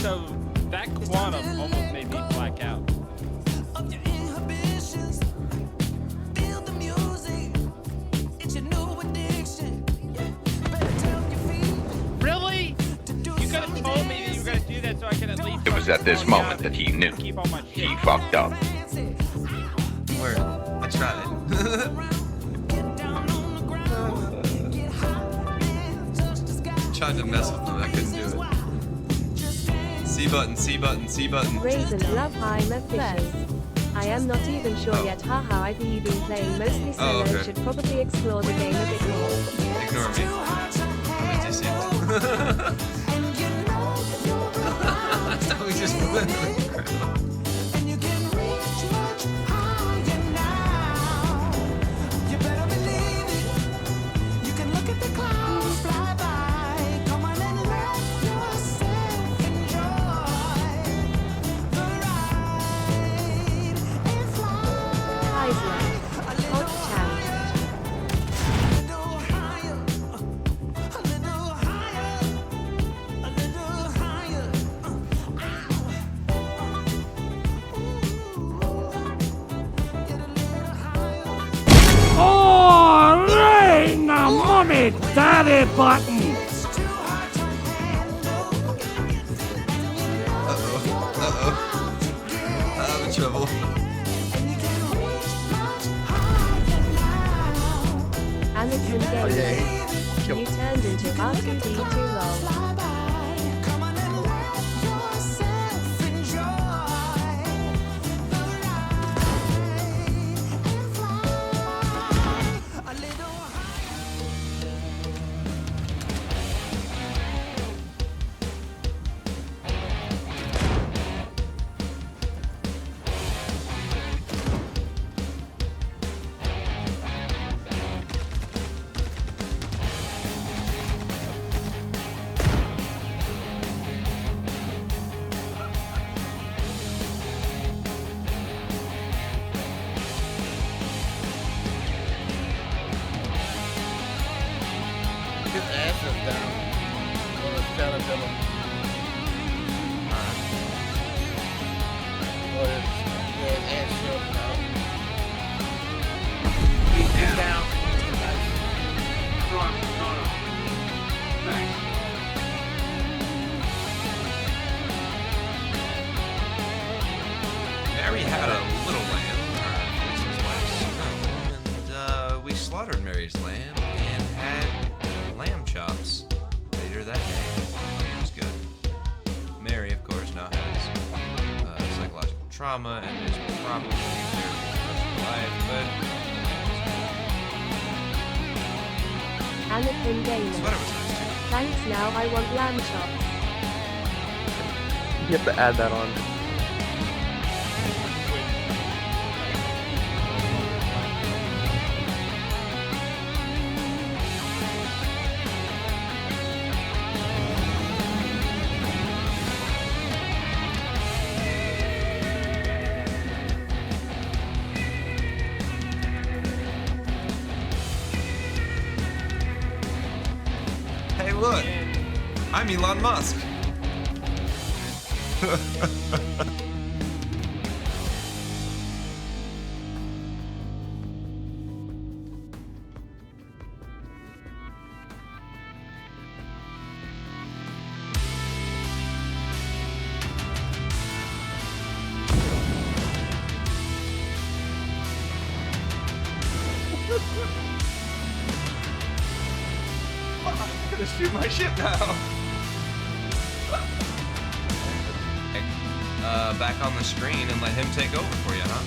So that quantum almost made me black out. Really? You could have told me that you were going to do that so I could at least... It was at this moment that he knew. Keep all my shit. He fucked up. Word. I tried. Tried to mess with him. I couldn't do it. C button, C button, C button. Raisins love high fishes. I am not even sure yet. Haha, I've been playing mostly solo. okay. Should probably explore the game a bit more. Ignore me. I'm decent. We just went to the ground. Kaezlo. Hot chat. Oh, ring the mommy daddy button. I'm in trouble. Anakin Gaming. You turned into R2D2 lol. His ass is down on his caterpillar. Or his ass shoved out. He's down. Mary had a little lamb, which was nice. And we slaughtered Mary's lamb and had lamb chops later that day. It was good. Mary, of course, now has psychological trauma and is probably there for the rest of her life, but Anakin Gaming. sweater was nice too. Thanks, now I want lamb chops. You have to add that on. Look, I'm Elon Musk. I'm gonna shoot my ship now. Back on the screen and let him take over for you, huh?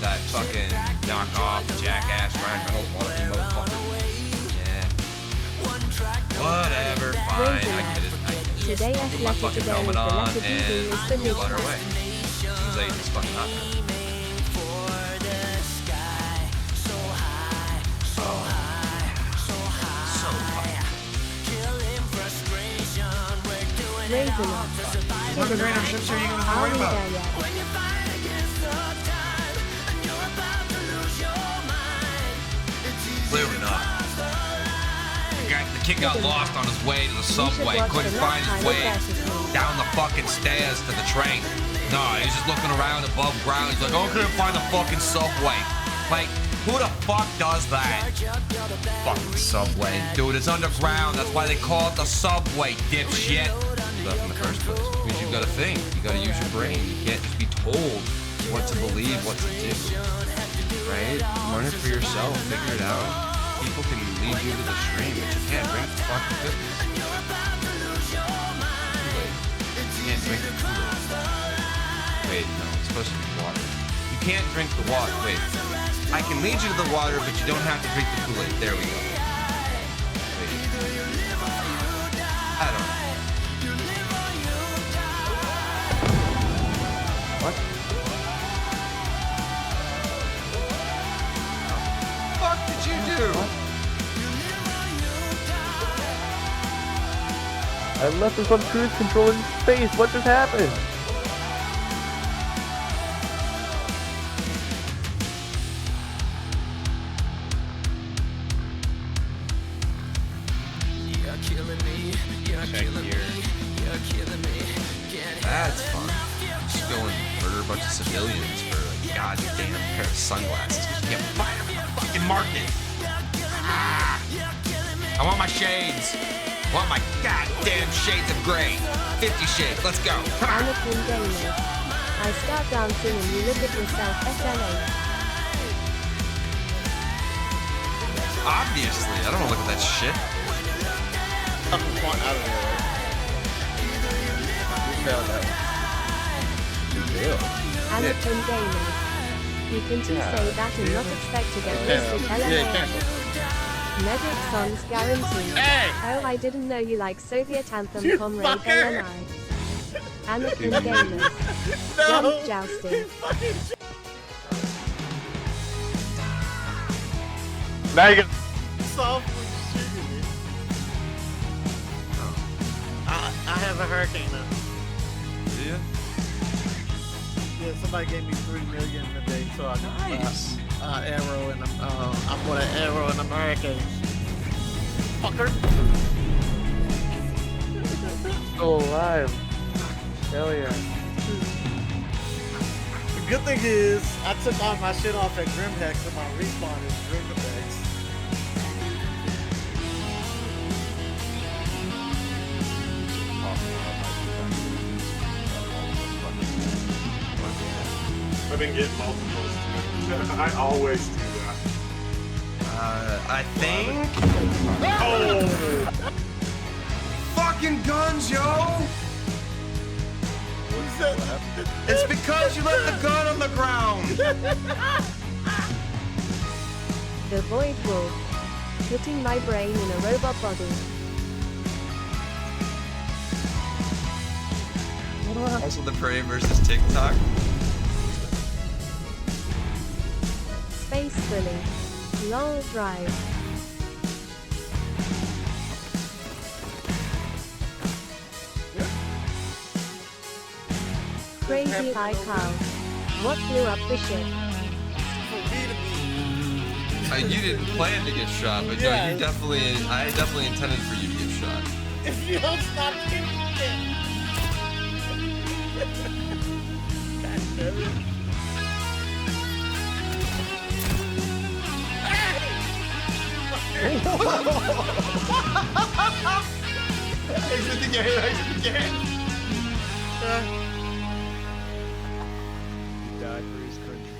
That fucking knockoff jackass Ryan Reynolds walking motherfucker. Yeah. Whatever, fine. I get it. Today Put my athletic fucking today helmet is the on letter D is the and new let her away. Seems like it's fucking hot. Raisin up. What the random ships are you gonna Are worry we about? there yet? Clearly not. The kid got lost on his way to the subway. watch Couldn't the find next his time way advertisement. down the fucking stairs to the train. No, he's just looking around above ground. He's like, oh, I couldn't find the fucking subway. Like, who the fuck does that? Fucking subway. Dude, it's underground. That's why they call it the subway, dipshit. Stuff in the first place. It means you've got to think. You got to use your brain. You can't just be told what to believe, what to do. Right? Learn it for yourself. Figure it out. People can lead you to the stream, but you can't drink the fucking cookies. Kool-Aid. You can't drink the Kool-Aid. Wait, no, it's supposed to be water. You can't drink the water. Wait. I can lead you to the water, but you don't have to drink the Kool-Aid. There we go. Wait. I don't know. What? What the fuck did you do? I left us on cruise control in space. What just happened? That's fun. Just go and murder a bunch of civilians for a goddamn pair of sunglasses. You can't buy them in the fucking market. Ah. I want my shades. I want my goddamn shades of gray. 50 shades. Let's go. Come on. Anakin Gamers. I start dancing and you look at yourself, SLA. Obviously. I don't want to look at that shit. Fucking point out of there, right? You failed that one. Anakin Gamers. You can just say that and not expect to get listed Yeah, LMA. cancel. Medic songs guaranteed. Hey! Oh, I didn't know you like Soviet anthem, You Comrade fucker! ANI. Anakin Gamers. No! Jump jousting. Now you got. Softly shooting me. I have a hurricane now. Do you? Yeah, somebody gave me $3 million today, so I can Nice. arrow and I'm gonna arrow in a hurricane. Fucker. Still alive. Hell yeah. The good thing is, I took all my shit off at Grimhex and my respawn is Grimhex. I've been getting multiples. I always do that. I think. Oh! Fucking guns, yo! What is that? It's because you left the gun on the ground. The Void Wolf. Putting my brain in a robot body. Also, the Prey versus TikTok. Space Bully. Lol Drive. Crazy Eye Cow. What blew up the ship? For me to be You didn't plan to get shot, but no, Yes. you definitely. I definitely intended for you to get shot. If you don't stop kicking it. God damn it. Exit the game, exit the game. He died for his country.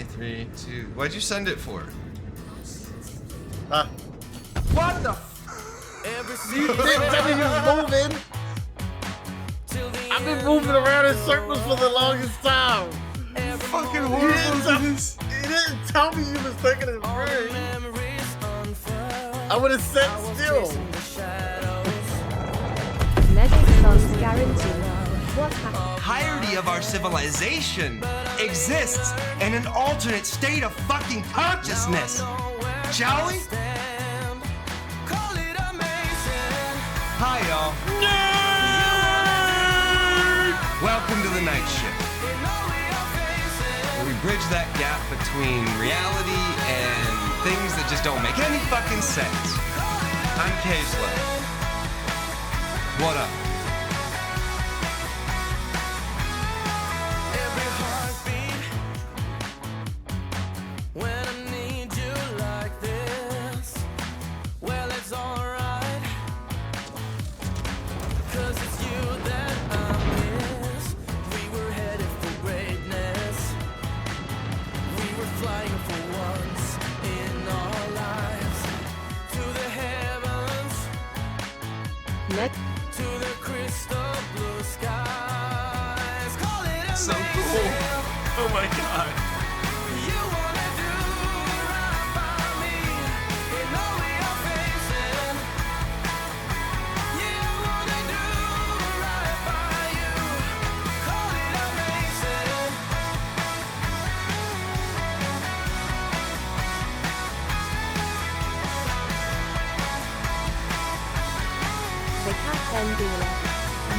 3, 2. What'd you send it for? Huh? What the? You didn't tell me you was moving. I've been moving around in circles for the longest time. Fucking You horrible. didn't tell me you was thinking of free. I would have sat still. Medic songs guaranteed. What happened? Entirety of our civilization exists in an alternate state of fucking consciousness. Shall we? Hi, y'all. Welcome to the night shift, where we bridge that gap between reality and things that just don't make any fucking sense. I'm Kaezlo. What up? Next. So cool. Oh my god. The cat and dealer.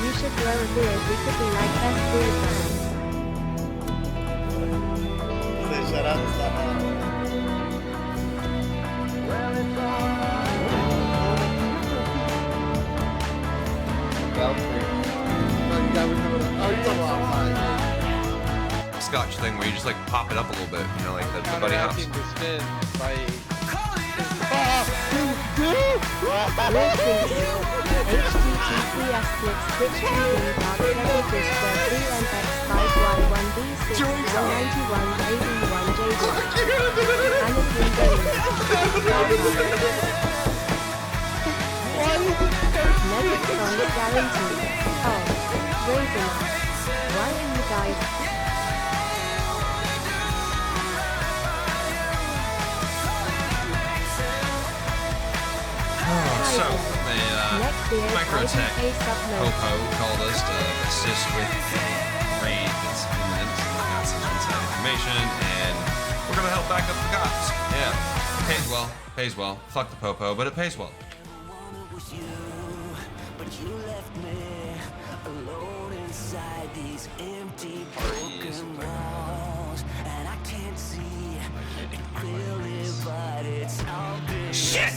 You should grow a beard. We could be like best beard friends. Say shut up and stop. Scotch thing where you just like pop it up a little bit, you know, like the buddy hops. Counteracting the spin by Why are you guys? So, the Microtech Popo called us to assist with a raid that's imminent. We got some inside information, and we're gonna help back up the cops. Yeah, pays well, pays well. Fuck the Popo, but it pays well. Shit!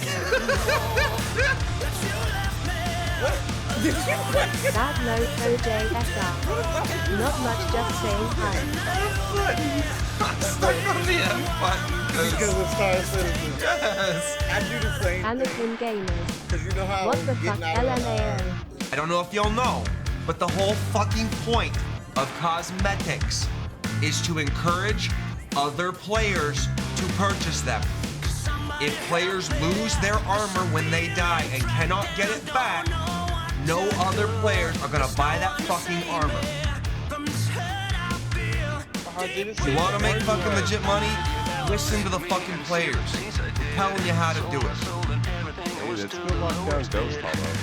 Bad note OJSR. Not much, just saying hi. I'm stuck on the M button Because of Star Citizen. yes. I do the same thing. Anakin Gamers. Because you know how What the getting fuck, out of the LMAO? I don't know if y'all know, but the whole fucking point of cosmetics is to encourage other players to purchase them. If players lose their armor when they die and cannot get it back, no other players are gonna buy that fucking armor. You wanna make fucking legit money? Listen to the fucking players. They're telling you how to do it. Hey, that's good luck down Ghost Hollow.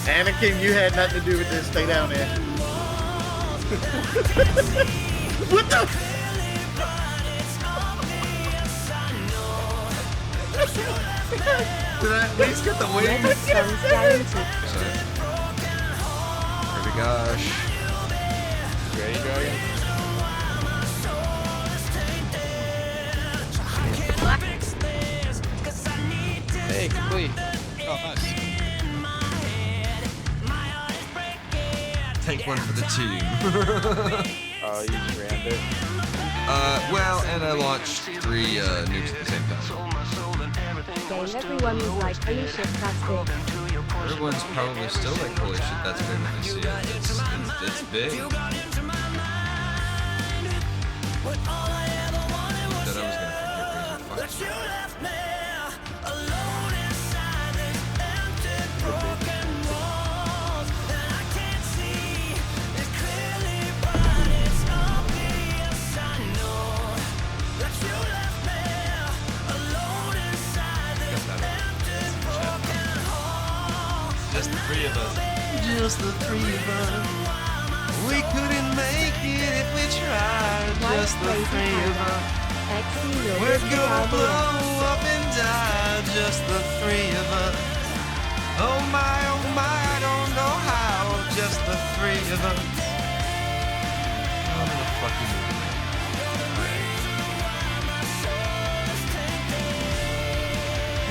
Anakin, you had nothing to do with this. Stay down there. What the? Did I at least get the win? Medic songs guaranteed. Baby gosh. Ready, Dragon? Hey, complete. Oh, nice. Take one for the team. Oh, you rammed it. Well, and I launched 3 nukes at the same time. Game everyone was like, holy shit, that's big. Everyone's probably still like, holy shit, that's big when they see it. It's big. That I was gonna forget crazy. Just the 3 of us. Just the 3 of us. We couldn't make it if we tried. Just the 3 of us. We're gonna blow up and die. Just the 3 of us. Oh my, I don't know how. Just the 3 of us. I'm in a fucking movie.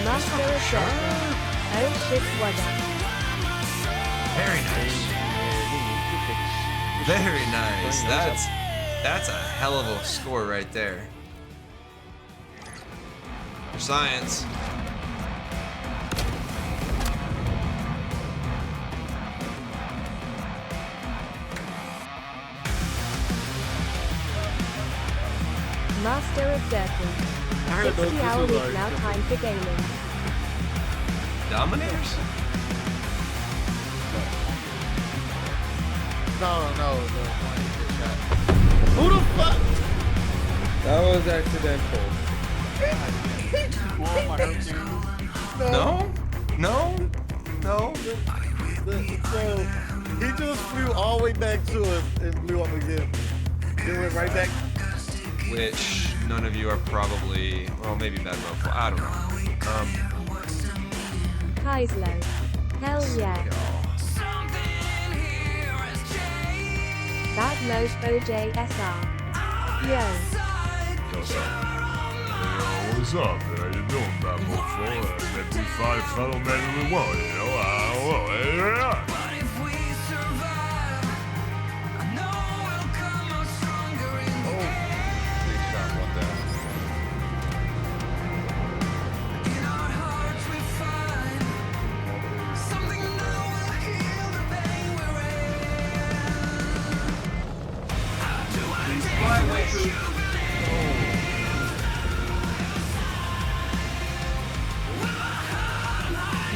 Master of Circle. Oh shit, what up? Very nice. Very nice. That's a hell of a score right there. For science. Master of Circle. 60-hour week now, time for gaming. Dominators? No. Who the fuck? That was accidental. No. So he just flew all the way back to us and blew up again. Then went right back. Which none of you are probably, well, maybe bad mofo. I don't know. Kaezlo. Hell yeah. Bad mofo JSR. Yo. What's up? How you doing, bad mofo? Let me fight fellow men we want, you know?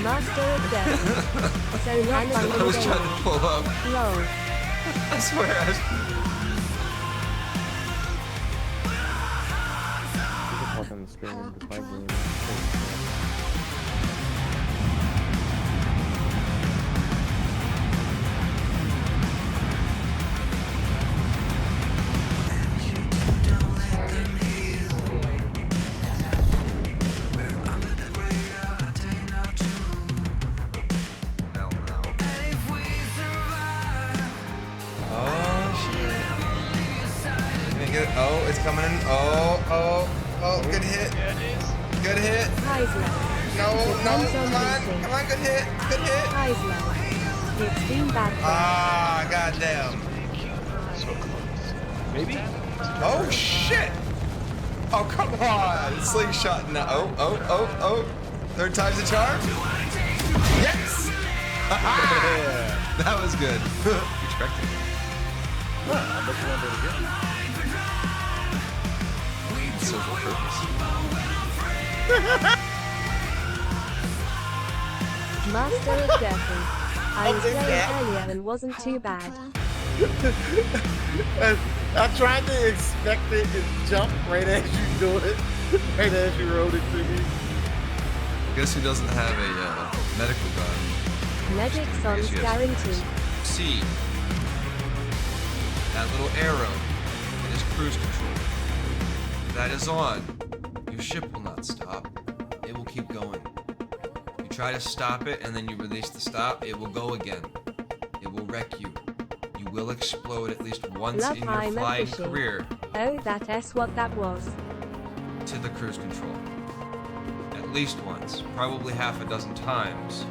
Master of Death. So not fun I was trying to pull up. Lol. I swear. On the screen and just my game. Oh, it's coming in. Oh, good hit. Good hit. Kaezlo. No, Depends on come on, instinct. good hit. Kaezlo. It's been bad for Ah, goddamn. So close. Maybe? Oh, shit. Oh, come on. Slingshot now. Oh. Third time's a charm. Yes. That was good. Expected. Social purpose. Master of Death. I was playing earlier and wasn't too bad. I tried to expect it and jump right as you do it, right as you rode it to me. Guess who doesn't have a medical gun? Medic songs guaranteed. See that little arrow in his cruise control. That is on. Your ship will not stop. It will keep going. try to stop it and then you release the stop, it will go again. It will wreck you. You will explode at least once Love in your I'm flying fishing. career Oh, that's what that was. to the cruise control. At least once, probably half a dozen times.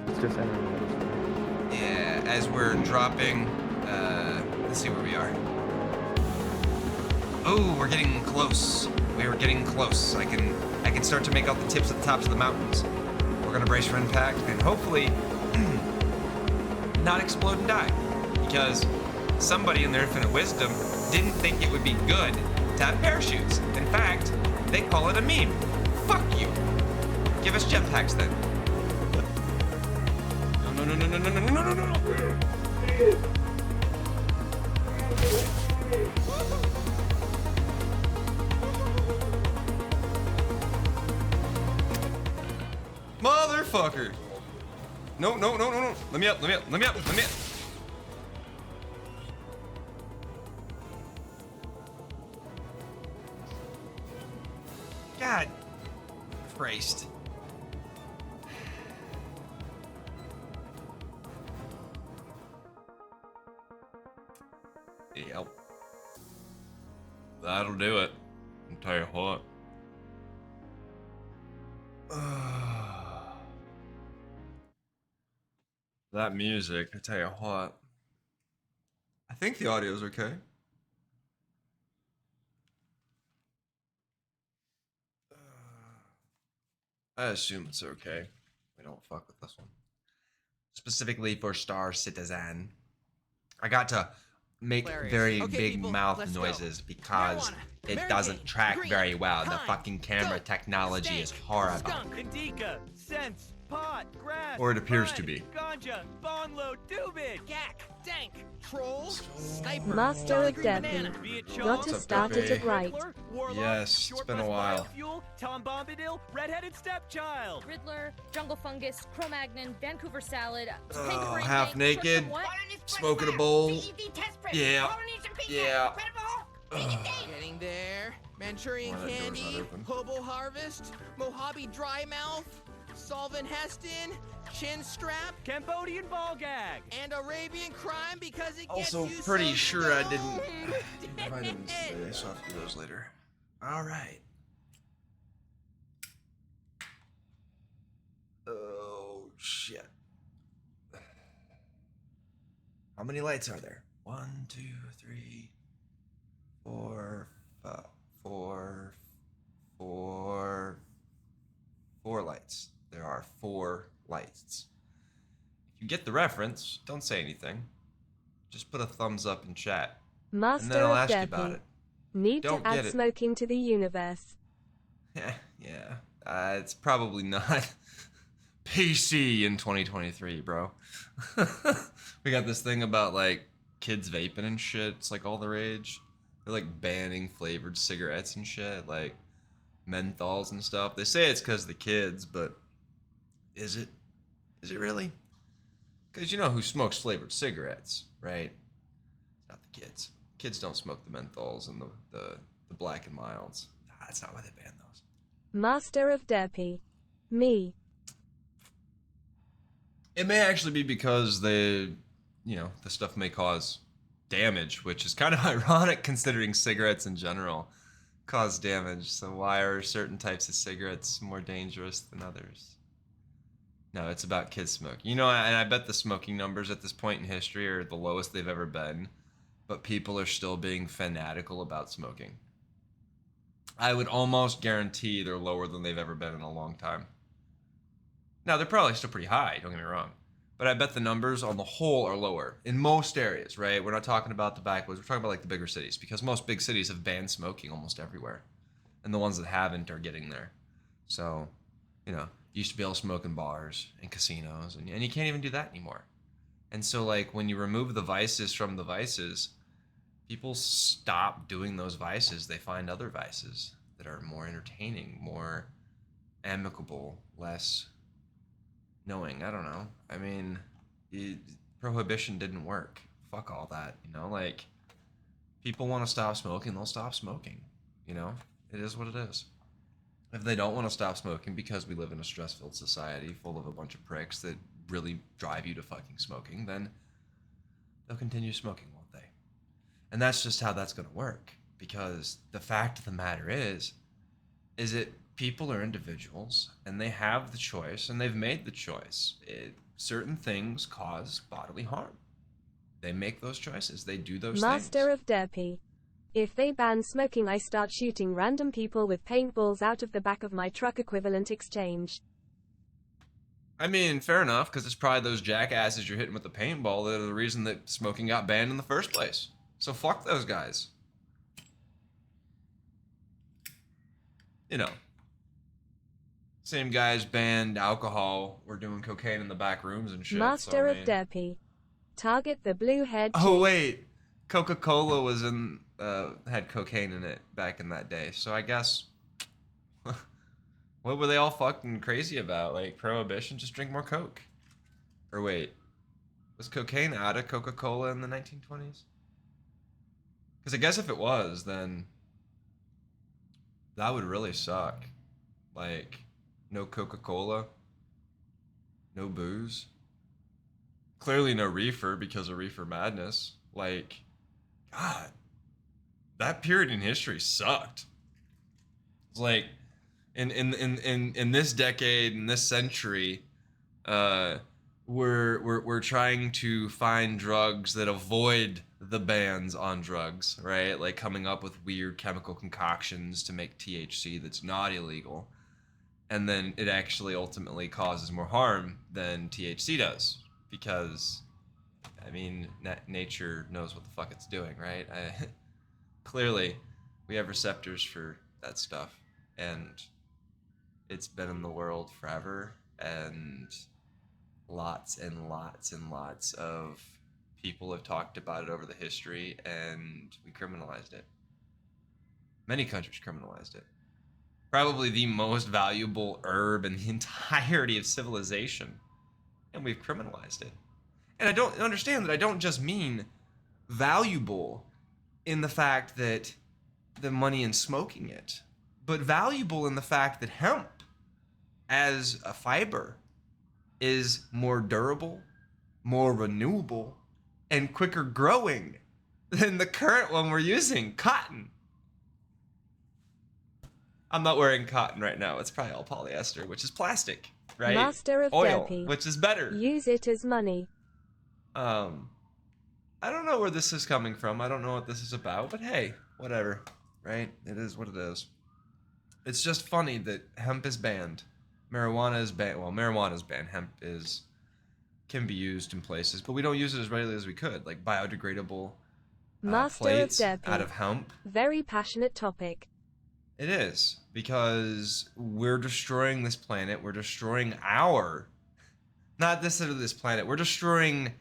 It's just entering. Yeah, as we're dropping, let's see where we are. Oh, we're getting close. We are getting close. I can start to make out the tips at the tops of the mountains. We're gonna brace for impact and hopefully not explode and die. Because somebody in their infinite wisdom didn't think it would be good to have parachutes. In fact, they call it a meme. Fuck you. Give us jetpacks then. No. Motherfucker. No. Let me up. God. Christ. Yep. That'll do it. I'll tell you what. That music, I tell you what. I think the audio's okay. I assume it's okay. We don't fuck with this one. Specifically for Star Citizen. I got to make very big mouth noises because it doesn't track very well. The fucking camera technology is horrible. Indica, sense, pot, grass, Or it appears to be. Ganja, bong load, doobage, yak, dank, trolls, sniper, Master of Derpy. Got to start it at right. Yes, it's been a while. Fuel, Tom Bombadil, redheaded stepchild. Riddler, Jungle Fungus, Cro-Magnon, Vancouver Salad, Oh, half naked, smoking a bowl. Yeah. Getting there. Manchurian Why that door's not Candy, open? Hobo Harvest, Mojave Dry Mouth, Solvent Heston, Chin Strap, Cambodian Ball Gag, and Arabian Crime because it gets Also, you pretty so sure I stoned. didn't vitamins today, so I'll have to do those later. All right. Oh shit. How many lights are there? 1, 2, 3, 4, 5, 4 lights. There are 4 lights. If you get the reference, don't say anything. Just put a thumbs up in chat. Master and then I'll of ask you about Derpy. it. Need Don't to add get it. smoking to the universe. Yeah. It's probably not PC in 2023, bro. We got this thing about like kids vaping and shit. It's like all the rage. They're like banning flavored cigarettes and shit, like menthols and stuff. They say it's because of the kids, but is it? Is it really? Because you know who smokes flavored cigarettes, right? Not the kids. Kids don't smoke the menthols and the black and milds. That's not why they ban those. Master of Derpy. Me. It may actually be because the stuff may cause damage, which is kind of ironic considering cigarettes in general cause damage. So why are certain types of cigarettes more dangerous than others? No, it's about kids smoking. You know, and I bet the smoking numbers at this point in history are the lowest they've ever been, but people are still being fanatical about smoking. I would almost guarantee they're lower than they've ever been in a long time. Now, they're probably still pretty high, don't get me wrong. But I bet the numbers on the whole are lower in most areas, right? We're not talking about the backwoods. We're talking about like the bigger cities because most big cities have banned smoking almost everywhere. And the ones that haven't are getting there. So, you used to be able to smoke in bars and casinos, and you can't even do that anymore. And so, like, when you remove the vices from the vices, people stop doing those vices. They find other vices that are more entertaining, more amicable, less knowing. I don't know. I mean, prohibition didn't work. Fuck all that, like, people want to stop smoking, they'll stop smoking, it is what it is. If they don't want to stop smoking because we live in a stress-filled society full of a bunch of pricks that really drive you to fucking smoking, then they'll continue smoking, won't they? And that's just how that's going to work. Because the fact of the matter is that people are individuals and they have the choice and they've made the choice. Certain things cause bodily harm. They make those choices. They do those Master things. of Derpy. If they ban smoking, I start shooting random people with paintballs out of the back of my truck. Equivalent exchange. I mean, fair enough, because it's probably those jackasses you're hitting with the paintball that are the reason that smoking got banned in the first place. So fuck those guys. You know. Same guys banned alcohol or doing cocaine in the back rooms and shit. Master of Derpy. Target the blue head. Oh wait, Coca-Cola was had cocaine in it back in that day. So I guess what were they all fucking crazy about? Like prohibition? Just drink more Coke. Or wait, was cocaine out of Coca-Cola in the 1920s? Because I guess if it was, then that would really suck. Like, no Coca-Cola, no booze. Clearly no reefer because of reefer madness. Like, God, that period in history sucked. It's like, in this decade, in this century, we're trying to find drugs that avoid the bans on drugs, right? Like coming up with weird chemical concoctions to make THC that's not illegal. And then it actually ultimately causes more harm than THC does. Because, I mean, nature knows what the fuck it's doing, right? Clearly, we have receptors for that stuff. And it's been in the world forever. And lots and lots and lots of people have talked about it over the history. And we criminalized it. Many countries criminalized it. Probably the most valuable herb in the entirety of civilization. And we've criminalized it. And I don't understand that I don't just mean valuable in the fact that the money in smoking it, but valuable in the fact that hemp as a fiber is more durable, more renewable, and quicker growing than the current one we're using, cotton. I'm not wearing cotton right now. It's probably all polyester, which is plastic, right? Master of Oil, Derpy. which is better. Use it as money. I don't know where this is coming from. I don't know what this is about, but hey, whatever, right? It is what it is. It's just funny that hemp is banned. Marijuana is banned. Well, marijuana is banned. Hemp can be used in places, but we don't use it as readily as we could. Like biodegradable Master plates of Derpy. out of hemp. Very passionate topic. It is, because we're destroying this planet. We're destroying not necessarily this planet. We're destroying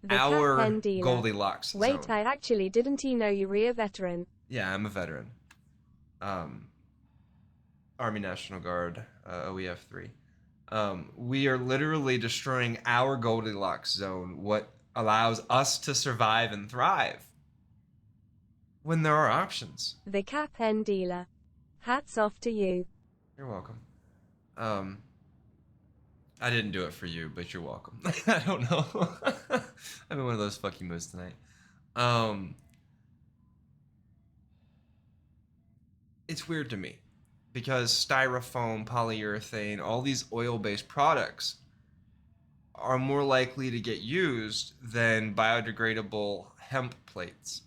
our Goldilocks zone. Wait, I actually didn't know you were a veteran. Yeah, I'm a veteran. Army National Guard, OEF 3. We are literally destroying our Goldilocks zone, what allows us to survive and thrive, when there are options. The cap pen dealer. Hats off to you. You're welcome. I didn't do it for you, but you're welcome. I don't know. I'm in one of those fucking moods tonight. It's weird to me because styrofoam, polyurethane, all these oil-based products are more likely to get used than biodegradable hemp plates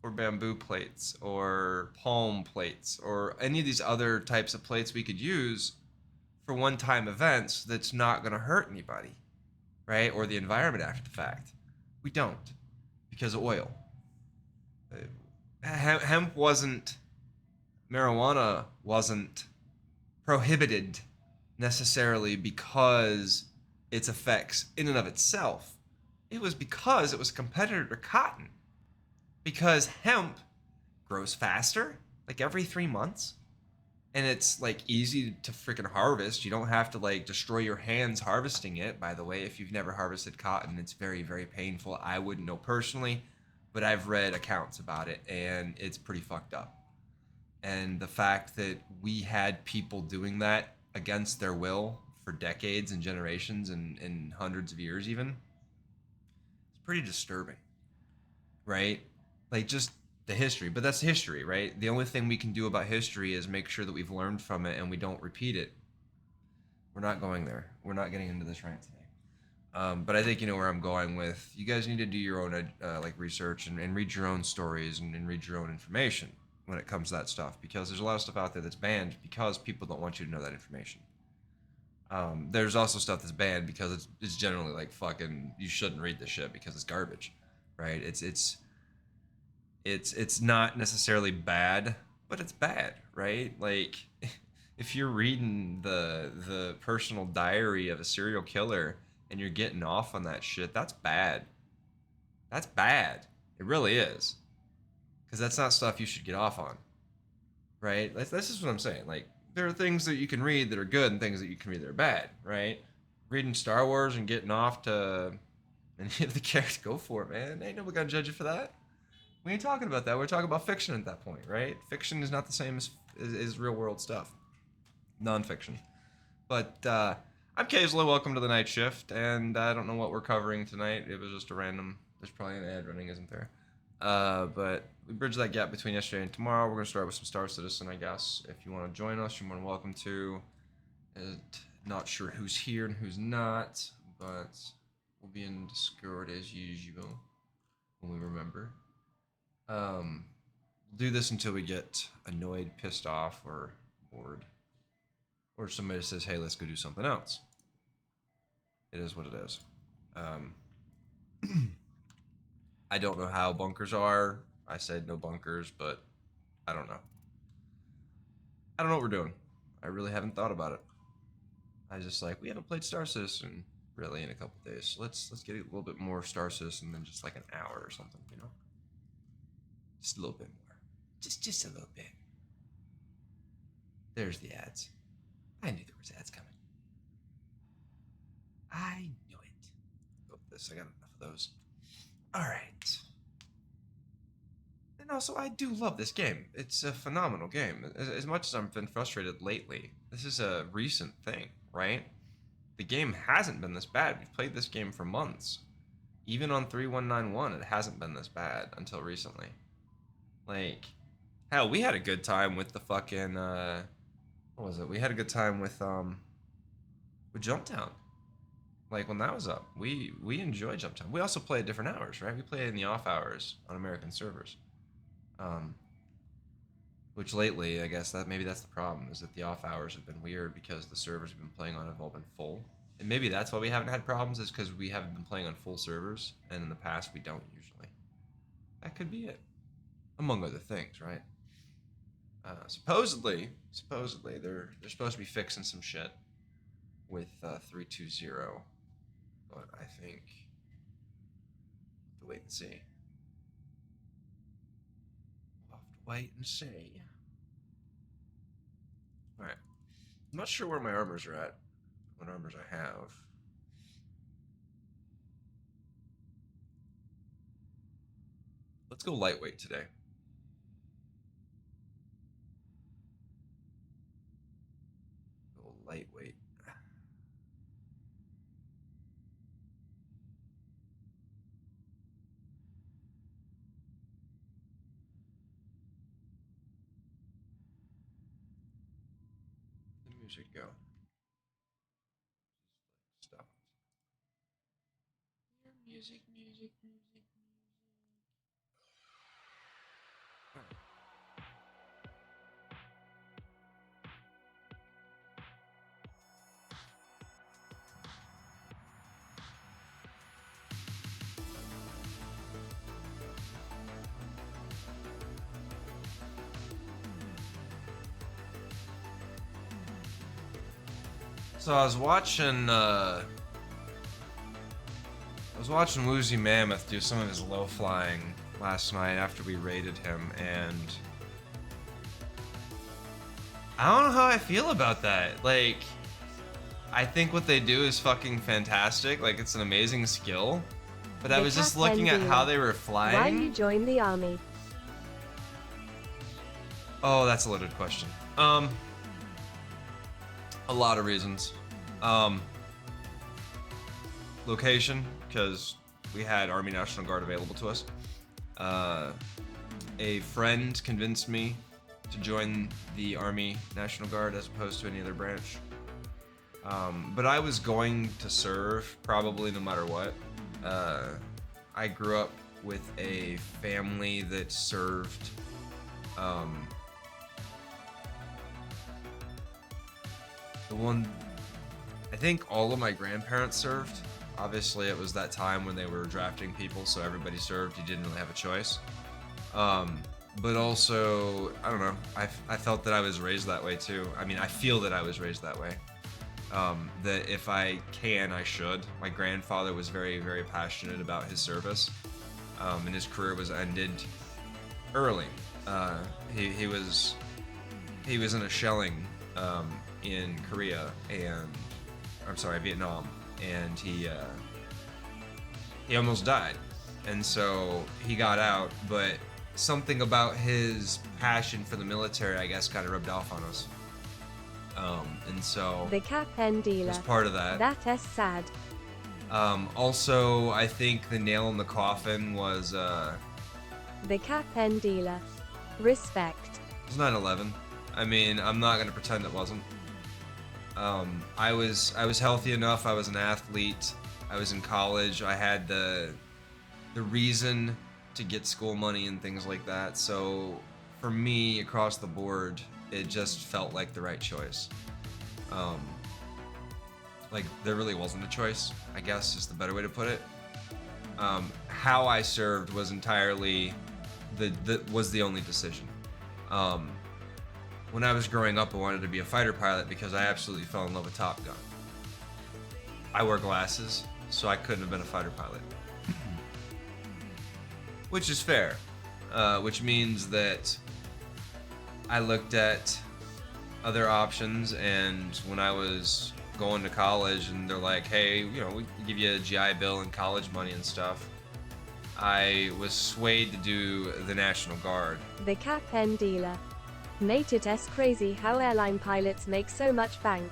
or bamboo plates or palm plates or any of these other types of plates we could use for one-time events that's not going to hurt anybody, right? Or the environment after the fact. We don't, because of oil. Marijuana wasn't prohibited necessarily because its effects in and of itself. It was because it was a competitor to cotton. Because hemp grows faster, like every 3 months. And it's like easy to freaking harvest. You don't have to like destroy your hands harvesting it. By the way, if you've never harvested cotton, it's very, very painful. I wouldn't know personally, but I've read accounts about it and it's pretty fucked up. And the fact that we had people doing that against their will for decades and generations and hundreds of years even, it's pretty disturbing, right? Like, just the history. But that's history, right? The only thing we can do about history is make sure that we've learned from it and we don't repeat it. We're not going there. We're not getting into this rant today. But I think you know where I'm going with. You guys need to do your own like research and read your own stories and read your own information when it comes to that stuff, because there's a lot of stuff out there that's banned because people don't want you to know that information. There's also stuff that's banned because it's generally like fucking you shouldn't read this shit because it's garbage, right? It's not necessarily bad, but it's bad, right? Like if you're reading the personal diary of a serial killer and you're getting off on that shit, that's bad. That's bad. It really is. Because that's not stuff you should get off on, right? That's just what I'm saying. Like, there are things that you can read that are good and things that you can read that are bad, right? Reading Star Wars and getting off to any of the characters, go for it, man. Ain't nobody gonna judge you for that. We ain't talking about that. We're talking about fiction at that point, right? Fiction is not the same as real world stuff. Non-fiction. But I'm Kaezlo. Welcome to the night shift, and I don't know what we're covering tonight. It was just a random. There's probably an ad running, isn't there? But we bridge that gap between yesterday and tomorrow. We're going to start with some Star Citizen, I guess. If you want to join us, you're more than welcome to. Not sure who's here and who's not, but we'll be in Discord as usual when we remember. We'll do this until we get annoyed, pissed off, or bored. Or somebody says, hey, let's go do something else. It is what it is. I don't know how bunkers are. I said no bunkers, but I don't know. I don't know what we're doing. I really haven't thought about it. I just like, we haven't played Star Citizen really in a couple days. So let's get a little bit more Star Citizen than just like an hour or something, you know? Just a little bit more. Just a little bit. There's the ads. I knew there was ads coming. I knew it. Go with this. I got enough of those. All right. And also, I do love this game. It's a phenomenal game. As much as I've been frustrated lately, this is a recent thing, right? The game hasn't been this bad. We've played this game for months. Even on 3191, it hasn't been this bad until recently. Like, hell, we had a good time with the fucking, what was it? We had a good time with Jumptown. Like, when that was up, we enjoyed Jumptown. We also play at different hours, right? We play in the off hours on American servers. Which lately, I guess that maybe that's the problem, is that the off hours have been weird because the servers we've been playing on have all been full. And maybe that's why we haven't had problems, is because we haven't been playing on full servers, and in the past we don't usually. That could be it. Among other things, right? Supposedly, they're supposed to be fixing some shit with 320. But I think we'll have to wait and see. We'll have to wait and see. Alright. I'm not sure where my armors are at. What armors I have. Let's go lightweight today. Go lightweight. Music go. Stop. Your music. All right. So I was watching Woozy Mammoth do some of his low flying last night after we raided him, and I don't know how I feel about that. Like, I think what they do is fucking fantastic. Like, it's an amazing skill. But I was just looking at how they were flying. Why you join the army? Oh, that's a loaded question. A lot of reasons. Location, because we had Army National Guard available to us. A friend convinced me to join the Army National Guard as opposed to any other branch. But I was going to serve probably no matter what. I grew up with a family that served. I think all of my grandparents served. Obviously, it was that time when they were drafting people, so everybody served. You didn't really have a choice. But also, I don't know. I felt that I was raised that way too. I mean, I feel that I was raised that way. That if I can, I should. My grandfather was very, very passionate about his service, and his career was ended early. He was in a shelling in Korea, and I'm sorry, Vietnam, and he almost died, and so he got out, but something about his passion for the military, I guess, kind of rubbed off on us. And so the cap pen dealer was part of that. That is sad. Also, I think the nail in the coffin was the cap pen dealer. Respect. It was 9/11. I mean, I'm not gonna pretend it wasn't. I was healthy enough. I was an athlete. I was in college. I had the reason to get school money and things like that. So for me, across the board, it just felt like the right choice. Like there really wasn't a choice, I guess is the better way to put it. How I served was entirely was the only decision. When I was growing up, I wanted to be a fighter pilot because I absolutely fell in love with Top Gun. I wore glasses, so I couldn't have been a fighter pilot. Which is fair. Which means that I looked at other options, and when I was going to college and they're like, hey, you know, we can give you a GI Bill and college money and stuff, I was swayed to do the National Guard. The cap pen dealer. Nate, it's crazy how airline pilots make so much bank.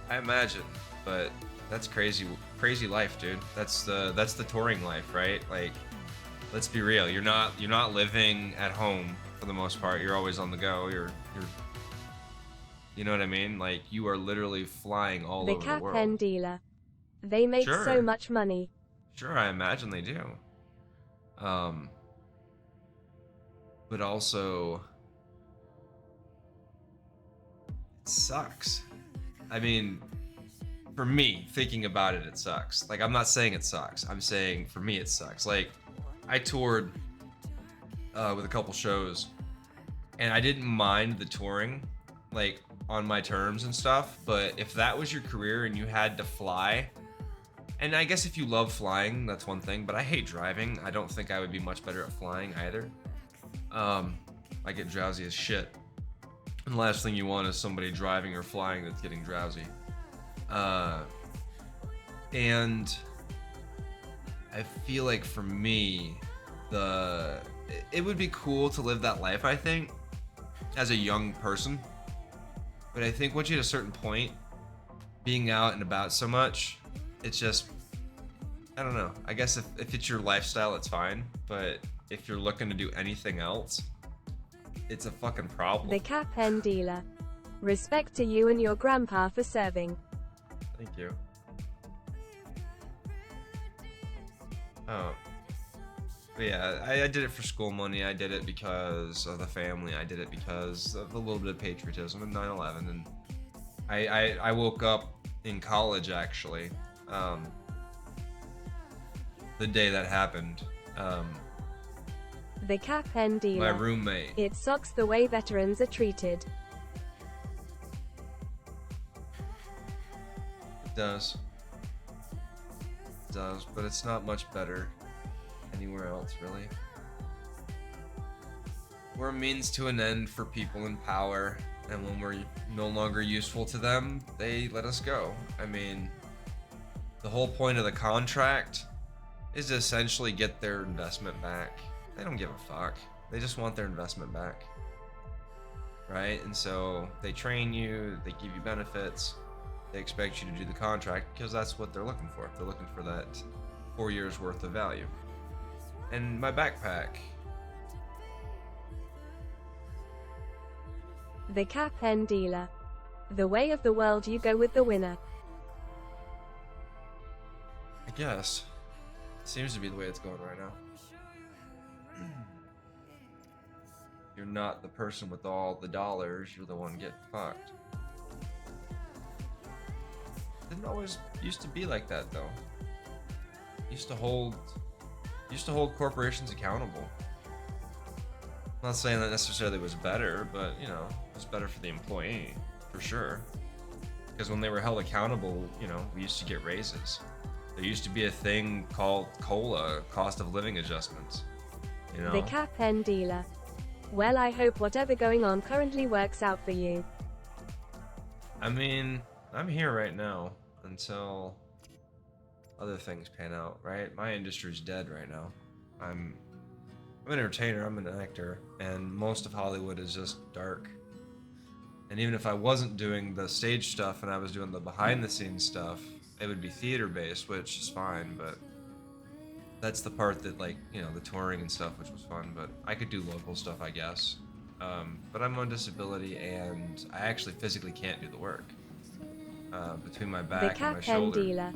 I imagine, but that's crazy life, dude. That's the touring life, right? Like, let's be real. You're not living at home for the most part. You're always on the go. You're you know what I mean? Like, you are literally flying all over the world. The cap pen dealer. They make so much money. Sure, I imagine they do. But also, it sucks. I mean, for me, thinking about it, it sucks. Like, I'm not saying it sucks. I'm saying, for me, it sucks. Like, I toured with a couple shows, and I didn't mind the touring, like, on my terms and stuff, but if that was your career and you had to fly, and I guess if you love flying, that's one thing, but I hate driving. I don't think I would be much better at flying either. I get drowsy as shit. And the last thing you want is somebody driving or flying that's getting drowsy. And I feel like for me, it would be cool to live that life, I think, as a young person. But I think once you hit a certain point, being out and about so much, it's just, I don't know. I guess if it's your lifestyle, it's fine. But if you're looking to do anything else, it's a fucking problem. The cap pen dealer. Respect to you and your grandpa for serving. Thank you. Oh. But yeah, I did it for school money. I did it because of the family. I did it because of a little bit of patriotism and 9/11. And I woke up in college, actually, the day that happened. The cap pen dealer. My roommate. It sucks the way veterans are treated. It does. It does, but it's not much better anywhere else, really. We're a means to an end for people in power, and when we're no longer useful to them, they let us go. I mean, the whole point of the contract is to essentially get their investment back. They don't give a fuck. They just want their investment back. right? And so they train you, they give you benefits, they expect you to do the contract because that's what they're looking for. They're looking for that 4 years worth of value. And my backpack. The Cap Pen Dealer. The way of the world, you go with the winner. I guess. Seems to be the way it's going right now. You're not the person with all the dollars, you're the one getting fucked. Didn't always used to be like that though. Used to hold corporations accountable. I'm not saying that necessarily was better, but you know, it was better for the employee, for sure. Because when they were held accountable, you know, we used to get raises. There used to be a thing called COLA, cost of living adjustments. You know? The Cap Pen Dealer. Well, I hope whatever going on currently works out for you. I mean, I'm here right now until other things pan out, right? My industry's dead right now. I'm an entertainer, I'm an actor, and most of Hollywood is just dark. And even if I wasn't doing the stage stuff and I was doing the behind the scenes stuff, it would be theater based, which is fine, but that's the part that, like, you know, the touring and stuff, which was fun, but I could do local stuff, I guess. But I'm on disability and I actually physically can't do the work. Between my back The and Cap my Pen shoulder. Dealer.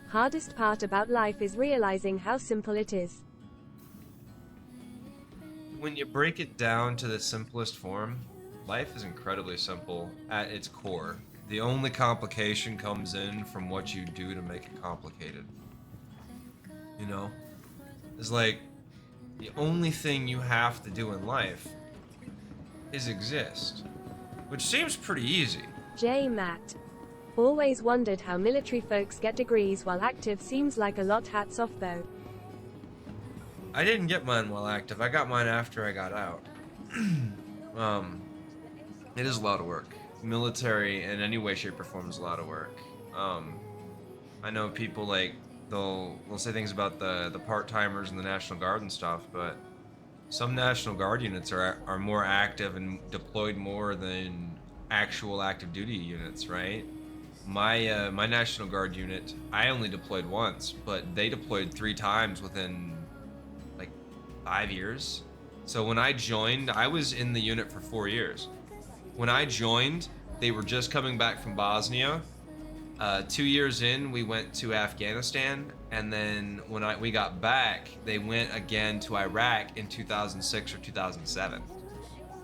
Hardest part about life is realizing how simple it is. When you break it down to the simplest form, life is incredibly simple at its core. The only complication comes in from what you do to make it complicated. You know? It's like, the only thing you have to do in life is exist. Which seems pretty easy. J. Matt. Always wondered how military folks get degrees while active, seems like a lot. Hats off though. I didn't get mine while active. I got mine after I got out. It is a lot of work. Military in any way, shape, or form is a lot of work. I know people, like, they'll say things about the part-timers and the National Guard and stuff, but some National Guard units are more active and deployed more than actual active duty units, right? My my National Guard unit, I only deployed once, but they deployed 3 times within like 5 years. So when I joined, I was in the unit for 4 years. When I joined, they were just coming back from Bosnia. 2 years in, we went to Afghanistan, and then when we got back, they went again to Iraq in 2006 or 2007.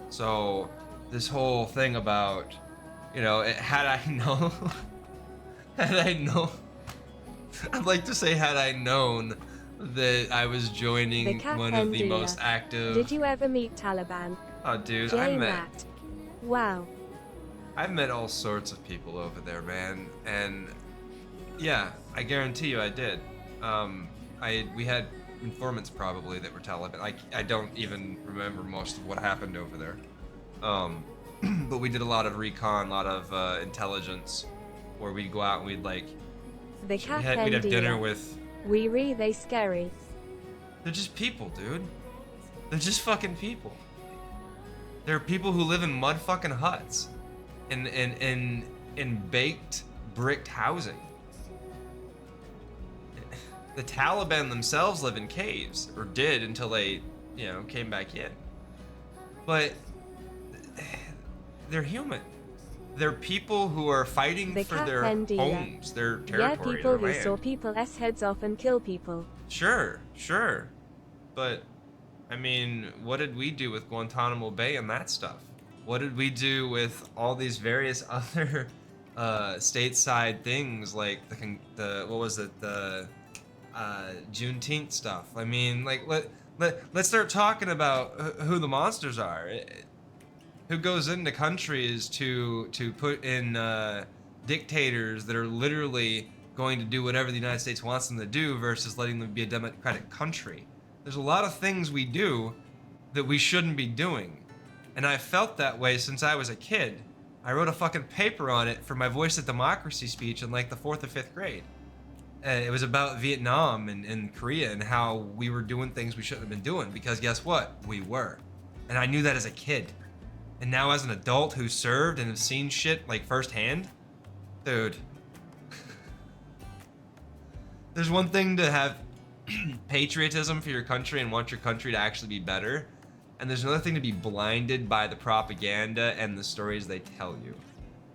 So this whole thing about, you know, had I known, I'd like to say had I known that I was joining one of the most active. Did you ever meet Taliban? Oh, dude, J. Matt. Wow. I've met all sorts of people over there, man, and yeah, I guarantee you I did. We had informants probably that were Taliban. I don't even remember most of what happened over there. But we did a lot of recon, a lot of intelligence, where we'd go out and we'd like, The we'd have dinner with. They scary. They're just people, dude. They're just fucking people. There are people who live in mud fucking huts, in baked, bricked housing. The Taliban themselves live in caves, or did until they, you know, came back in. But they're human. They're people who are fighting for their homes, their territory, yeah, people their who land. saw people's heads off and kill people. Sure. But, I mean, what did we do with Guantanamo Bay and that stuff? What did we do with all these various other stateside things, like the what was it, the Juneteenth stuff? I mean, like, let's start talking about who the monsters are. Who goes into countries to put in dictators that are literally going to do whatever the United States wants them to do versus letting them be a democratic country. There's a lot of things we do that we shouldn't be doing. And I felt that way since I was a kid. I wrote a fucking paper on it for my Voice of Democracy speech in like the 4th or 5th grade. It was about Vietnam and Korea and how we were doing things we shouldn't have been doing, because guess what? We were. And I knew that as a kid. And now as an adult who served and have seen shit like firsthand, dude. There's one thing to have patriotism for your country and want your country to actually be better. And there's another thing to be blinded by the propaganda and the stories they tell you.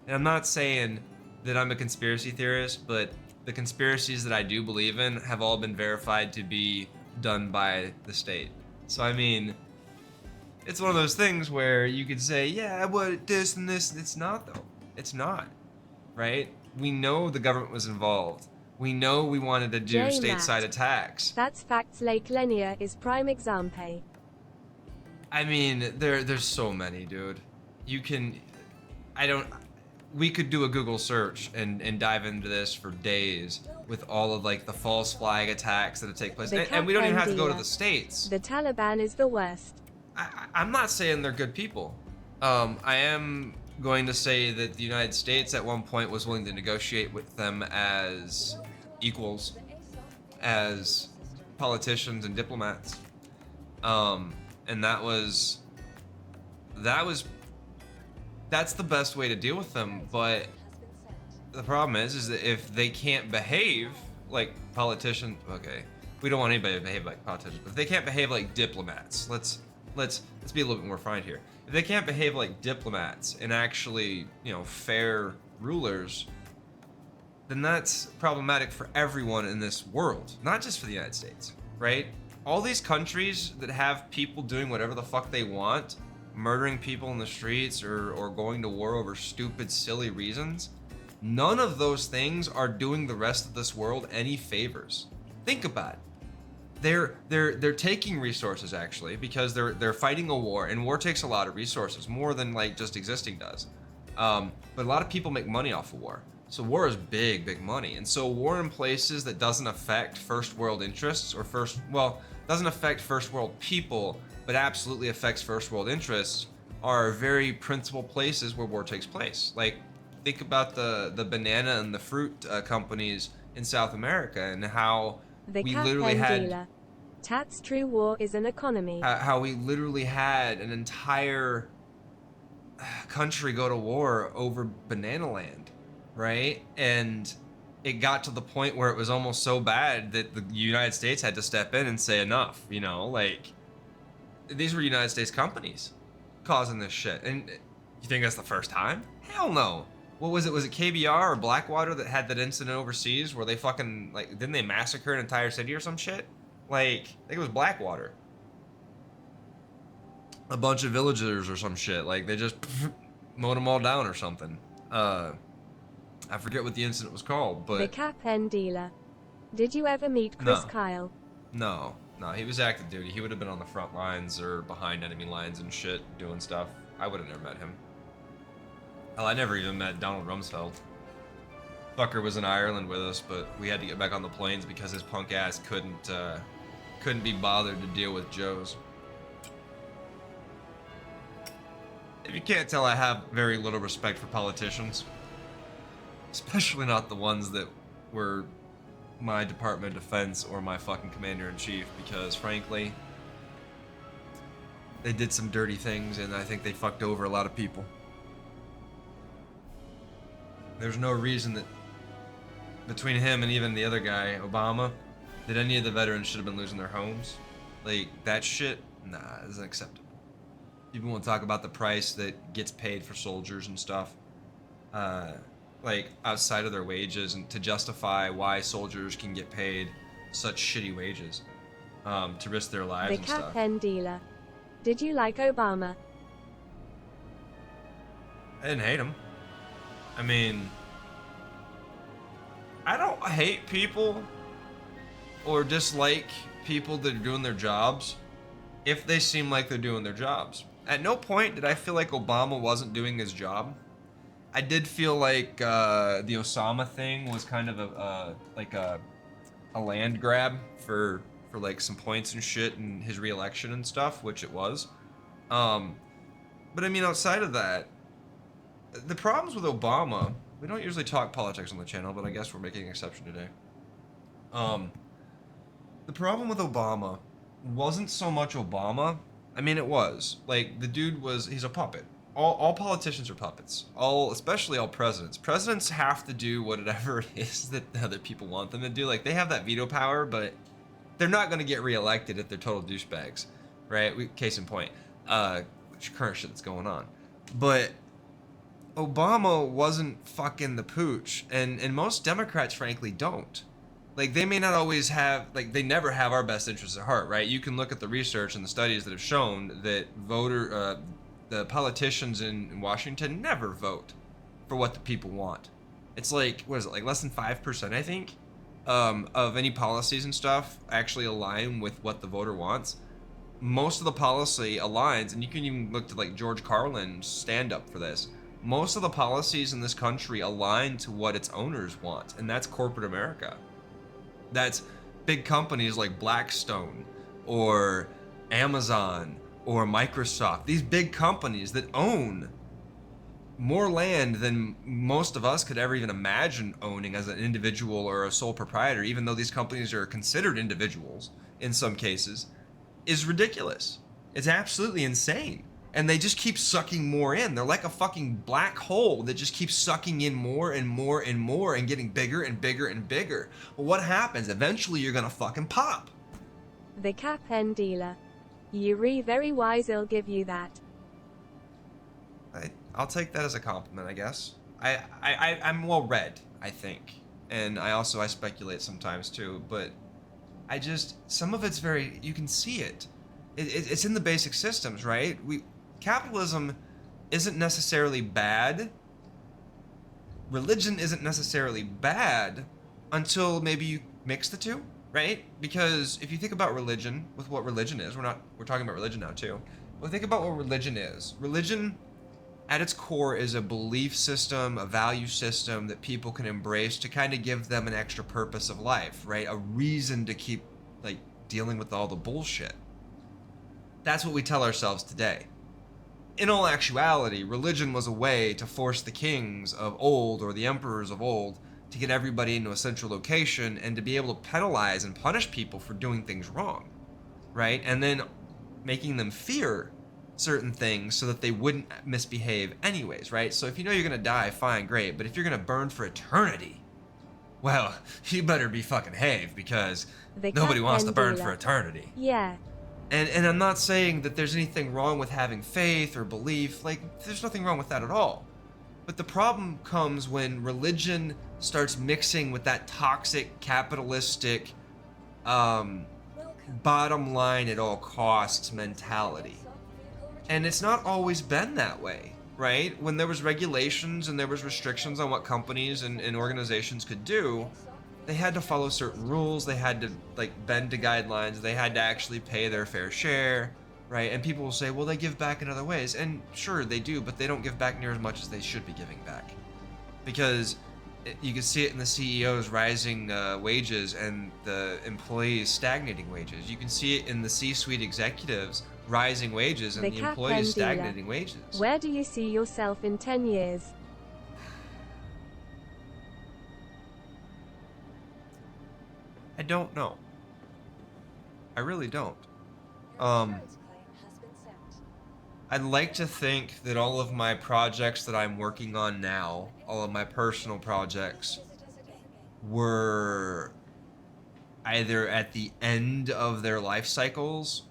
And I'm not saying that I'm a conspiracy theorist, but the conspiracies that I do believe in have all been verified to be done by the state. So I mean, it's one of those things where you could say, yeah, what this and this. It's not though. It's not, right? We know the government was involved. We know we wanted to do stateside attacks. That's facts. Lake Lanier is prime example. I mean, there's so many, dude. You can, we could do a Google search and dive into this for days with all of like the false flag attacks that have taken place. And we don't even have to go to the States. The Taliban is the worst. I'm not saying they're good people. I am going to say that the United States at one point was willing to negotiate with them as equals, as politicians and diplomats. And that's the best way to deal with them. But the problem is that if they can't behave like politicians, okay, we don't want anybody to behave like politicians, but if they can't behave like diplomats, let's be a little bit more refined here. If they can't behave like diplomats and actually, fair rulers, then that's problematic for everyone in this world, not just for the United States, right? All these countries that have people doing whatever the fuck they want, murdering people in the streets or going to war over stupid, silly reasons, none of those things are doing the rest of this world any favors. Think about it. They're taking resources actually because they're fighting a war, and war takes a lot of resources, more than like just existing does. But a lot of people make money off of war. So war is big money. And so war in places that doesn't affect first world interests or doesn't affect first world people, but absolutely affects first world interests are very principal places where war takes place. Like, think about the banana and the fruit companies in South America and how we literally had... That's true, war is an economy. How we literally had an entire country go to war over banana land, right? And it got to the point where it was almost so bad that the United States had to step in and say enough, like these were United States companies causing this shit. And you think that's the first time? Hell no. What was it? Was it KBR or Blackwater that had that incident overseas where they fucking, didn't they massacre an entire city or some shit? I think it was Blackwater. A bunch of villagers or some shit. They just mowed them all down or something. I forget what the incident was called, but... The cap pen dealer. Did you ever meet Chris Kyle? No, he was active duty. He would have been on the front lines or behind enemy lines and shit, doing stuff. I would have never met him. Hell, I never even met Donald Rumsfeld. Fucker was in Ireland with us, but we had to get back on the planes because his punk ass couldn't be bothered to deal with Joe's. If you can't tell, I have very little respect for politicians. Especially not the ones that were my Department of Defense or my fucking Commander-in-Chief, because frankly, they did some dirty things and I think they fucked over a lot of people. There's no reason that between him and even the other guy, Obama, that any of the veterans should have been losing their homes. That shit, nah, isn't acceptable. People want to talk about the price that gets paid for soldiers and stuff. Outside of their wages, and to justify why soldiers can get paid such shitty wages to risk their lives and stuff. The cap pen dealer. Did you like Obama? I didn't hate him. I mean, I don't hate people or dislike people that are doing their jobs if they seem like they're doing their jobs. At no point did I feel like Obama wasn't doing his job. I did feel like the Osama thing was kind of a land grab for some points and shit in his re-election and stuff, which it was. But I mean, outside of that, the problems with Obama, we don't usually talk politics on the channel, but I guess we're making an exception today. The problem with Obama wasn't so much Obama. I mean, it was. The dude he's a puppet. all politicians are puppets. Especially all presidents. Presidents have to do whatever it is that the other people want them to do. Like, they have that veto power, but they're not going to get reelected if they're total douchebags, right? Case in point, current shit that's going on. But Obama wasn't fucking the pooch, and most Democrats, frankly, don't. Like, they may not always have, like, they never have our best interests at heart, right? You can look at the research and the studies that have shown that the politicians in Washington never vote for what the people want. It's like, what is it, like less than 5%, I think, of any policies and stuff actually align with what the voter wants. Most of the policy aligns, and you can even look to like George Carlin's stand-up for this. Most of the policies in this country align to what its owners want, and that's corporate America. That's big companies like Blackstone or Amazon or Microsoft. These big companies that own more land than most of us could ever even imagine owning as an individual or a sole proprietor, even though these companies are considered individuals in some cases, is ridiculous. It's absolutely insane. And they just keep sucking more in. They're like a fucking black hole that just keeps sucking in more and more and more and getting bigger and bigger and bigger. Well, what happens? Eventually you're gonna fucking pop. The cap pen dealer. You re very wise, I'll give you that. I'll take that as a compliment, I guess. I'm well read, I think. And I speculate sometimes too, but some of it's very, you can see it. It's in the basic systems, right? Capitalism isn't necessarily bad. Religion isn't necessarily bad until maybe you mix the two, right? Because if you think about religion, with what religion is, we're talking about religion now too. Well, think about what religion is. Religion, at its core, is a belief system, a value system that people can embrace to kind of give them an extra purpose of life, right? A reason to keep, like, dealing with all the bullshit. That's what we tell ourselves today. In all actuality, religion was a way to force the kings of old or the emperors of old to get everybody into a central location and to be able to penalize and punish people for doing things wrong, right? And then making them fear certain things so that they wouldn't misbehave anyways, right? So if you know you're gonna die, fine, great. But if you're gonna burn for eternity, well, you better be fucking have, because nobody wants to burn for eternity. Yeah. And I'm not saying that there's anything wrong with having faith or belief. Like, there's nothing wrong with that at all. But the problem comes when religion starts mixing with that toxic, capitalistic, bottom line at all costs mentality. And it's not always been that way, right? When there was regulations and there was restrictions on what companies and organizations could do, they had to follow certain rules, they had to, like, bend to guidelines, they had to actually pay their fair share, right? And people will say, well, they give back in other ways. And sure, they do, but they don't give back near as much as they should be giving back. Because you can see it in the CEOs rising wages and the employees stagnating wages. You can see it in the C-suite executives rising wages and the employees stagnating wages. Where do you see yourself in 10 years? I don't know. I really don't. I'd like to think that all of my projects that I'm working on now, all of my personal projects, were either at the end of their life cycles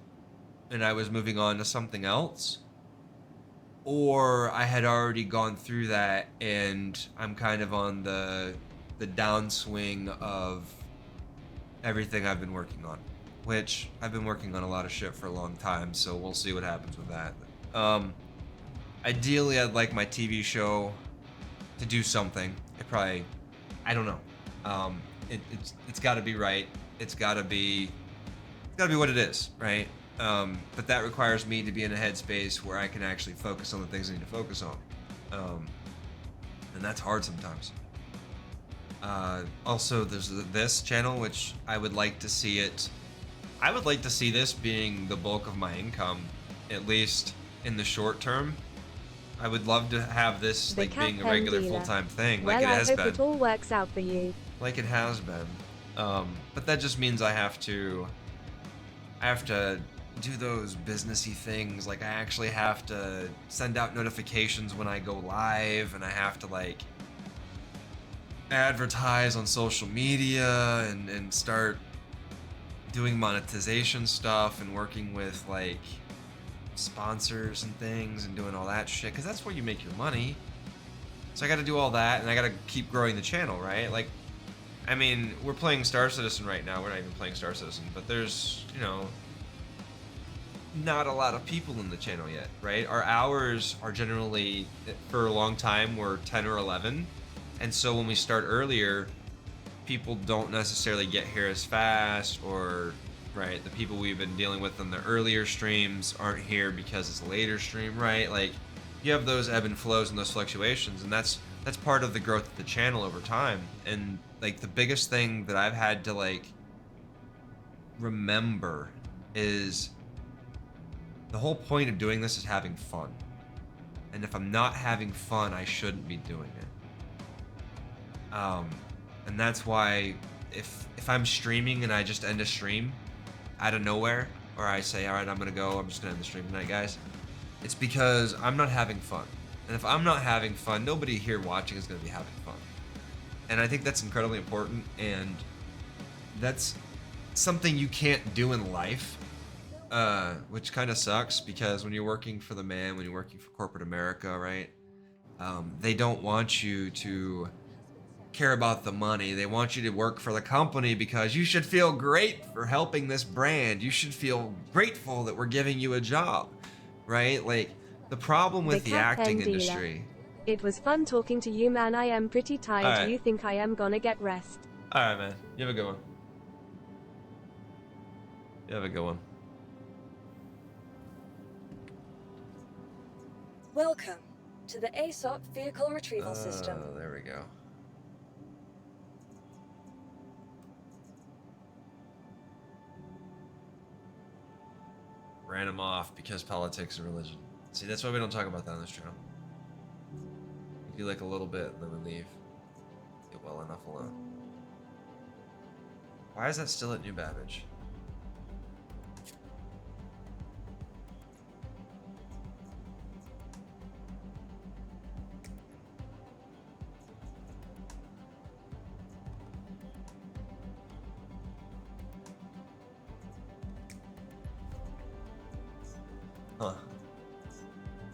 and I was moving on to something else, or I had already gone through that and I'm kind of on the downswing of everything I've been working on, which I've been working on a lot of shit for a long time, so we'll see what happens with that. Ideally, I'd like my TV show to do something. I don't know. It's got to be right. It's got to be what it is, right? But that requires me to be in a headspace where I can actually focus on the things I need to focus on, and that's hard sometimes. Also, there's this channel, which I would like to see it. I would like to see this being the bulk of my income, at least in the short term. I would love to have this like being a regular full-time thing, like it has been. I hope it all works out for you. Like it has been. But that just means I have to do those businessy things. Like I actually have to send out notifications when I go live, and I have to like advertise on social media and start doing monetization stuff and working with like sponsors and things and doing all that shit, because that's where you make your money. So I got to do all that, and I got to keep growing the channel, right? Like, I mean, we're playing Star Citizen right now. We're not even playing Star Citizen, but there's, you know, not a lot of people in the channel yet, right? Our hours are generally, for a long time, were 10 or 11. And so when we start earlier, people don't necessarily get here as fast, or, right, the people we've been dealing with in the earlier streams aren't here because it's a later stream, right? Like, you have those ebb and flows and those fluctuations, and that's part of the growth of the channel over time. And like the biggest thing that I've had to like remember is the whole point of doing this is having fun. And if I'm not having fun, I shouldn't be doing it. And that's why if I'm streaming and I just end a stream out of nowhere, or I say, all right, I'm gonna go, I'm just gonna end the stream tonight, guys, it's because I'm not having fun. And if I'm not having fun, nobody here watching is gonna be having fun. And I think that's incredibly important, and that's something you can't do in life, which kind of sucks, because when you're working for the man, when you're working for corporate America, right, they don't want you to care about the money. They want you to work for the company because you should feel great for helping this brand. You should feel grateful that we're giving you a job, right? Like, the problem with the acting industry. It was fun talking to you, man. I am pretty tired. All right. Do you think I am gonna get rest? All right, man. You have a good one. You have a good one. Welcome to the ASOP vehicle retrieval system. There we go. Ran him off because politics and religion. See, that's why we don't talk about that on this channel. We do like a little bit, and then we leave. Get well enough alone. Why is that still at New Babbage? Huh.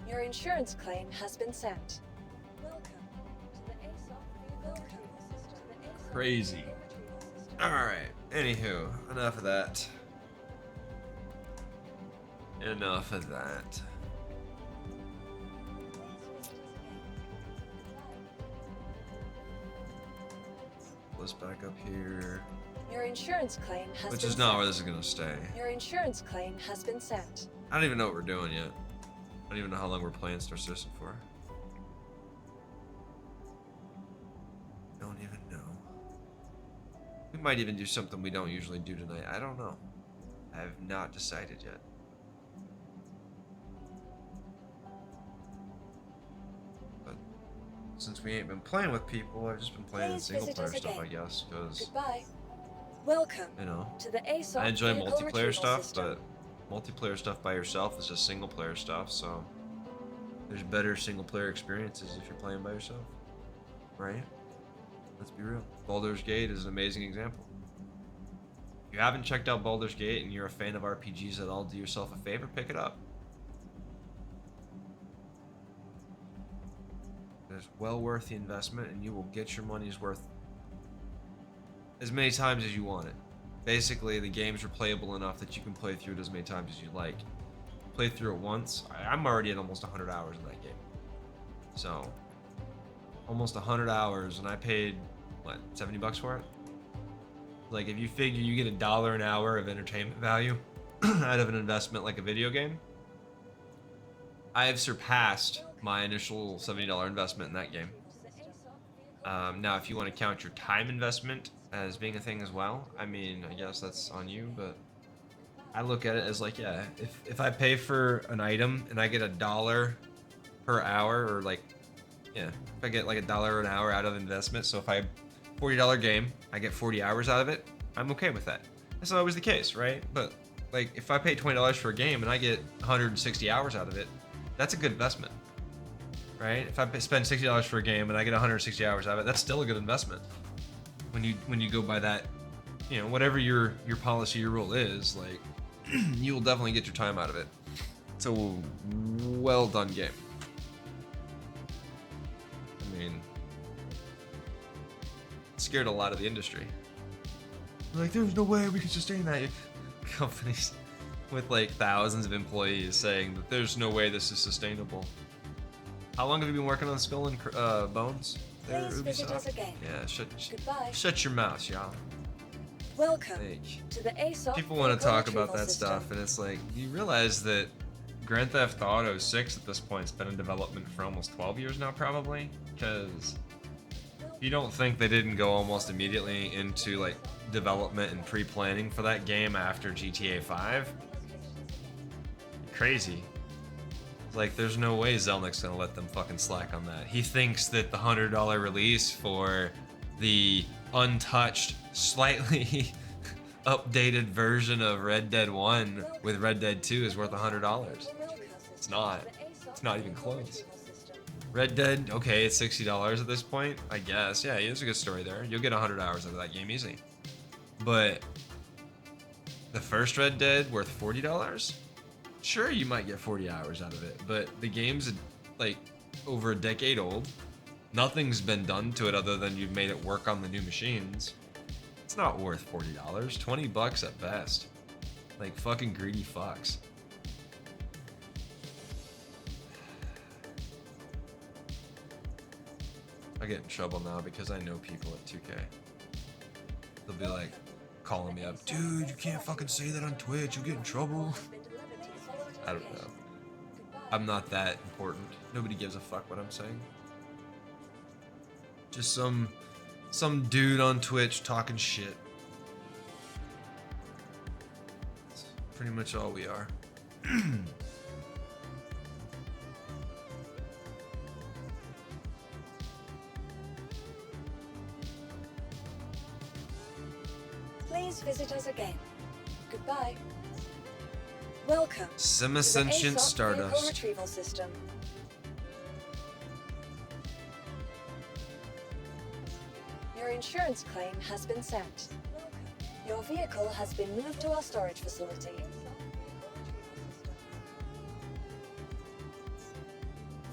Your insurance claim has been sent. Welcome to the ASOP vehicle retrieval system. Crazy. Alright, anywho, enough of that. Enough of that. Let's back up here. Your insurance claim has Which been is not sent. where this is gonna stay. Your insurance claim has been sent. I don't even know what we're doing yet. I don't even know how long we're playing Star Citizen for. Don't even know. We might even do something we don't usually do tonight. I don't know. I have not decided yet. But since we ain't been playing with people, I've just been playing Please single visit player us stuff, I again. guess, because, Goodbye. Welcome you know, to the ASOP I enjoy vehicle multiplayer retrieval stuff, system. but multiplayer stuff by yourself is just single player stuff, so there's better single player experiences if you're playing by yourself, right? Let's be real. Baldur's Gate is an amazing example. If you haven't checked out Baldur's Gate and you're a fan of RPGs at all, do yourself a favor, pick it up. It's well worth the investment, and you will get your money's worth as many times as you want it. Basically, the game's replayable enough that you can play through it as many times as you like. Play through it once. I'm already at almost 100 hours in that game. So, almost 100 hours, and I paid, what, 70 bucks for it? Like, if you figure you get $1 an hour of entertainment value out of an investment like a video game, I have surpassed my initial $70 investment in that game. Now, if you want to count your time investment as being a thing as well, I mean, I guess that's on you, but I look at it as like, yeah, if I pay for an item and I get $1 per hour, or like, yeah, if I get like $1 an hour out of investment, so if I $40 game, I get 40 hours out of it, I'm okay with that. That's not always the case, right? But like if I pay $20 for a game and I get 160 hours out of it, that's a good investment, right? If I spend $60 for a game and I get 160 hours out of it, that's still a good investment. When you go by that, you know, whatever your policy, your rule is, like you will definitely get your time out of it. It's a well done game. I mean, it scared a lot of the industry. Like, there's no way we can sustain that. Companies with like thousands of employees saying that there's no way this is sustainable. How long have you been working on Skull and Bones? Please visit us again. Yeah, Goodbye. shut your mouth, y'all. Welcome to the ASOP. People want to talk about that stuff, and it's like, you realize that Grand Theft Auto 6 at this point has been in development for almost 12 years now, probably, because you don't think they didn't go almost immediately into like development and pre-planning for that game after GTA 5? Crazy. Like, there's no way Zelnick's gonna let them fucking slack on that. He thinks that the $100 release for the untouched, slightly updated version of Red Dead 1 with Red Dead 2 is worth $100. It's not. It's not even close. Red Dead, okay, it's $60 at this point, I guess. Yeah, there's a good story there. You'll get 100 hours out of that game easy. But the first Red Dead worth $40? Sure, you might get 40 hours out of it, but the game's like over a decade old. Nothing's been done to it other than you've made it work on the new machines. It's not worth $40. 20 bucks at best. Like fucking greedy fucks. I get in trouble now because I know people at 2K. They'll be like calling me up, dude, you can't fucking say that on Twitch, you'll get in trouble. I don't know. I'm not that important. Nobody gives a fuck what I'm saying. Just some dude on Twitch talking shit. That's pretty much all we are. Please visit us again. Goodbye. Welcome Semi-sentient to the ASOP Stardust. Vehicle Retrieval System. Your insurance claim has been sent. Your vehicle has been moved to our storage facility.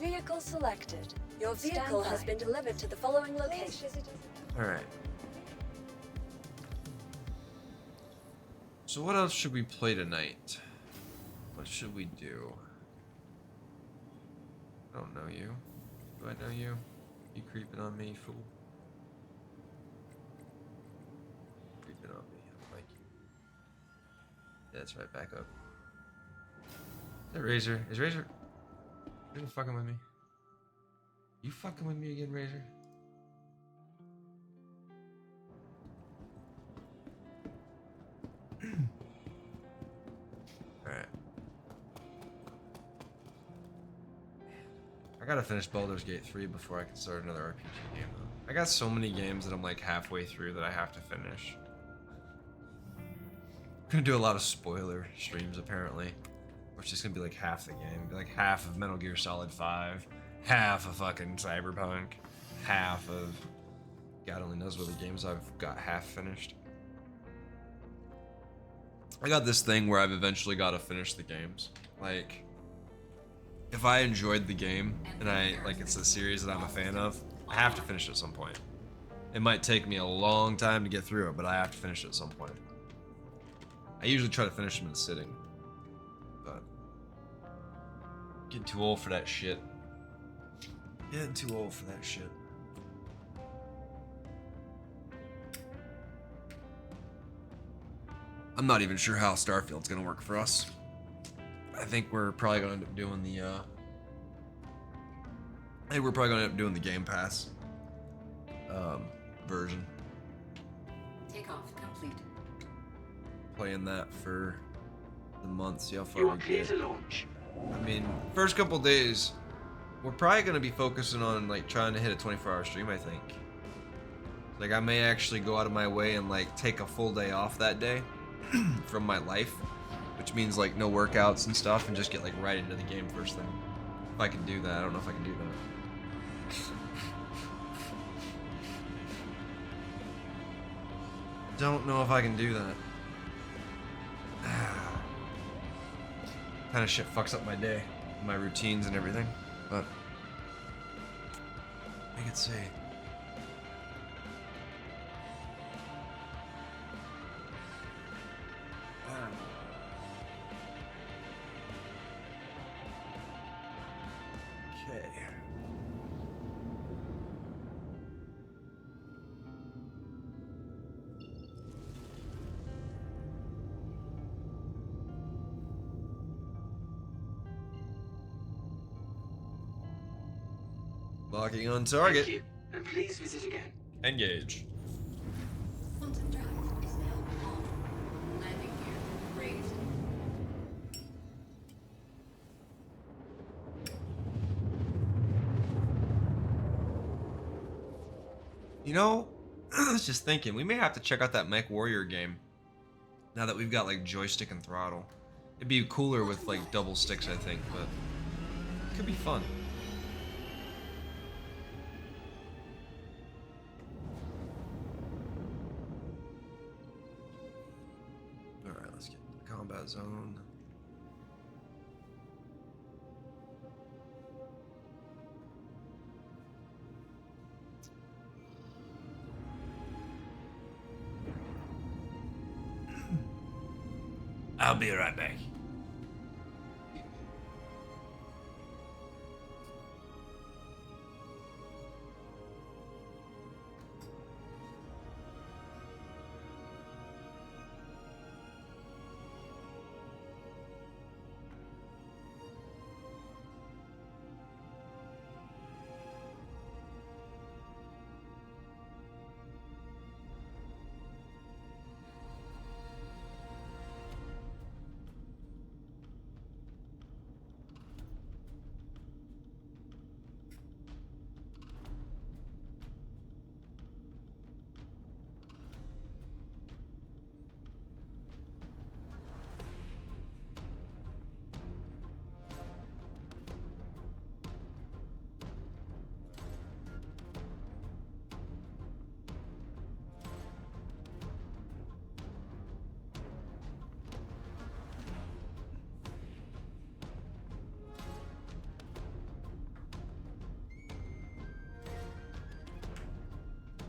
Vehicle selected. Your vehicle has been delivered to the following location. Alright. So what else should we play tonight? What should we do? I don't know you. Do I know you? You creeping on me, fool? Creeping on me. I don't like you. Yeah, that's right, back up. Is that Razor? Is Razor fucking with me? You fucking with me again, Razor? Alright. I gotta finish Baldur's Gate 3 before I can start another RPG game. I got so many games that I'm like halfway through that I have to finish. I'm gonna do a lot of spoiler streams apparently. Or it's just gonna be like half the game. Be like half of Metal Gear Solid 5, half of fucking Cyberpunk, half of God only knows what the games I've got half finished. I got this thing where I've eventually got to finish the games. Like, if I enjoyed the game and it's a series that I'm a fan of, I have to finish it at some point. It might take me a long time to get through it, but I have to finish it at some point. I usually try to finish them in a sitting, but getting too old for that shit. Getting too old for that shit. I'm not even sure how Starfield's gonna work for us. I think we're probably gonna end up doing the Game Pass version. Takeoff complete. Playing that for the month, see how far we get. I mean, first couple days, we're probably gonna be focusing on like trying to hit a 24-hour stream, I think. Like I may actually go out of my way and like take a full day off that day from my life which means like no workouts and stuff, and just get like right into the game first thing. If I can do that, I don't know if I can do that. Don't know if I can do that. Kind of shit fucks up my day, my routines and everything, but I could say. Okay. Locking on target. Thank you, and please visit again. Engage. Quantum drive is now on. Landing gear raised. You know, I was just thinking, we may have to check out that Mech Warrior game. Now that we've got like joystick and throttle. It'd be cooler with like double sticks, I think, but it could be fun. Alright, let's get to the combat zone. I'll be right back.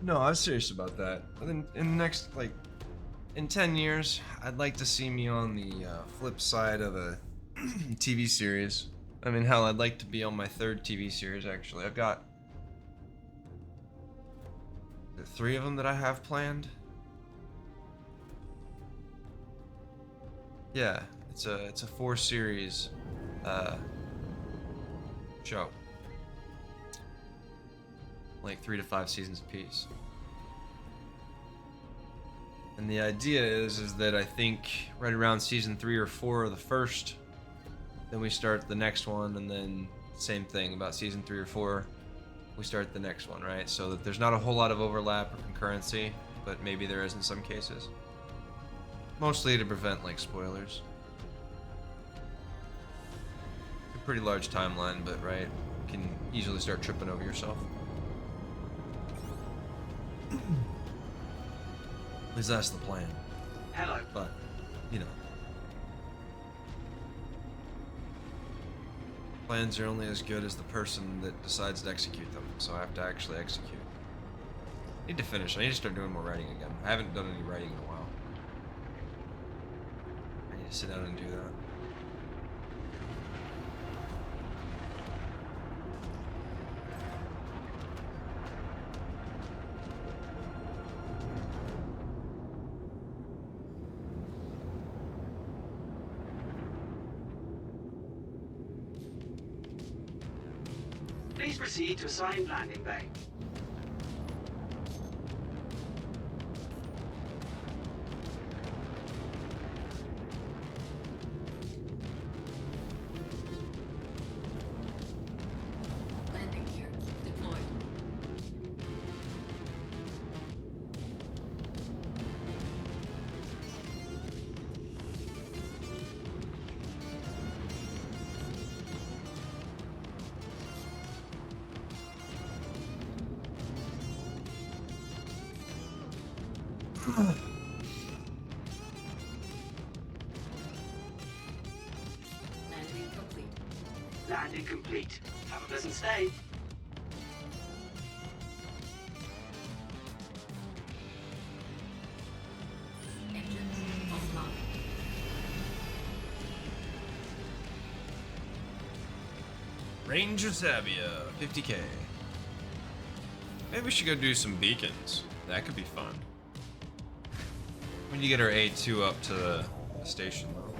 No, I was serious about that. In the next, like, in 10 years, I'd like to see me on the flip side of a TV series. I mean, hell, I'd like to be on my 3rd TV series, actually. I've got the 3 of them that I have planned. Yeah, it's a 4-series show. Like 3 to 5 seasons apiece. And the idea is that I think right around season 3 or 4 of the first, then we start the next one, and then same thing about season 3 or 4, we start the next one, right? So that there's not a whole lot of overlap or concurrency, but maybe there is in some cases. Mostly to prevent like spoilers. It's a pretty large timeline, but right, you can easily start tripping over yourself. At least that's the plan. Hello. But, you know. Plans are only as good as the person that decides to execute them, so I have to actually execute. I need to finish. I need to start doing more writing again. I haven't done any writing in a while. I need to sit down and do that. Please proceed to assigned landing bay. Landing gear deployed. Landing complete. Landing complete. Have a pleasant stay. Engines offline. Ranger Sabia, 50k. Maybe we should go do some beacons. That could be fun. We need to get our A2 up to the station though.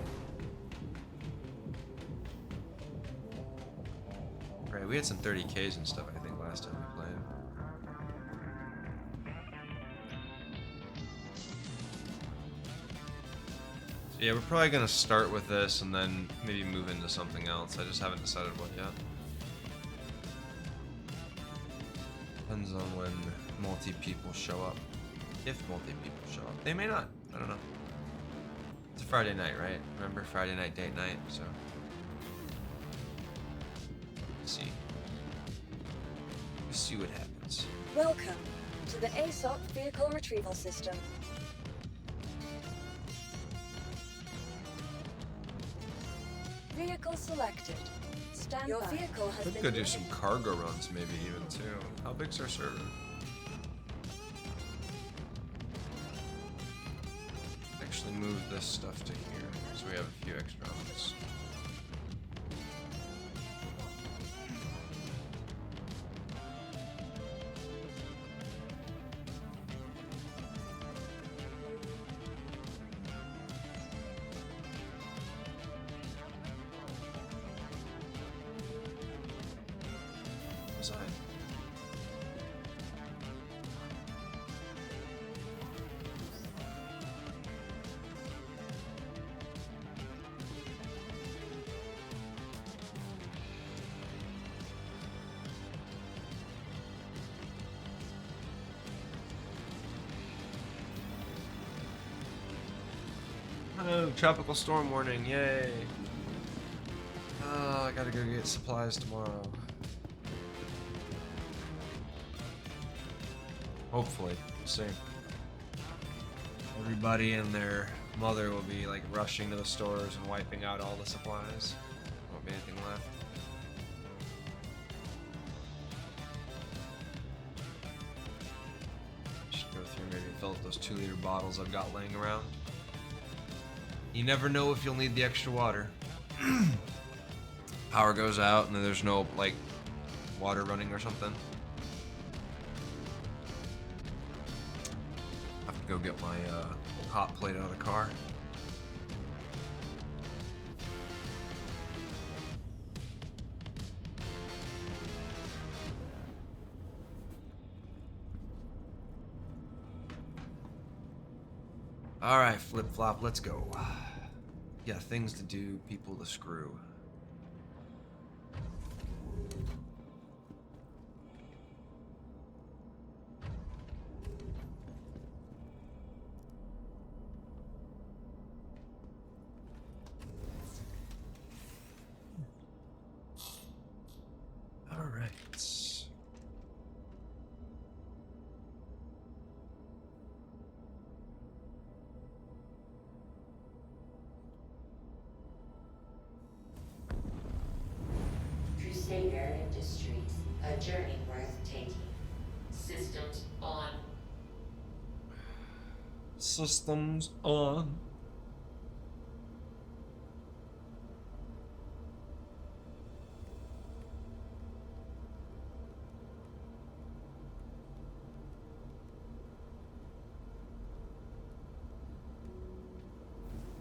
Right, we had some 30ks and stuff I think last time we played. So yeah, we're probably gonna start with this and then maybe move into something else. I just haven't decided what yet. Depends on when multi-people show up. If multi-people show up. They may not. I don't know. It's a Friday night, right? Remember Friday night date night, so. Let's see. Let's see what happens. Welcome to the ASOC Vehicle Retrieval System. Vehicle selected. Stand Your by. Vehicle has Could been go do some cargo runs maybe even too. How big's our server? Actually move this stuff to here so we have a few extra ones. Design. Oh, tropical storm warning, yay. Oh, I gotta go get supplies tomorrow. Hopefully, we'll see. Everybody and their mother will be like rushing to the stores and wiping out all the supplies. Won't be anything left. Should go through maybe fill up those 2-liter bottles I've got laying around. You never know if you'll need the extra water. Power goes out and then there's no like water running or something. Go get my hot plate out of the car. All right, flip flop, let's go. Yeah, things to do, people to screw. Crusader Industries, a journey worth taking. Systems on. Systems on.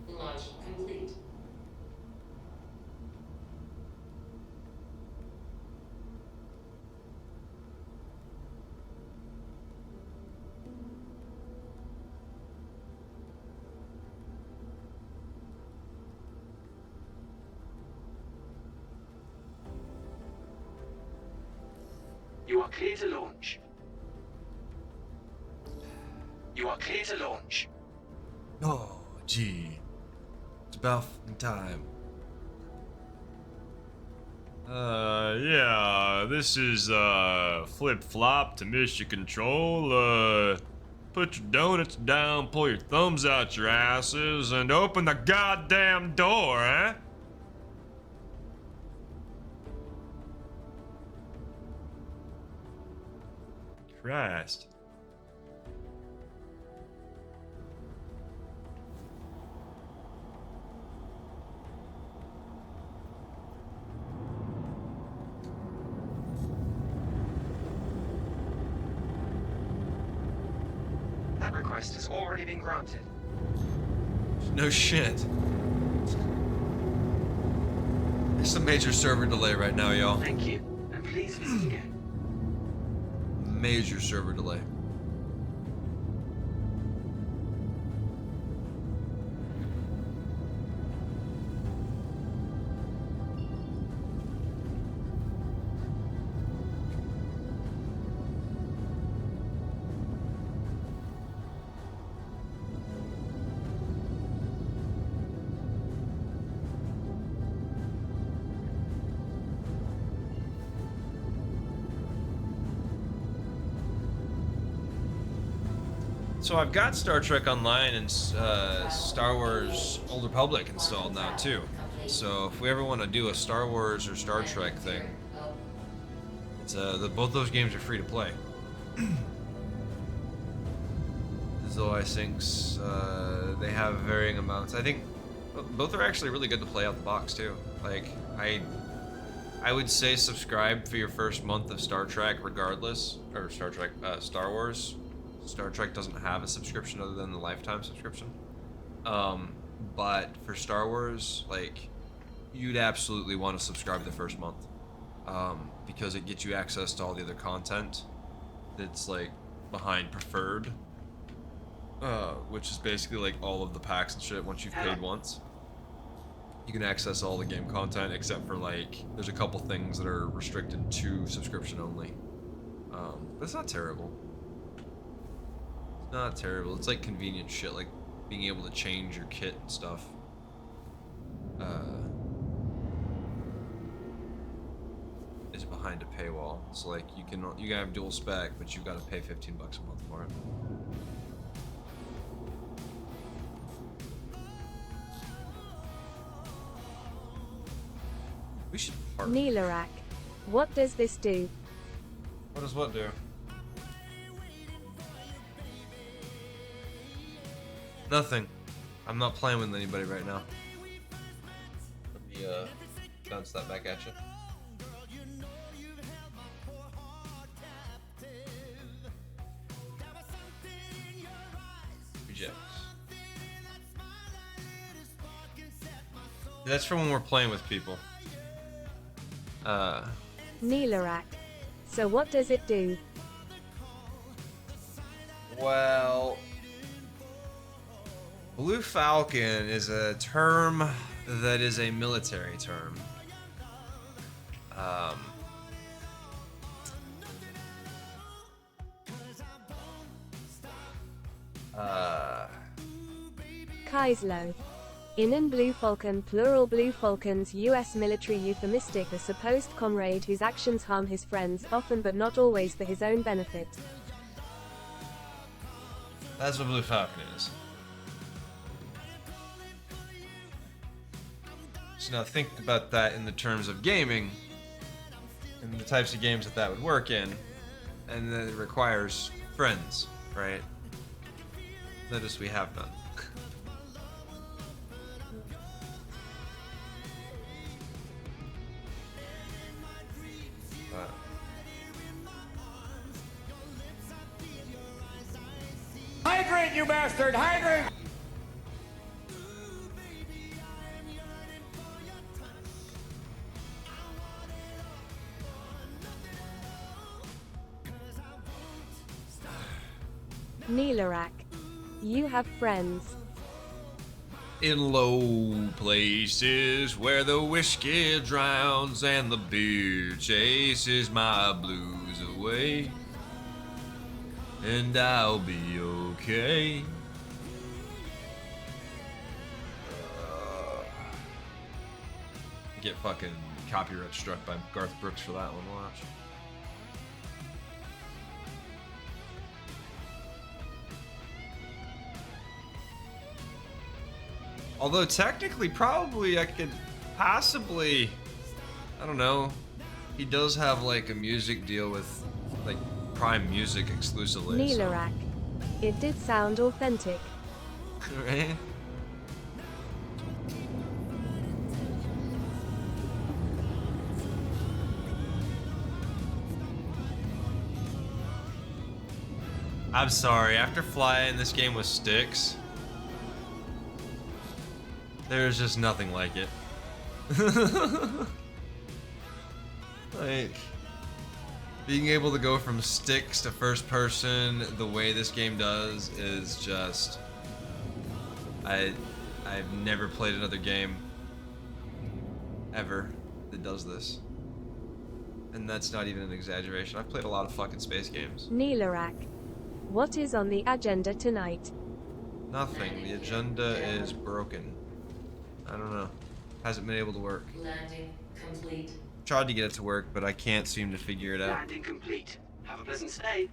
Launch complete. You are clear to launch. You are clear to launch. Oh, gee. It's about time. Yeah, this is, Flip Flop to Mission Control. Put your donuts down, pull your thumbs out your asses, and open the goddamn door, eh? Christ. That request has already been granted. No shit. There's some major server delay right now, y'all. Thank you, and please visit again. Major server delay. So I've got Star Trek Online and Star Wars Old Republic installed now too. So if we ever want to do a Star Wars or Star Trek thing, it's both those games are free to play. Though I think they have varying amounts. I think both are actually really good to play out the box too. Like I would say subscribe for your first month of Star Trek regardless, or Star Wars. Star Trek doesn't have a subscription other than the lifetime subscription. But for Star Wars, like, you'd absolutely want to subscribe the first month. Because it gets you access to all the other content that's, like, behind Preferred. Which is basically, like, all of the packs and shit once you've paid once. You can access all the game content except for, like, there's a couple things that are restricted to subscription only. But it's not terrible. Not terrible. It's like convenient shit, like being able to change your kit and stuff. Is behind a paywall. So like you can have dual spec, but you got to pay $15 a month for it. We should part. Neelarak. What does this do? What does what do? Nothing. I'm not playing with anybody right now. Let me bounce that back at you. Rejects. That's for when we're playing with people. Neelarak. So what does it do? Well, Blue Falcon is a term that is a military term. Kaezlo. In Blue Falcon, plural Blue Falcon's U.S. military euphemistic, a supposed comrade whose actions harm his friends, often but not always for his own benefit. That's what Blue Falcon is. So now think about that in the terms of gaming, and the types of games that would work in, and then it requires friends, right? Notice we have none. Hydrate, you bastard! Hydrate! Neelarak. You have friends. In low places where the whiskey drowns and the beer chases my blues away, and I'll be okay. Get fucking copyright struck by Garth Brooks for that one, watch. Although technically, probably I could possibly, I don't know. He does have like a music deal with like Prime Music exclusively. So. Neelarak. It did sound authentic. Right? I'm sorry, after flying this game with sticks, there's just nothing like it. Like, being able to go from sticks to first person the way this game does is just... I've never played another game ever that does this. And that's not even an exaggeration. I've played a lot of fucking space games. Neelarak. What is on the agenda tonight? Nothing. The agenda is broken. I don't know. Hasn't been able to work. Landing complete. Tried to get it to work, but I can't seem to figure it out. Landing complete. Have a pleasant stay.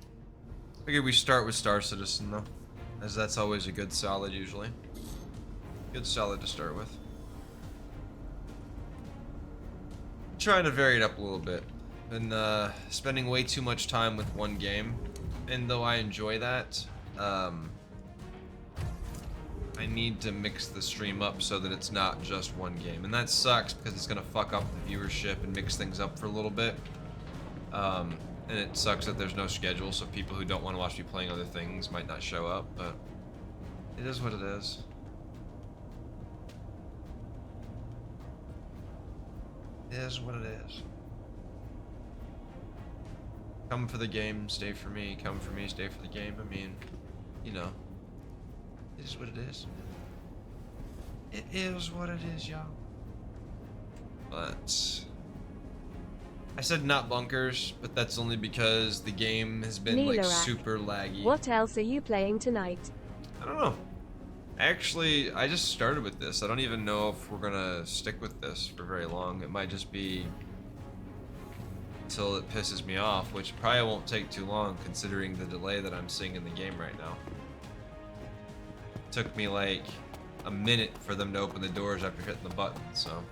Figured we start with Star Citizen though, as that's always a good solid usually. Good solid to start with. Trying to vary it up a little bit. Been spending way too much time with one game, and though I enjoy that, I need to mix the stream up so that it's not just one game, and that sucks because it's gonna fuck up the viewership and mix things up for a little bit. And it sucks that there's no schedule, so people who don't want to watch me playing other things might not show up, but it is what it is. It is what it is. Come for the game, stay for me. Come for me, stay for the game. I mean, you know, it is what it is. It is what it is, y'all. But I said not bunkers, but that's only because the game has been like super laggy. What else are you playing tonight? I don't know. Actually, I just started with this. I don't even know if we're gonna stick with this for very long. It might just be until it pisses me off, which probably won't take too long considering the delay that I'm seeing in the game right now. It took me like a minute for them to open the doors after hitting the button, so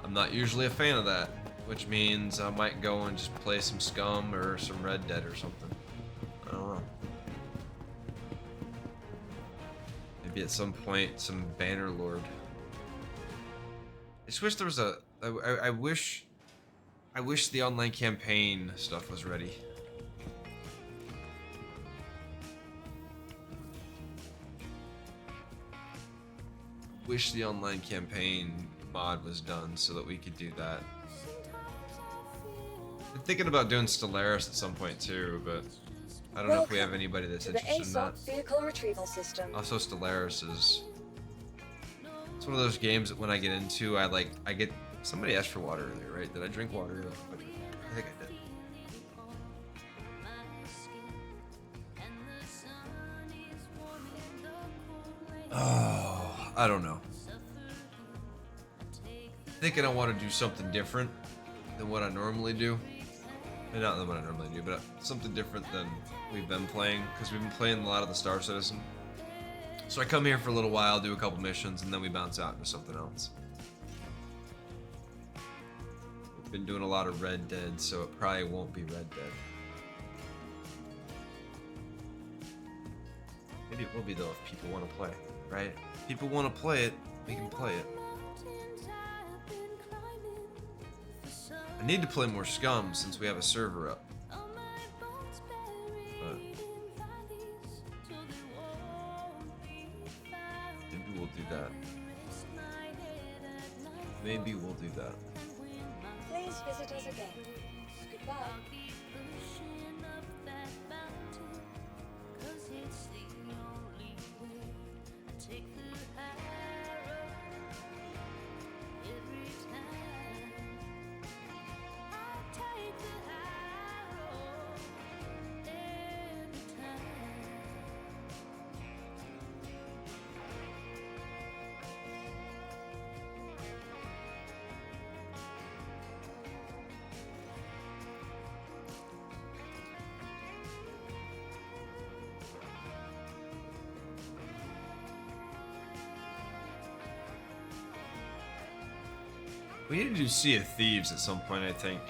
I'm not usually a fan of that, which means I might go and just play some Scum or some Red Dead or something. I don't know. Maybe at some point some Bannerlord. I just wish there was a I wish the online campaign stuff was ready. Wish the online campaign mod was done so that we could do that. I'm thinking about doing Stellaris at some point too, but I don't know if we have anybody that's interested in that. Vehicle retrieval system. Also, Stellaris is... It's one of those games that when I get into, I get... Somebody asked for water earlier, right? Did I drink water earlier? I think I did. Oh, I don't know. Thinking I want to do something different than what I normally do. And not than what I normally do, but something different than we've been playing, because we've been playing a lot of the Star Citizen. So I come here for a little while, do a couple missions, and then we bounce out into something else. We've been doing a lot of Red Dead, so it probably won't be Red Dead. Maybe it will be though if people want to play, right? If people want to play it, we can play it. I need to play more Scum since we have a server up. But maybe we'll do that. Maybe we'll do that. Please visit us again. Goodbye. We need to do Sea of Thieves at some point, I think.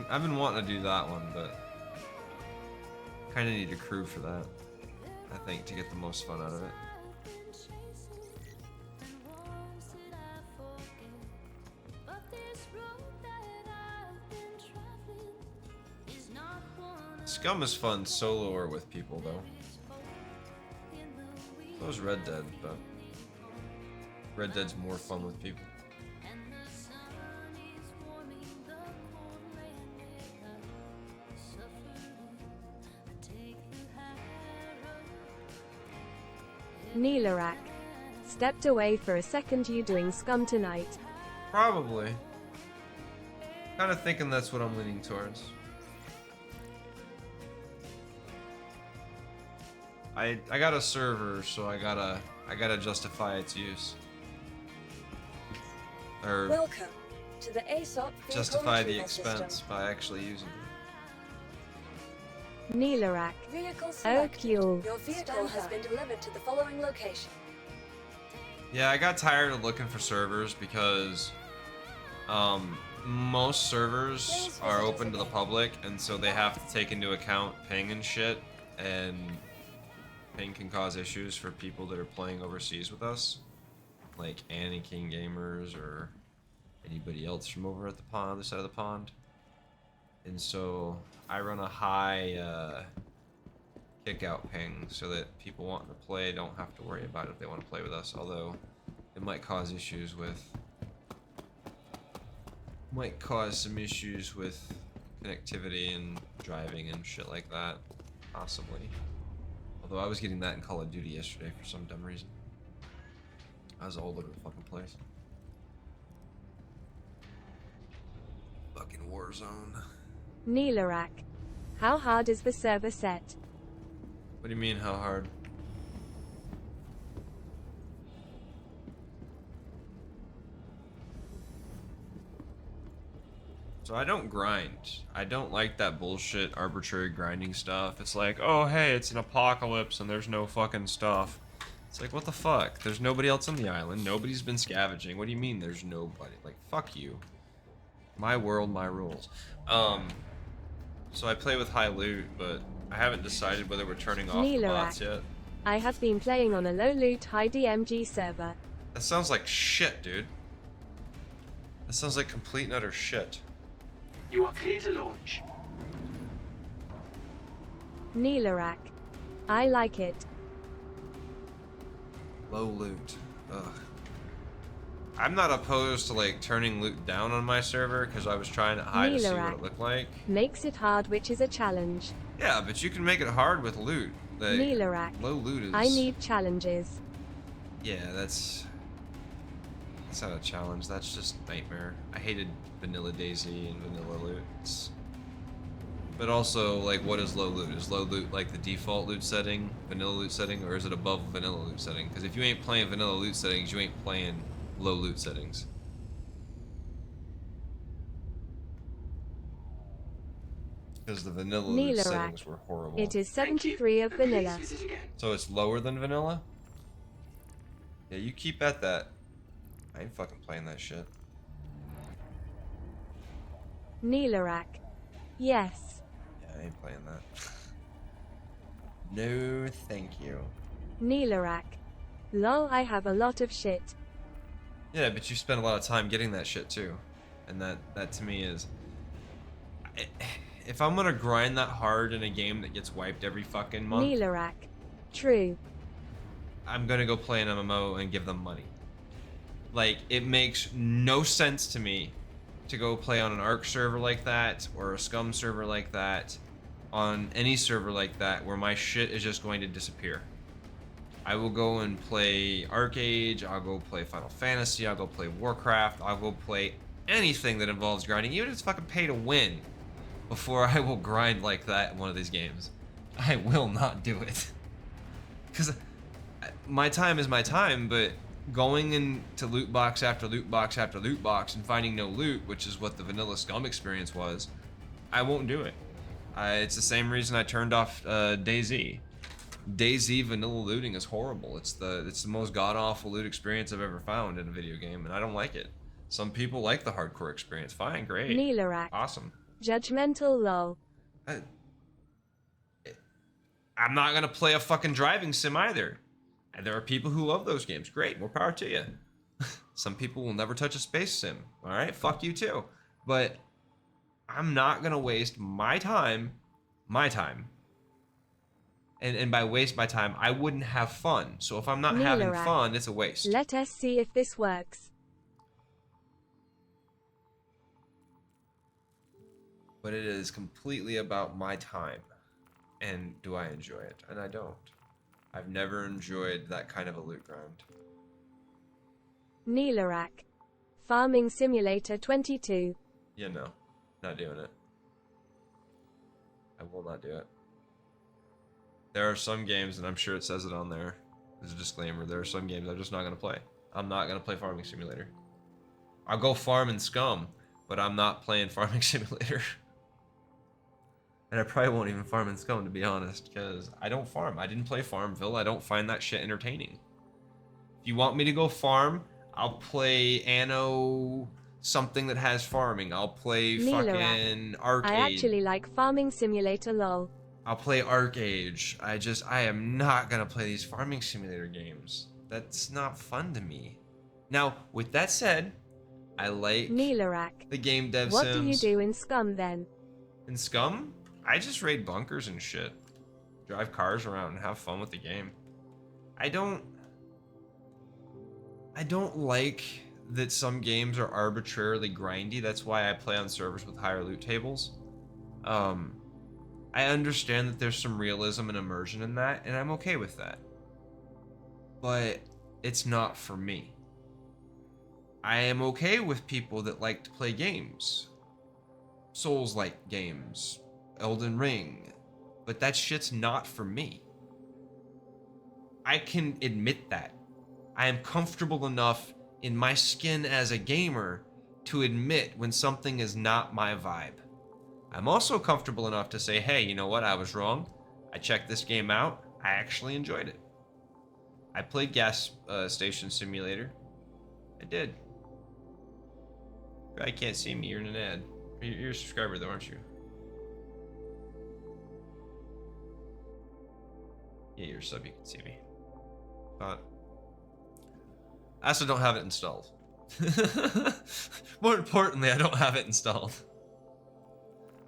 I've been wanting to do that one, but kind of need a crew for that, I think, to get the most fun out of it. Scum is fun solo or with people, though. So is Red Dead, but Red Dead's more fun with people. Neelarak. Stepped away for a second. You doing Scum tonight? Probably. Kind of thinking that's what I'm leaning towards. I got a server, so I gotta justify its use. Or Welcome to the ASOP justify the retrieval expense system. by actually using it. Neelarak. Vehicle Oh, selected. cool. Your vehicle has been delivered to the following location. Yeah, I got tired of looking for servers because most servers are open to the public, and so they have to take into account ping and shit, and ping can cause issues for people that are playing overseas with us, like Annie King Gamers or anybody else from over at the pond, other side of the pond. And so I run a high kick-out ping so that people wanting to play don't have to worry about it if they want to play with us, although it might cause issues with... might cause some issues with connectivity and driving and shit like that, possibly. Although I was getting that in Call of Duty yesterday for some dumb reason. I was all over the fucking place. Fucking Warzone. Neelarak. How hard is the server set? What do you mean, how hard? So I don't grind. I don't like that bullshit arbitrary grinding stuff. It's like, oh hey, it's an apocalypse and there's no fucking stuff. It's like, what the fuck? There's nobody else on the island. Nobody's been scavenging. What do you mean there's nobody? Like, fuck you. My world, my rules. So I play with high loot, but I haven't decided whether we're turning off the bots yet. I have been playing on a low loot high DMG server. That sounds like shit, dude. That sounds like complete and utter shit. You are clear to launch. Neelarak. I like it. Low loot. Ugh. I'm not opposed to like turning loot down on my server because I was trying it high to see what it looked like. Makes it hard, which is a challenge. Yeah, but you can make it hard with loot. Neelarak. Low loot is... I need challenges. Yeah, that's not a challenge. That's just nightmare. I hated Vanilla Daisy and Vanilla Loot. But also, like, what is low loot? Is low loot like the default loot setting, vanilla loot setting, or is it above vanilla loot setting? Because if you ain't playing vanilla loot settings, you ain't playing low loot settings. Because the vanilla loot settings were horrible. It is 73 of vanilla. So it's lower than vanilla? Yeah, you keep at that. I ain't fucking playing that shit. Neelarak. Yes. Yeah, I ain't playing that. No, thank you. Neelarak. Lol, I have a lot of shit. Yeah, but you spend a lot of time getting that shit too. And that to me is... If I'm gonna grind that hard in a game that gets wiped every fucking month... Neelarak. True. I'm gonna go play an MMO and give them money. Like, it makes no sense to me to go play on an ARC server like that, or a Scum server like that, on any server like that, where my shit is just going to disappear. I will go and play Arcade, I'll go play Final Fantasy, I'll go play Warcraft, I'll go play anything that involves grinding, even if it's fucking pay to win, before I will grind like that in one of these games. I will not do it. Because my time is my time, but going into loot box after loot box after loot box and finding no loot, which is what the vanilla Scum experience was, I won't do it. It's the same reason I turned off DayZ. DayZ vanilla looting is horrible. It's the most god-awful loot experience I've ever found in a video game, and I don't like it. Some people like the hardcore experience. Fine, great. Neelarak. Awesome. Judgmental lol. I'm not gonna play a fucking driving sim either. And there are people who love those games. Great, more power to you. Some people will never touch a space sim. All right, fuck you too. But I'm not gonna waste my time. And by waste my time, I wouldn't have fun. So if I'm not having fun, it's a waste. Let us see if this works. But it is completely about my time. And do I enjoy it? And I don't. I've never enjoyed that kind of a loot grind. Neelarak. Farming Simulator 22. Yeah, no. Not doing it. I will not do it. There are some games, and I'm sure it says it on there. There's a disclaimer. There are some games I'm just not going to play. I'm not going to play Farming Simulator. I'll go farm in Scum, but I'm not playing Farming Simulator. And I probably won't even farm in Scum, to be honest, because I don't farm. I didn't play Farmville. I don't find that shit entertaining. If you want me to go farm, I'll play Anno something that has farming. I'll play fucking Arcade. I actually like Farming Simulator lol. I'll play Arcade. I am not gonna play these Farming Simulator games. That's not fun to me. Now, with that said, I like Neelarak. the game dev What sims. do you do in Scum then? In Scum? I just raid bunkers and shit. Drive cars around and have fun with the game. I don't like that some games are arbitrarily grindy. That's why I play on servers with higher loot tables. I understand that there's some realism and immersion in that, and I'm okay with that. But it's not for me. I am okay with people that like to play games. Souls-like games. Elden Ring. But that shit's not for me. I can admit that. I am comfortable enough in my skin as a gamer to admit when something is not my vibe. I'm also comfortable enough to say, hey, you know what? I was wrong. I checked this game out. I actually enjoyed it. I played Gas Station Simulator. I did. You probably can't see me. You're in an ad. You're a subscriber though, aren't you? Yeah, you're a sub. You can see me. But I also don't have it installed. More importantly, I don't have it installed.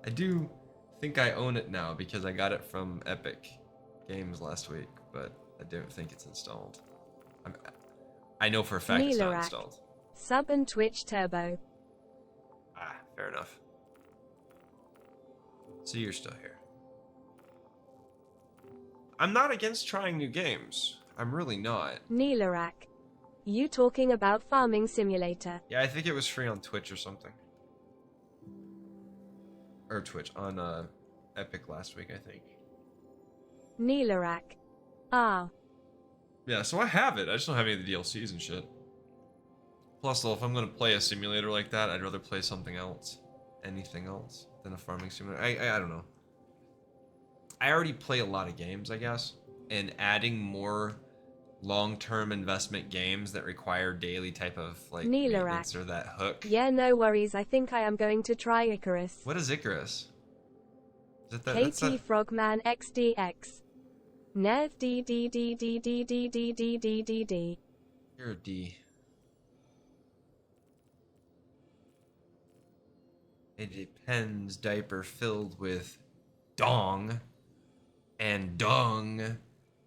I do think I own it now because I got it from Epic Games last week, but I don't think it's installed. I know for a fact it's not installed. Sub and Twitch Turbo. Ah, fair enough. So you're still here. I'm not against trying new games. I'm really not. Neelarak. You talking about Farming Simulator? Yeah, I think it was free on Twitch or something. Or Twitch, on Epic last week, I think. Neelarak. Ah. Yeah, so I have it. I just don't have any of the DLCs and shit. Plus, though, if I'm going to play a simulator like that, I'd rather play something else. Anything else than a farming simulator. I don't know. I already play a lot of games, I guess. And adding more long-term investment games that require daily type of, like, maintenance or that hook. Yeah, no worries. I think I am going to try Icarus. What is Icarus? Is it that, KT Frogman XDX. Nev D D D D D D D D D D D. You're a D. It depends diaper filled with dong and dung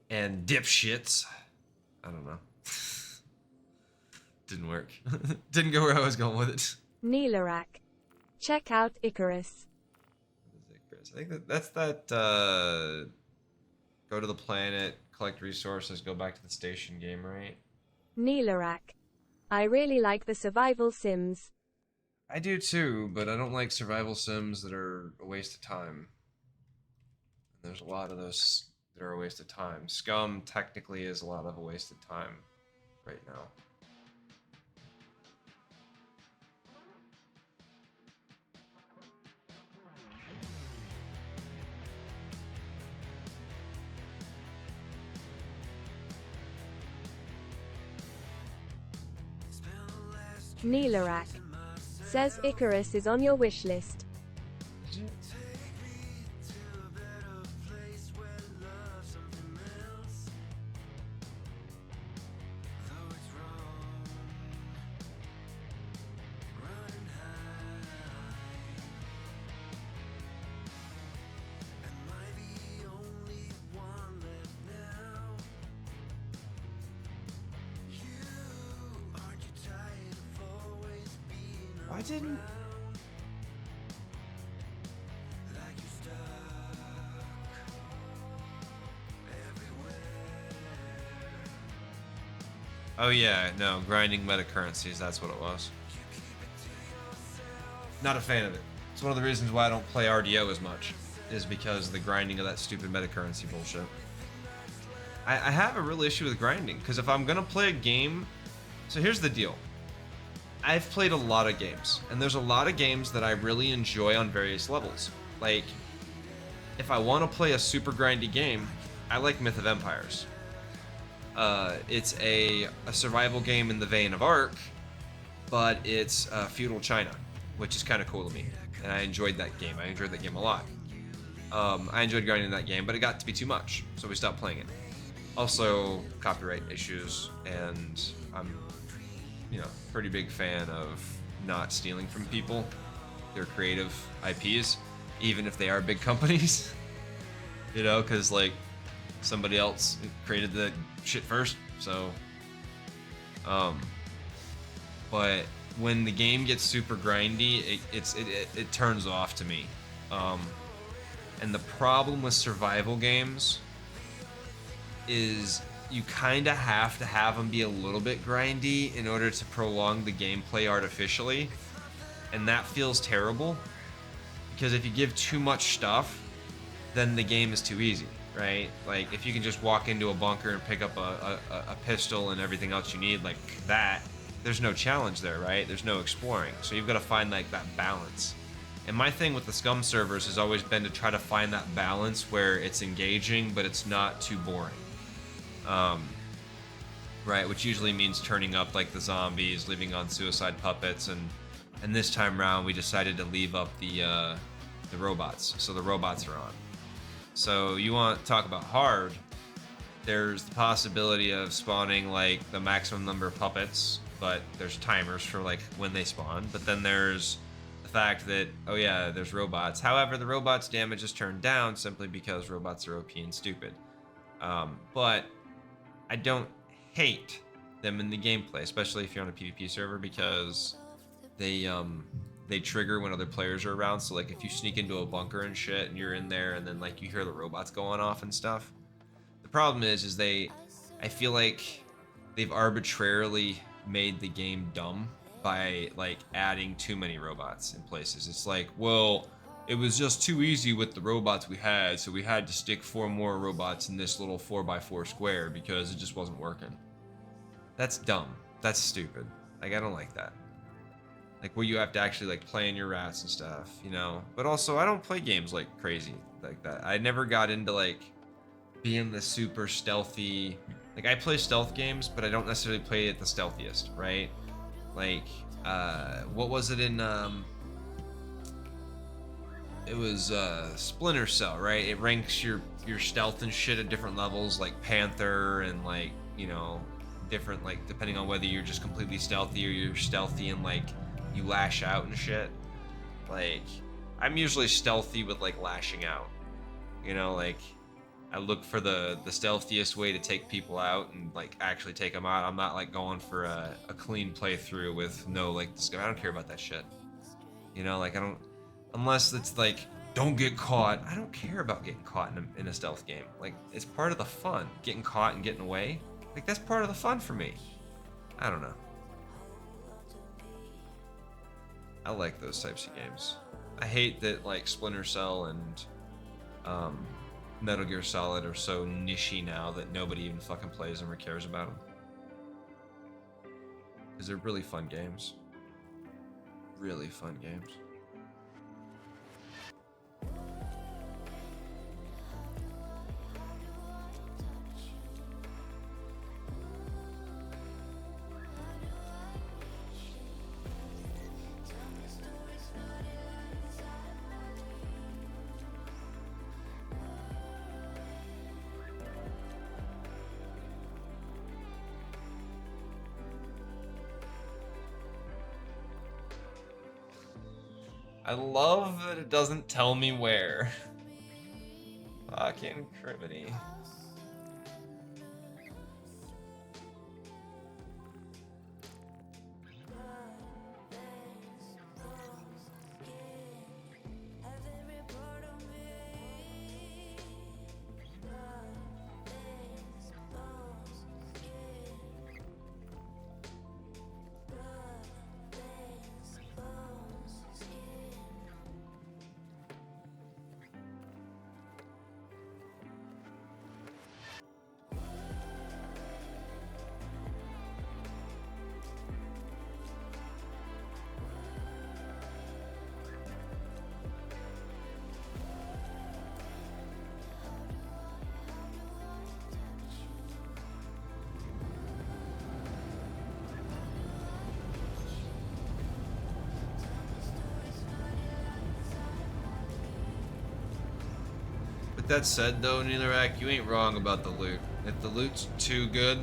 and dipshits. I don't know. Didn't work. Didn't go where I was going with it. Neelarak. Check out Icarus. What is Icarus? I think that's that go to the planet, collect resources, go back to the station game, right? Neelarak. I really like the survival sims. I do too, but I don't like survival sims that are a waste of time. And there's a lot of those that are a waste of time. Scum technically is a lot of a waste of time right now. Spent the last Neelarak says Icarus is on your wish list. Why didn't... Oh yeah, no, grinding meta currencies, that's what it was. Not a fan of it. It's one of the reasons why I don't play RDO as much, is because of the grinding of that stupid meta currency bullshit. I have a real issue with grinding, because if I'm gonna play a game... So here's the deal. I've played a lot of games, and there's a lot of games that I really enjoy on various levels. Like, if I want to play a super grindy game, I like Myth of Empires. It's a survival game in the vein of Ark, but it's feudal China, which is kind of cool to me, and I enjoyed that game. I enjoyed that game a lot. I enjoyed grinding that game, but it got to be too much, so we stopped playing it. Also, copyright issues, and I'm, you know, pretty big fan of not stealing from people their creative IPs, even if they are big companies. You know, because like somebody else created the shit first. So, but when the game gets super grindy, it turns off to me. And the problem with survival games is you kind of have to have them be a little bit grindy in order to prolong the gameplay artificially, and that feels terrible, because if you give too much stuff, then the game is too easy, right? Like, if you can just walk into a bunker and pick up a pistol and everything else you need like that, there's no challenge there, right? There's no exploring, so you've got to find like that balance. And my thing with the Scum servers has always been to try to find that balance where it's engaging but it's not too boring. Right, which usually means turning up like the zombies, leaving on suicide puppets, and this time around we decided to leave up the robots, so the robots are on. So you want to talk about hard, there's the possibility of spawning like the maximum number of puppets, but there's timers for like when they spawn, but then there's the fact that, oh yeah, there's robots. However, the robots' damage is turned down simply because robots are OP and stupid. But I don't hate them in the gameplay, especially if you're on a PvP server, because they trigger when other players are around. So like if you sneak into a bunker and shit and you're in there and then like you hear the robots going off and stuff. The problem is I feel like they've arbitrarily made the game dumb by like adding too many robots in places. It's like, well, it was just too easy with the robots we had, so we had to stick 4 more robots in this little 4x4 square because it just wasn't working. That's dumb. That's stupid. Like, I don't like that. Like, where you have to actually, like, plan your routes and stuff, you know? But also, I don't play games, like, crazy like that. I never got into, like, being the super stealthy... Like, I play stealth games, but I don't necessarily play it the stealthiest, right? Like, what was it in, It was Splinter Cell, right? It ranks your stealth and shit at different levels, like Panther, and like, you know, different, like, depending on whether you're just completely stealthy or you're stealthy and like you lash out and shit. Like, I'm usually stealthy with like lashing out, you know, like I look for the stealthiest way to take people out and like actually take them out. I'm not like going for a clean playthrough with no like I don't care about that shit, you know, like I don't. Unless it's like, don't get caught. I don't care about getting caught in a stealth game. Like, it's part of the fun. Getting caught and getting away. Like, that's part of the fun for me. I don't know. I like those types of games. I hate that, like, Splinter Cell and Metal Gear Solid are so niche-y now that nobody even fucking plays them or cares about them. Because they're really fun games. Really fun games. I love that it doesn't tell me where. Fucking criminy. That said though, Nilarak, you ain't wrong about the loot. If the loot's too good,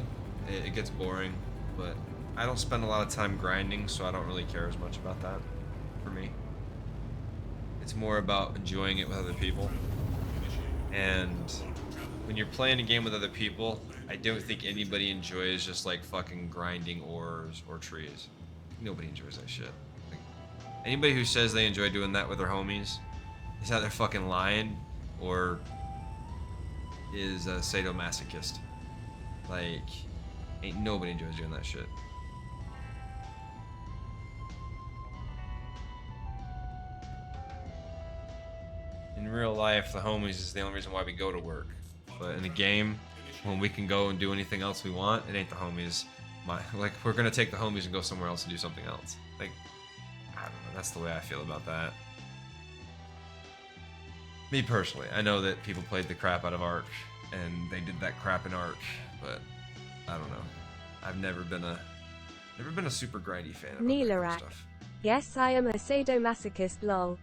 it gets boring. But I don't spend a lot of time grinding, so I don't really care as much about that for me. It's more about enjoying it with other people. And when you're playing a game with other people, I don't think anybody enjoys just like fucking grinding ores or trees. Nobody enjoys that shit. Like, anybody who says they enjoy doing that with their homies is either fucking lying or is a sadomasochist. Like, ain't nobody enjoys doing that shit. In real life, the homies is the only reason why we go to work. But in a game, when we can go and do anything else we want, it ain't the homies. Like, we're gonna take the homies and go somewhere else and do something else. Like, I don't know, that's the way I feel about that. Me personally, I know that people played the crap out of Ark, and they did that crap in Ark, but I don't know. I've never been a super grindy fan of that kind of stuff. Yes, I am a sadomasochist, lol.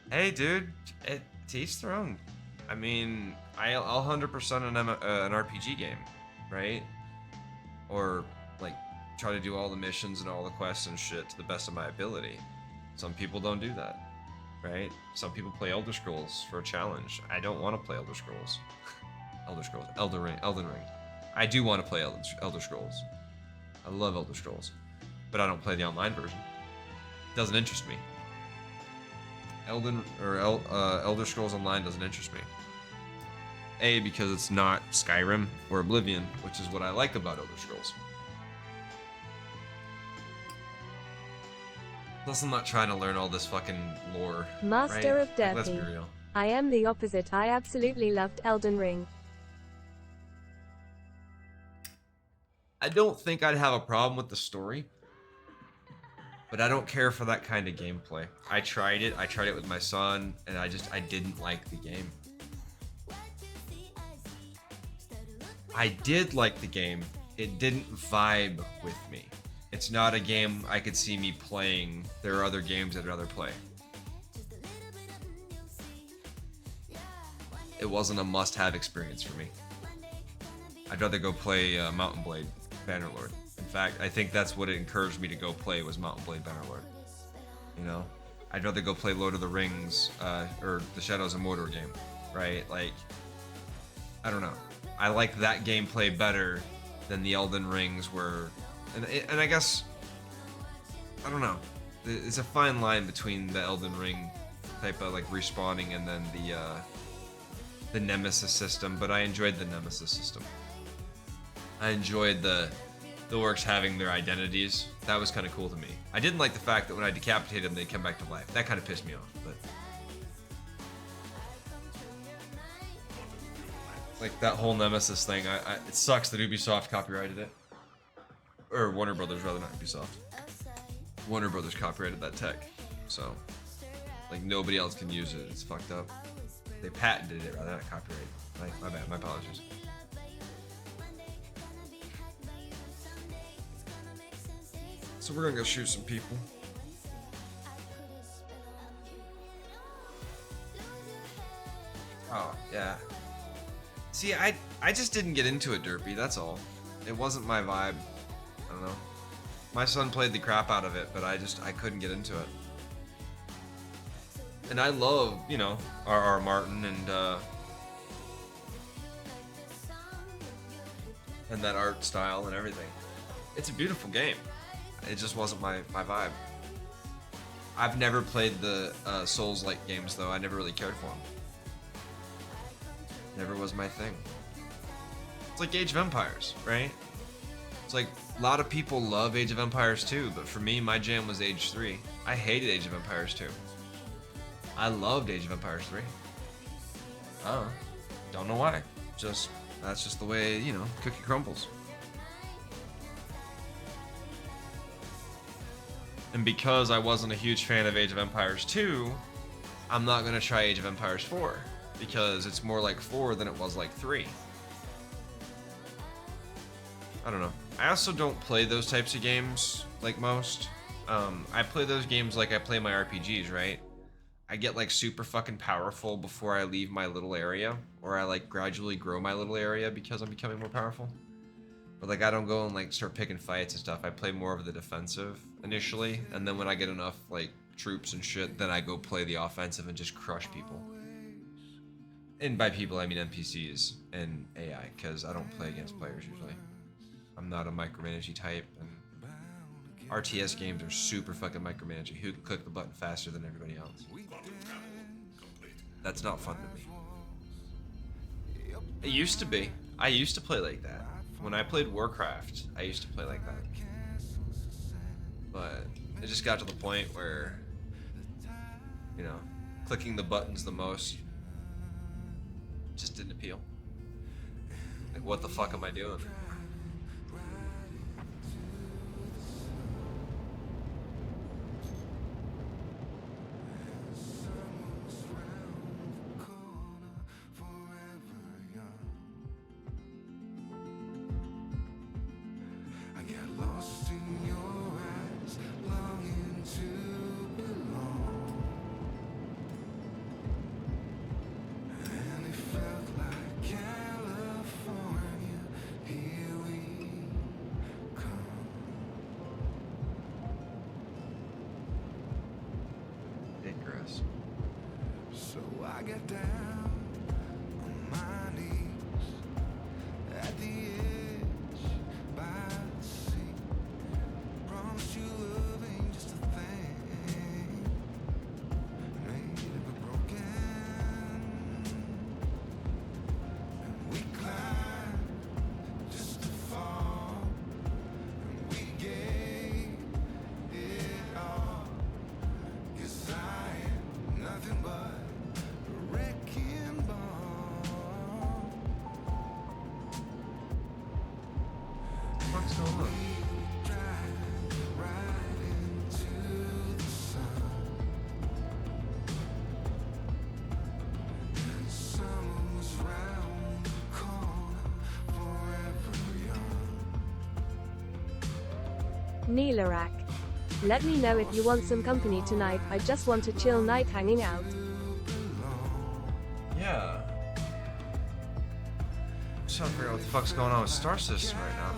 Hey, dude, to each their own. I mean, I'll 100% an RPG game, right? Or like try to do all the missions and all the quests and shit to the best of my ability. Some people don't do that. Right? Some people play Elder Scrolls for a challenge. I don't want to play Elder Scrolls. Elden Ring. I do want to play Elder Scrolls. I love Elder Scrolls. But I don't play the online version. It doesn't interest me. Elder Scrolls Online doesn't interest me. A, because it's not Skyrim or Oblivion, which is what I like about Elder Scrolls. Plus, I'm not trying to learn all this fucking lore. Master right? of Derpy. Let's be real. I am the opposite. I absolutely loved Elden Ring. I don't think I'd have a problem with the story, but I don't care for that kind of gameplay. I tried it with my son, and I didn't like the game. I did like the game. It didn't vibe with me. It's not a game I could see me playing. There are other games I'd rather play. It wasn't a must-have experience for me. I'd rather go play Mountain Blade Bannerlord. In fact, I think that's what it encouraged me to go play was Mountain Blade Bannerlord. You know? I'd rather go play Lord of the Rings or the Shadows of Mordor game, right? Like, I don't know. I like that gameplay better than the Elden Rings were. And I guess, I don't know. It's a fine line between the Elden Ring type of like respawning and then the Nemesis system, but I enjoyed the Nemesis system. I enjoyed the orcs having their identities. That was kind of cool to me. I didn't like the fact that when I decapitated them, they'd come back to life. That kind of pissed me off, but like that whole Nemesis thing, it sucks that Ubisoft copyrighted it. Or Warner Brothers, rather, not Ubisoft. Warner Brothers copyrighted that tech. So, like, nobody else can use it. It's fucked up. They patented it, rather, not copyright. My bad, my apologies. So we're gonna go shoot some people. Oh, yeah. See, I just didn't get into it, Derpy, that's all. It wasn't my vibe. I don't know. My son played the crap out of it, but I couldn't get into it. And I love, you know, R.R. Martin and that art style and everything. It's a beautiful game. It just wasn't my vibe. I've never played the Souls-like games though. I never really cared for them. Never was my thing. It's like Age of Empires, right? It's like a lot of people love Age of Empires 2, but for me, my jam was Age 3. I hated Age of Empires 2. I loved Age of Empires 3. Oh, don't know why. That's just the way, you know, cookie crumbles. And because I wasn't a huge fan of Age of Empires 2, I'm not gonna try Age of Empires 4 because it's more like 4 than it was like 3. I don't know. I also don't play those types of games like most. I play those games like I play my RPGs, right? I get like super fucking powerful before I leave my little area, or I like gradually grow my little area because I'm becoming more powerful. But like I don't go and like start picking fights and stuff. I play more of the defensive initially, and then when I get enough like troops and shit, then I go play the offensive and just crush people. And by people I mean NPCs and AI, because I don't play against players usually. I'm not a micromanagey type, and RTS games are super fucking micromanagey. Who can click the button faster than everybody else? That's not fun to me. It used to be. I used to play like that. When I played Warcraft, I used to play like that. But it just got to the point where, you know, clicking the buttons the most just didn't appeal. Like, what the fuck am I doing? So I get down on my knees at the edge by the sea. Promise you love ain't just a thing made of a broken. And we climb just to fall, and we gave it all. 'Cause I am nothing but wrecking ball. What's going on? We drive right into the sun. And summer's round the corner, forever young. Neelarak. Let me know if you want some company tonight. I just want a chill night hanging out. Yeah. I'm trying to figure out what the fuck's going on with Star System right now.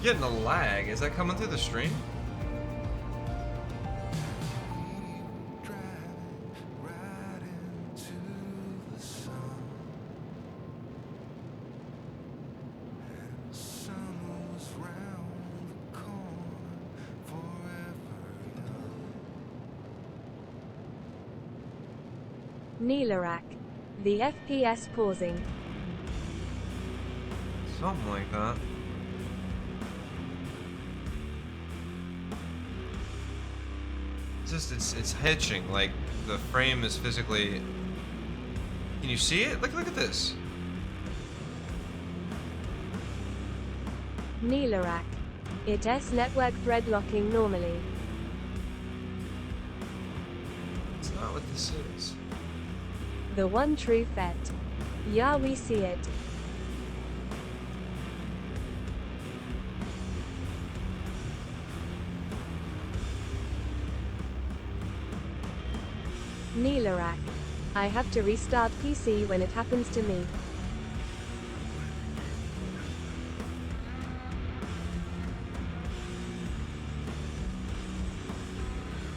Getting a lag. Is that coming through the stream? Neelarak. The FPS pausing. Something like that. It's hitching, like the frame is physically. Can you see it? Look at this. Neelarak. It's network thread locking normally. It's not what this is. The one true fet. Yeah, we see it. Neelarak. I have to restart PC when it happens to me.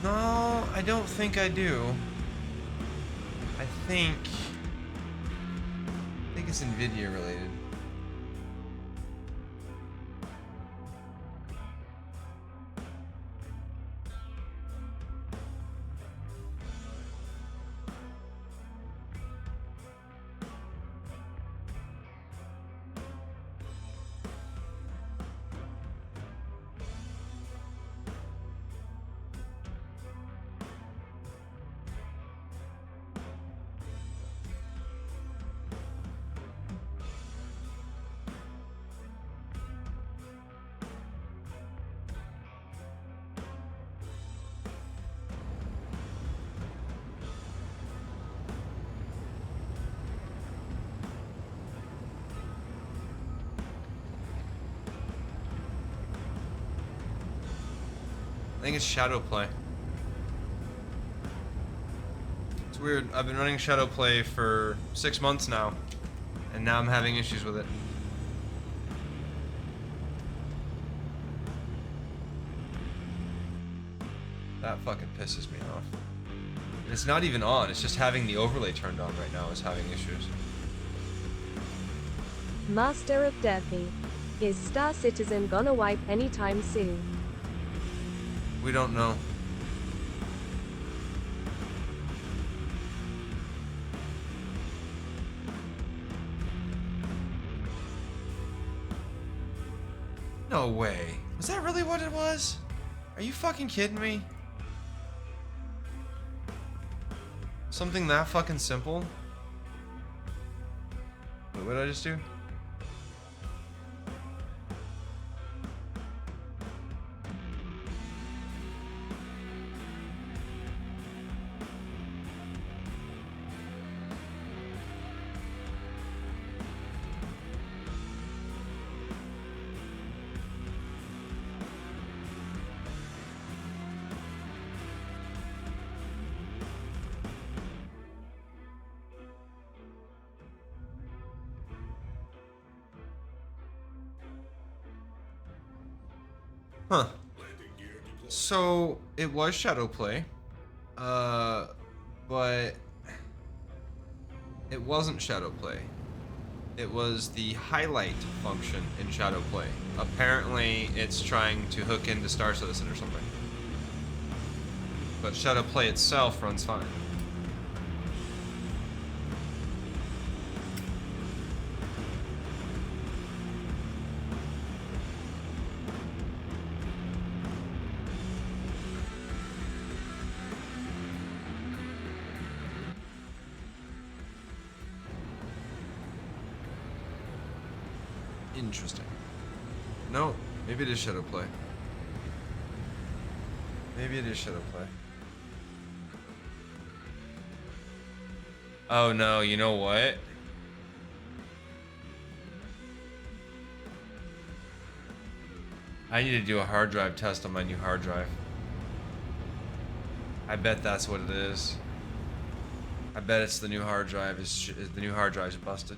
No, I don't think I do. I think it's NVIDIA related. I think it's Shadow Play. It's weird. I've been running Shadow Play for 6 months now, and now I'm having issues with it. That fucking pisses me off. And it's not even on, it's just having the overlay turned on right now is having issues. Master of Derpy. Is Star Citizen gonna wipe anytime soon? We don't know. No way. Was that really what it was? Are you fucking kidding me? Something that fucking simple? Wait, what did I just do? Huh. So it was Shadow Play, but it wasn't Shadow Play. It was the highlight function in Shadow Play. Apparently, it's trying to hook into Star Citizen or something. But Shadow Play itself runs fine. Interesting. No, maybe it is Shadow Play. Maybe it is Shadow Play. Oh no, you know what? I need to do a hard drive test on my new hard drive. I bet that's what it is. I bet it's the new hard drive the new hard drive's busted.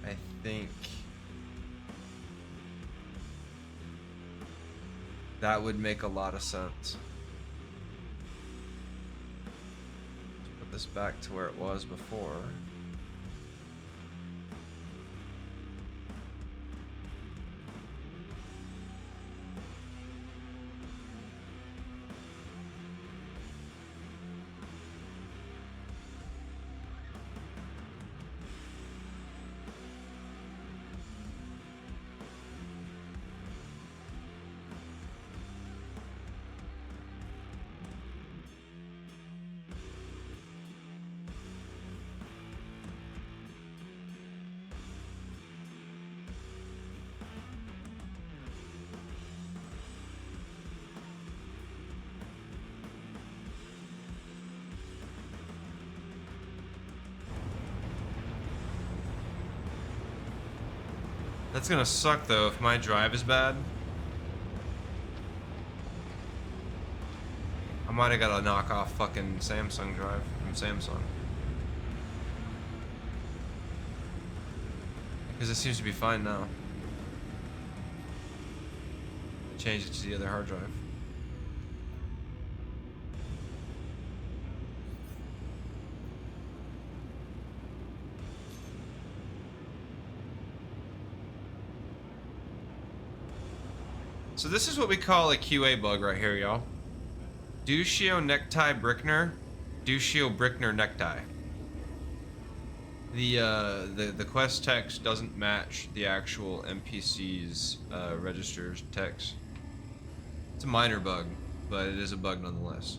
I think that would make a lot of sense. Let's put this back to where it was before. That's gonna suck though if my drive is bad. I might have got a knockoff fucking Samsung drive from Samsung. Because it seems to be fine now. Change it to the other hard drive. So this is what we call a QA bug right here, y'all. Dushio necktie Brickner, Dushio Brickner necktie. The quest text doesn't match the actual NPC's registers text. It's a minor bug, but it is a bug nonetheless.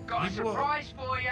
Got a surprise for ya!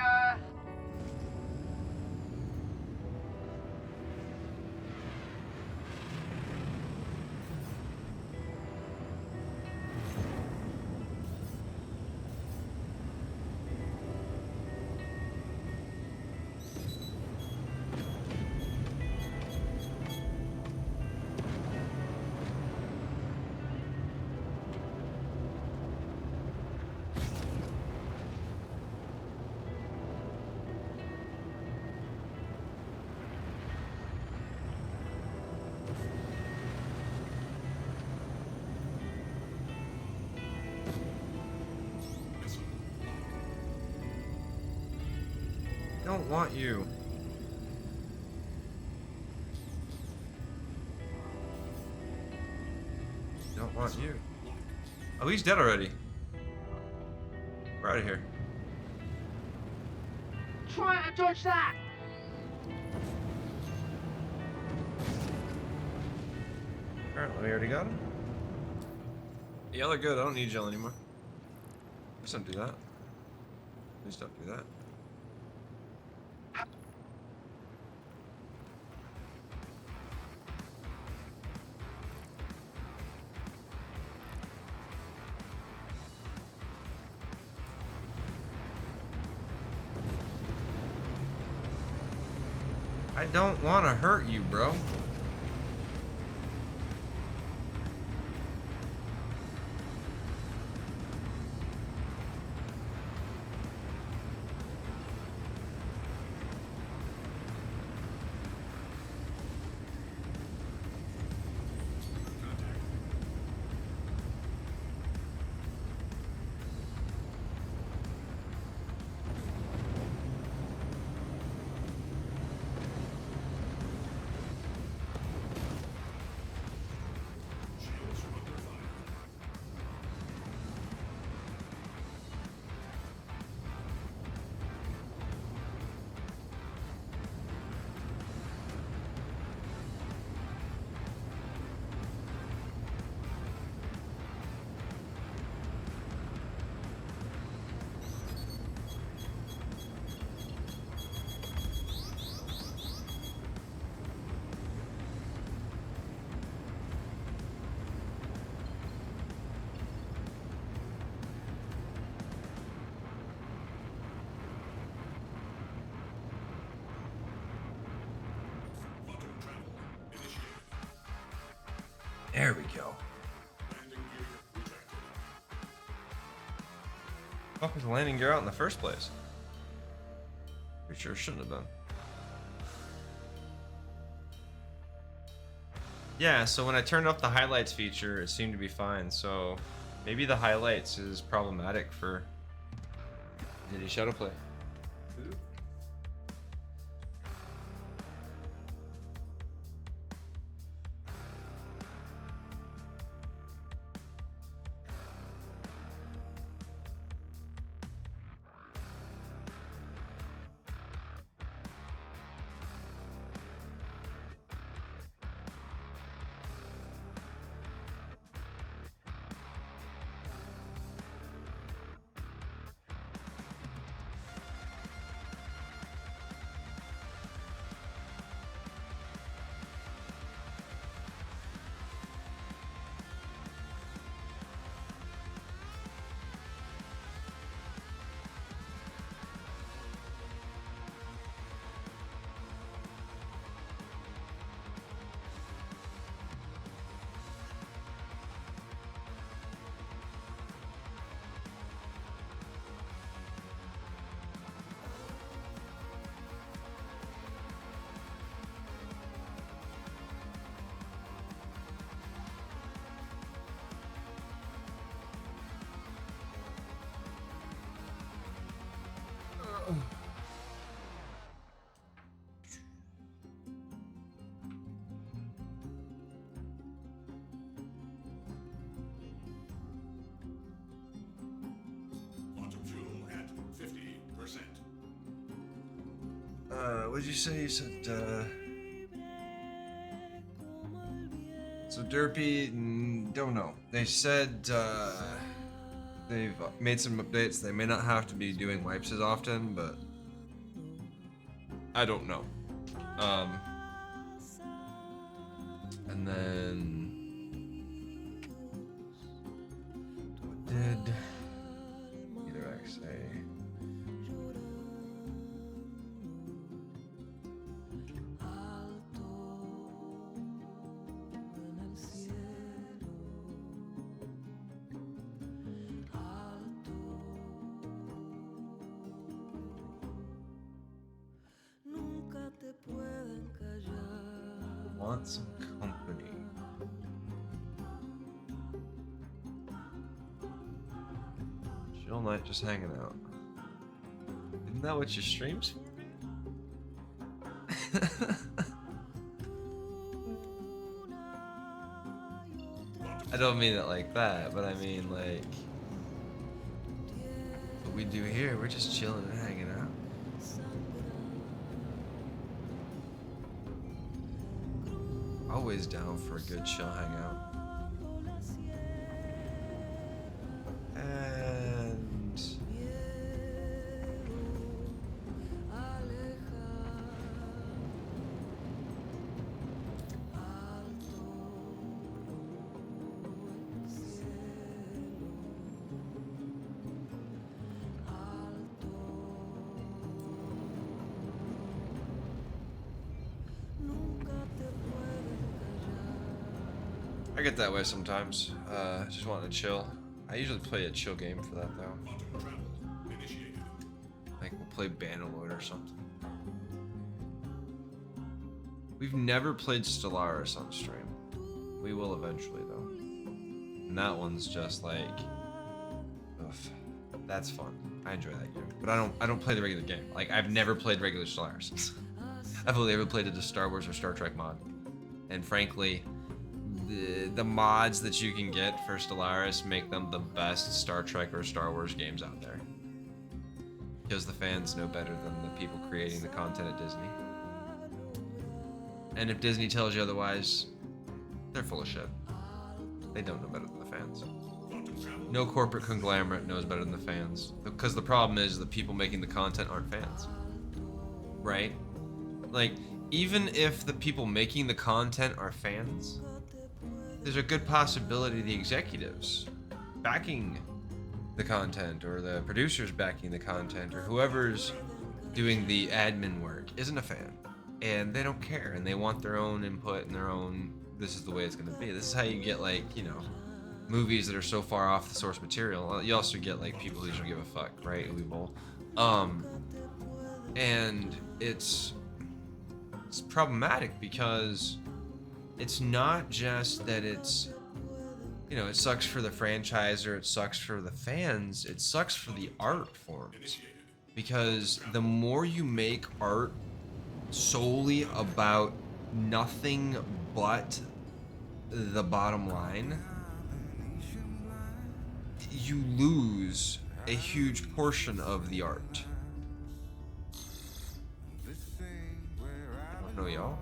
Don't want you. Don't want you. Oh, he's dead already. We're out of here. Try to dodge that! Apparently, we already got him. Yeah, they're good. I don't need gel anymore. Please don't do that. Please don't do that. I don't want to hurt you, bro. There we go. Fuck was the landing gear out in the first place? Pretty sure it shouldn't have been. Yeah, so when I turned off the highlights feature, it seemed to be fine. So maybe the highlights is problematic for Diddy Shadowplay. what'd you say? You said, So Derpy, don't know. They said, they've made some updates. They may not have to be doing wipes as often, but I don't know. And then what did either X say? Want some company. Chill night, just hanging out. Isn't that what your stream's for? I don't mean it like that, but I mean like what we do here, we're just chilling and hanging out. Always down for a good chill hangout. And I get that way sometimes. Just wanting to chill. I usually play a chill game for that though. Like we'll play Bannerlord or something. We've never played Stellaris on stream. We will eventually though. And that one's just like, ugh, that's fun. I enjoy that game. But I don't play the regular game. Like I've never played regular Stellaris. I've only ever played a Star Wars or Star Trek mod. And frankly, the mods that you can get for Stellaris make them the best Star Trek or Star Wars games out there. Because the fans know better than the people creating the content at Disney. And if Disney tells you otherwise, they're full of shit. They don't know better than the fans. No corporate conglomerate knows better than the fans. Because the problem is the people making the content aren't fans. Right? Like, even if the people making the content are fans, there's a good possibility the executives backing the content or the producers backing the content or whoever's doing the admin work isn't a fan, and they don't care, and they want their own input and their own, this is the way it's going to be. This is how you get, like, you know, movies that are so far off the source material. You also get like people who just don't give a fuck, right? Weeble. And it's problematic because it's not just that it's, you know, it sucks for the franchise or it sucks for the fans, it sucks for the art forms. Because the more you make art solely about nothing but the bottom line, you lose a huge portion of the art. I don't know, y'all.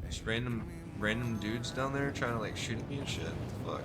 Just random dudes down there trying to like shoot at me and shit. What the fuck?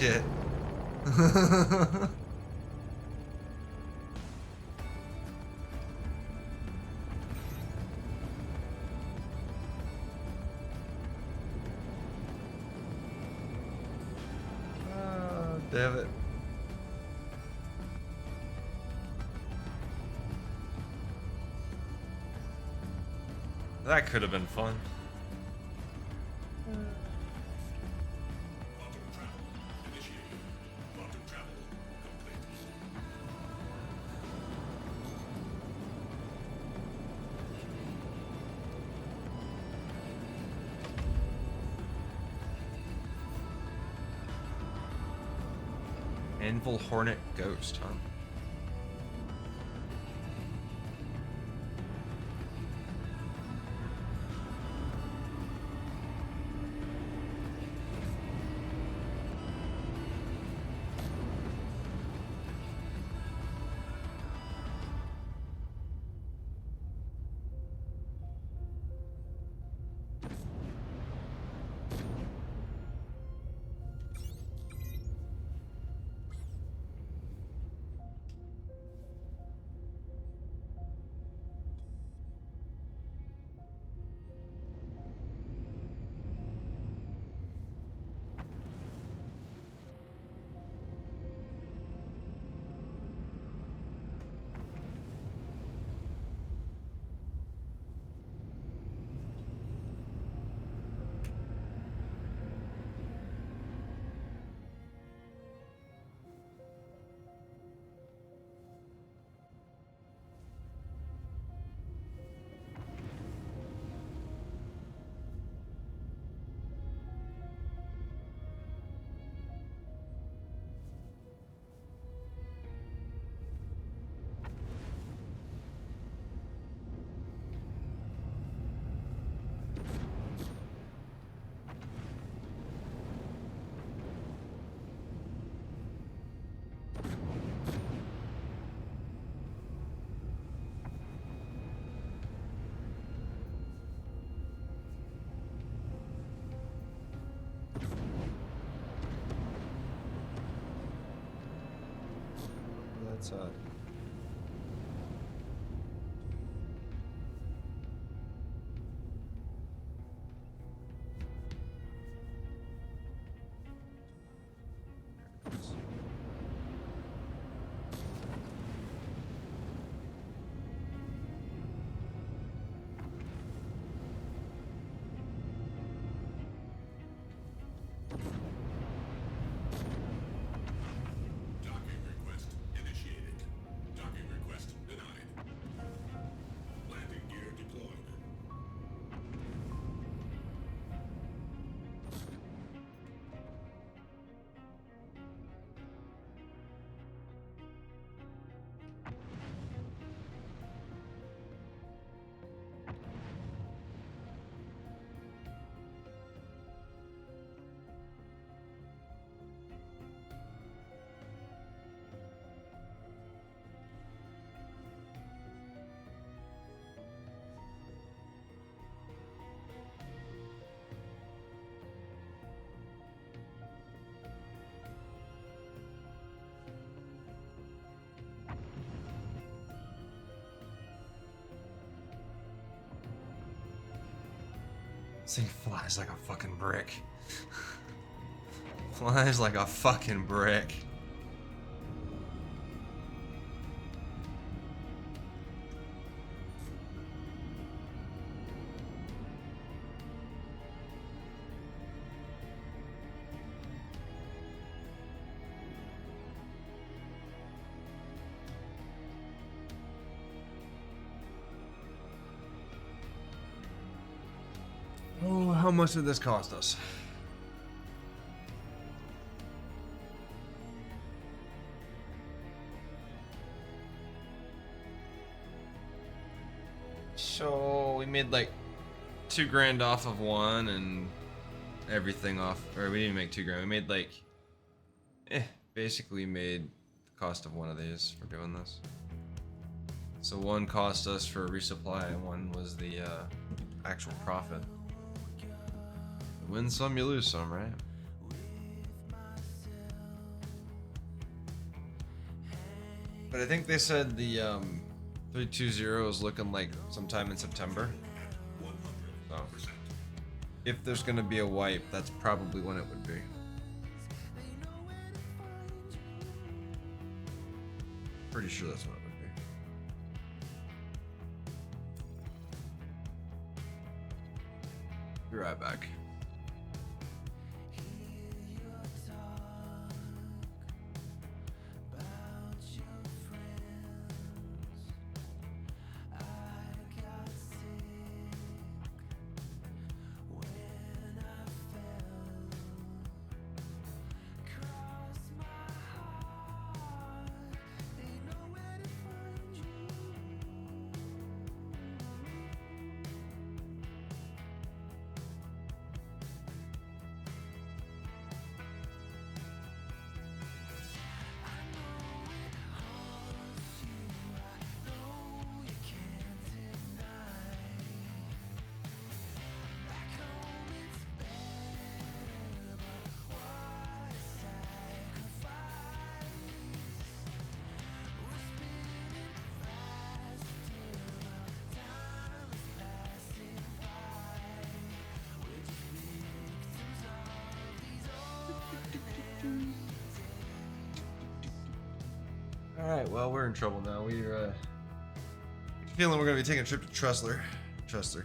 shit. Damn it. That could have been fun. Anvil Hornet Ghost, huh? That's This thing flies like a fucking brick. Flies like a fucking brick. Oh, how much did this cost us? So we made like $2,000 off of one and everything off, or we didn't make $2,000. We made like, basically made the cost of one of these for doing this. So one cost us for a resupply and one was the actual profit. You win some, you lose some, right? But I think they said the 320 is looking like sometime in September. So if there's gonna be a wipe, that's probably when it would be. Pretty sure that's what it would be. Be right back. Alright, well, we're in trouble now. We're feeling we're gonna be taking a trip to Kessler. Klesher.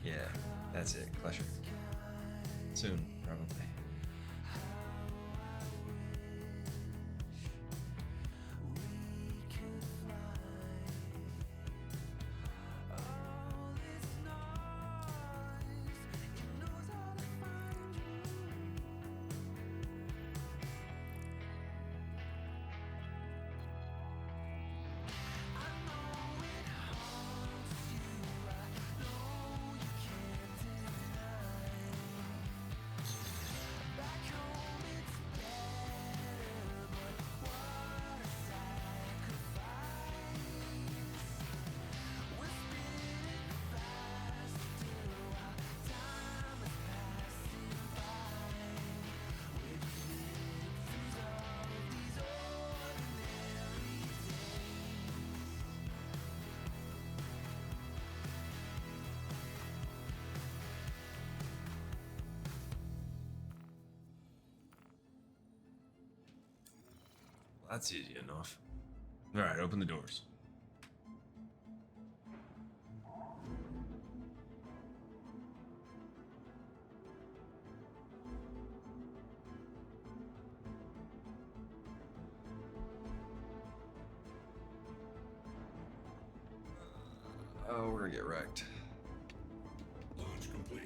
Yeah, that's it, Klesher. Soon, probably. That's easy enough. Alright, open the doors. Oh, we're gonna get wrecked. Launch complete.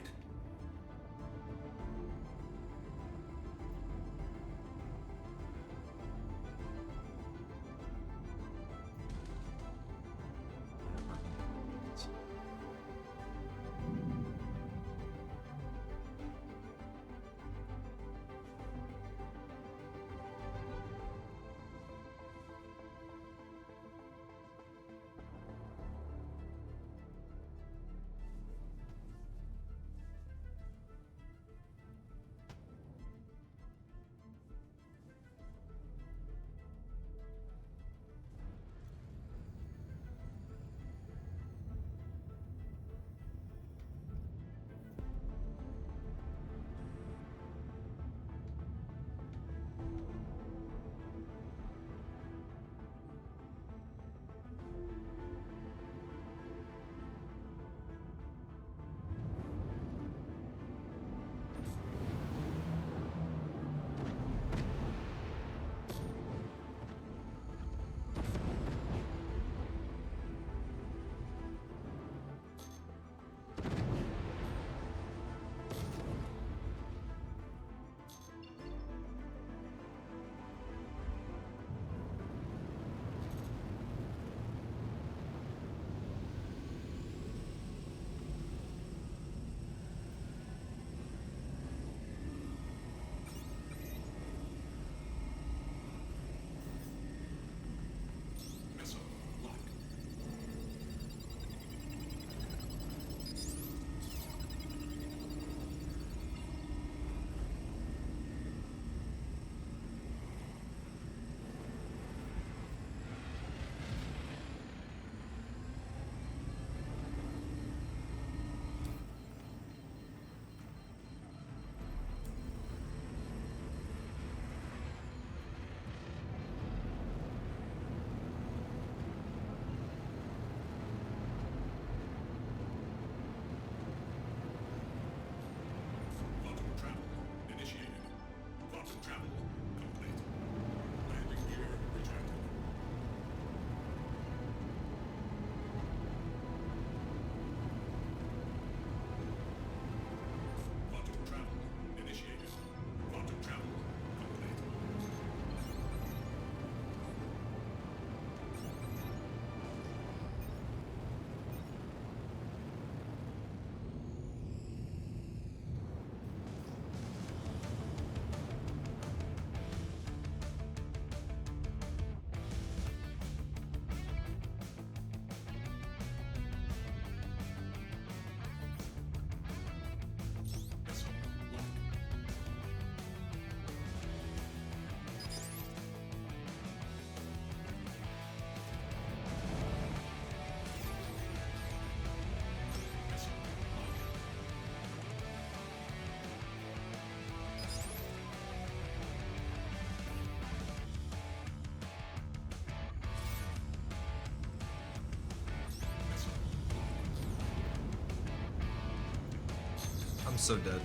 so dead.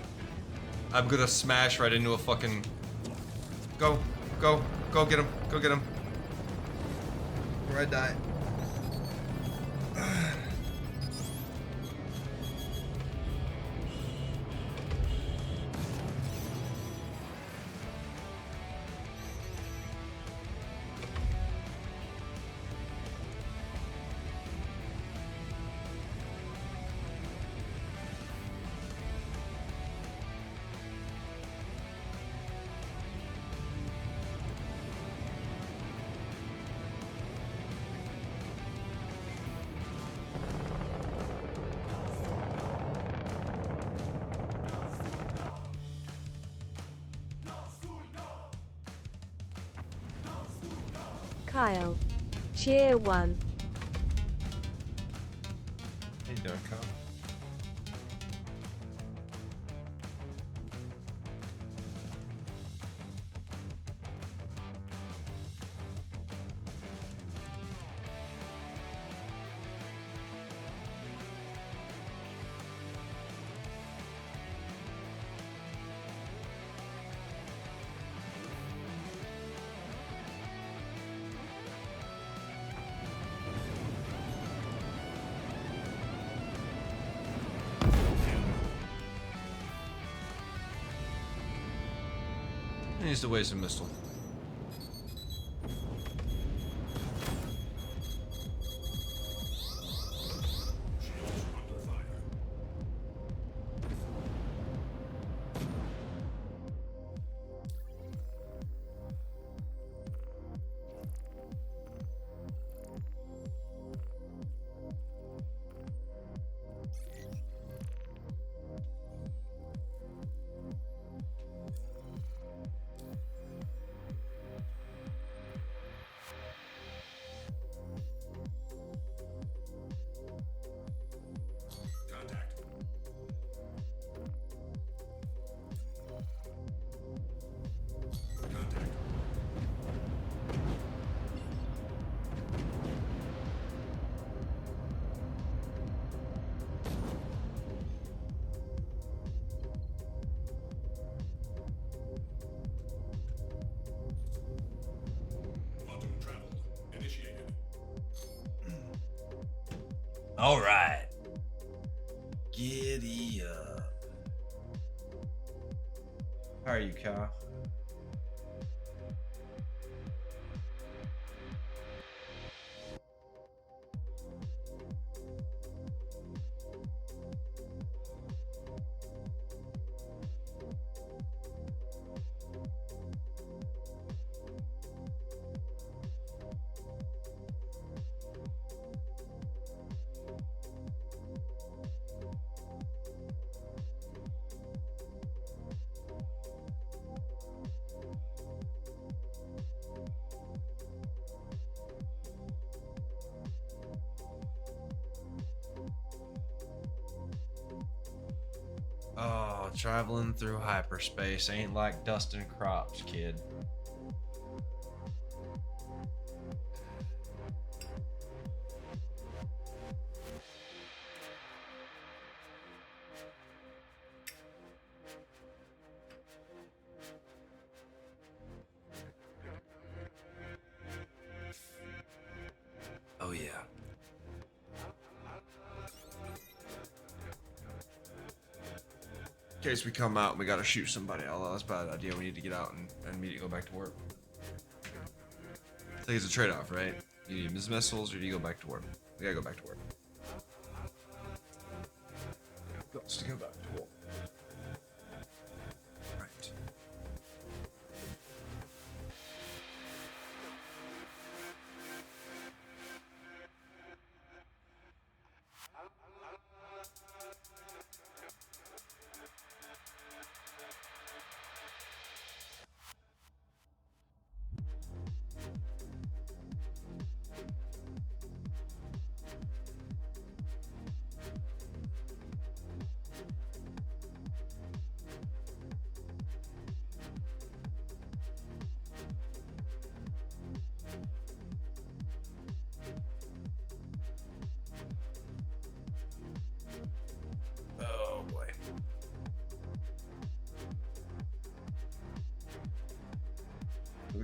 I'm gonna smash right into a fucking... Go, go, go get him, go get him. Or I die. Kyle. Cheer 1. How you doing, Kyle? He needs to waste a missile. All right. Giddy up. How are you, Kyle? Oh, traveling through hyperspace ain't like dusting crops, kid. Oh yeah. In case we come out and we gotta shoot somebody, although that's a bad idea. We need to get out and immediately go back to work. I think it's a trade-off, right? You need missiles or do you go back to work? We gotta go back to work. Let's go back to work. Right.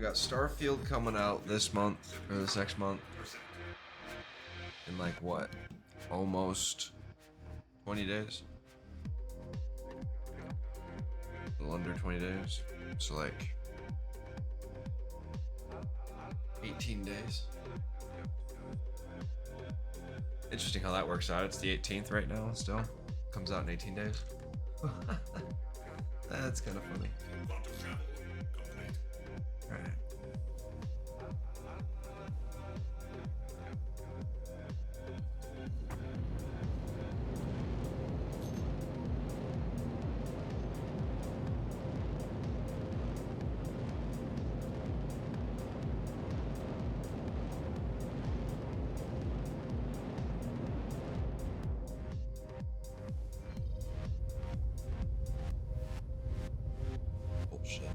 got Starfield coming out this month, or this next month. In like what? Almost 20 days? A little under 20 days. So like 18 days. Interesting how that works out. It's the 18th right now still. Comes out in 18 days. That's kind of funny. Alright. Bullshit.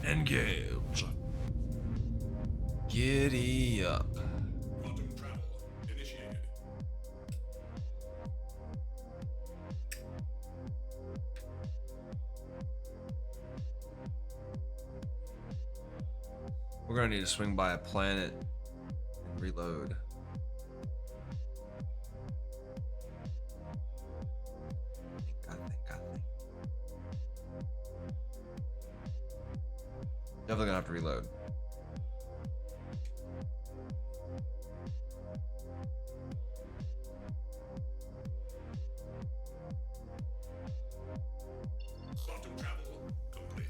Engage. Giddy up. Quantum travel initiated. We're gonna need to swing by a planet and reload. Definitely gonna have to reload. Quantum travel complete.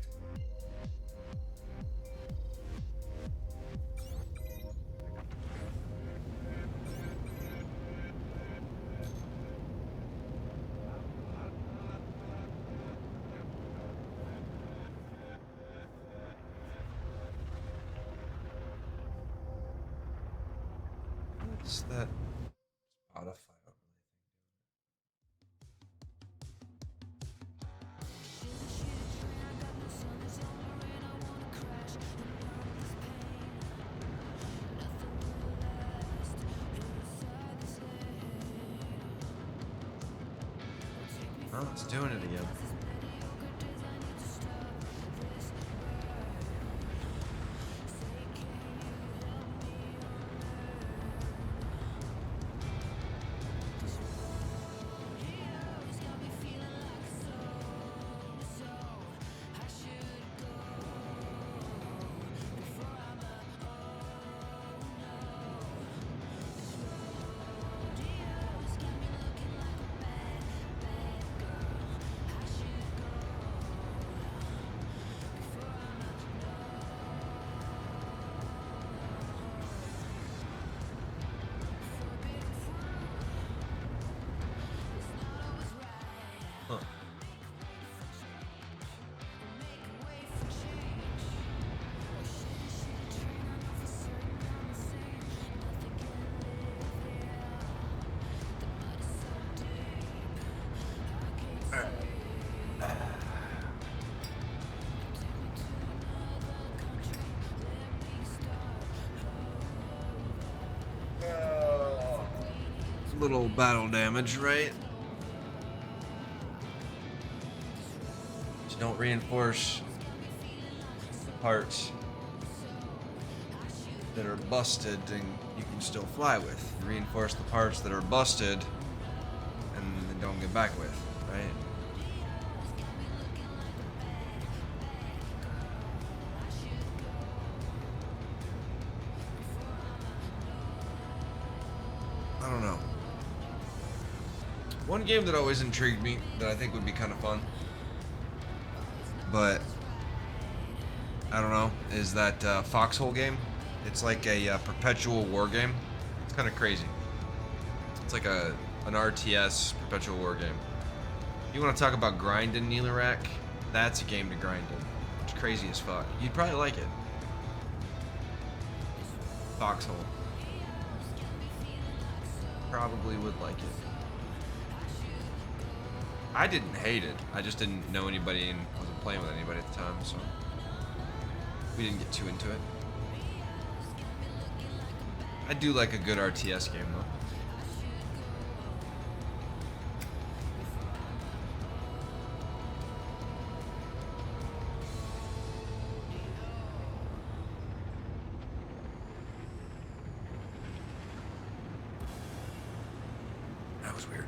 What's that? Spotify overlay thing. Oh, it's doing it again. Huh. Little battle damage, right? Just don't reinforce the parts that are busted and you can still fly with. Reinforce the parts that are busted and then don't get back with, right? I don't know. One game that always intrigued me that I think would be kind of fun, but I don't know, is that Foxhole game. It's like a perpetual war game. It's kind of crazy. It's like an RTS perpetual war game. You want to talk about grinding, Neelarak? That's a game to grind in. It's crazy as fuck. You'd probably like it. Foxhole. Probably would like it. I didn't hate it. I just didn't know anybody and wasn't playing with anybody at the time, so we didn't get too into it. I I do like a good RTS game though. That was weird.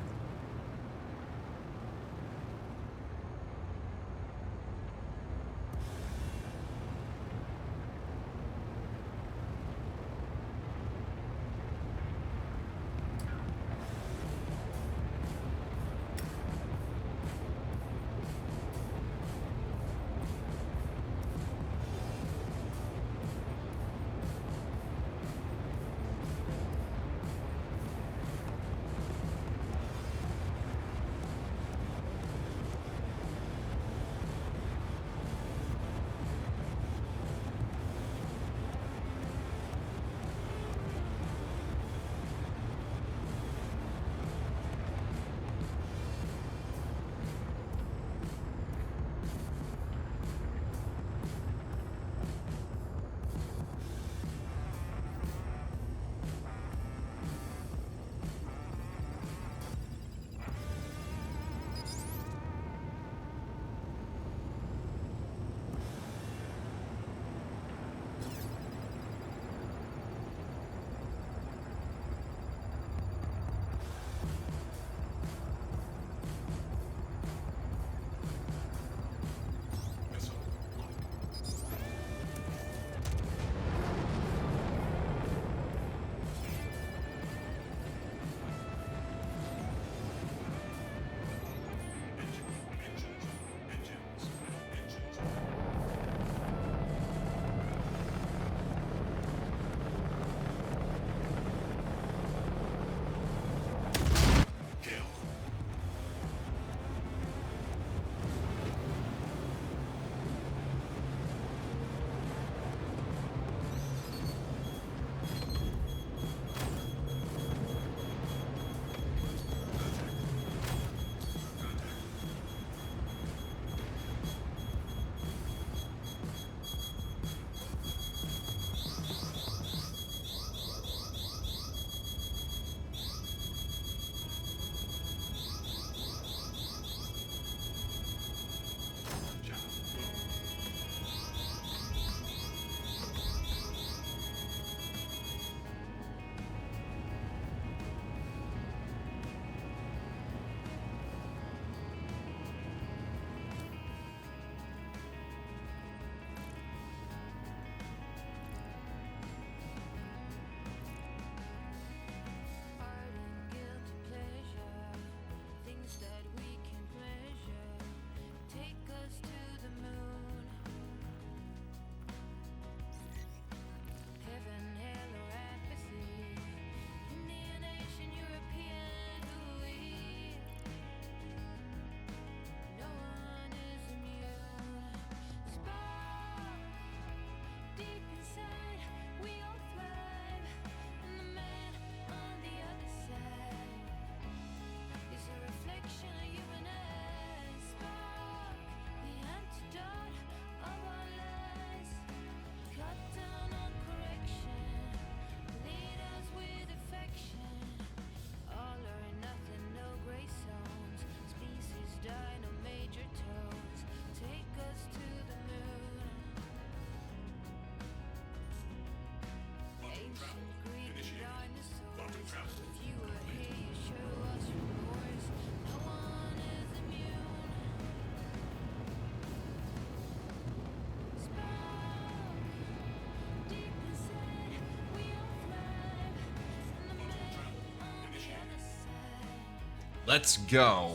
Let's go.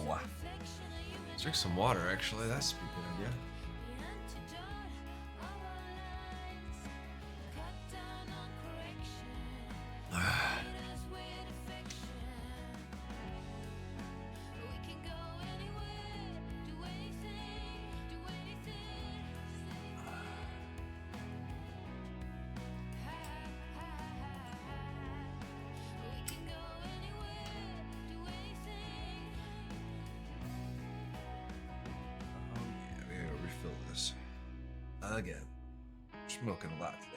Let's drink some water, actually. That's a good idea. Again, smoking a lot today.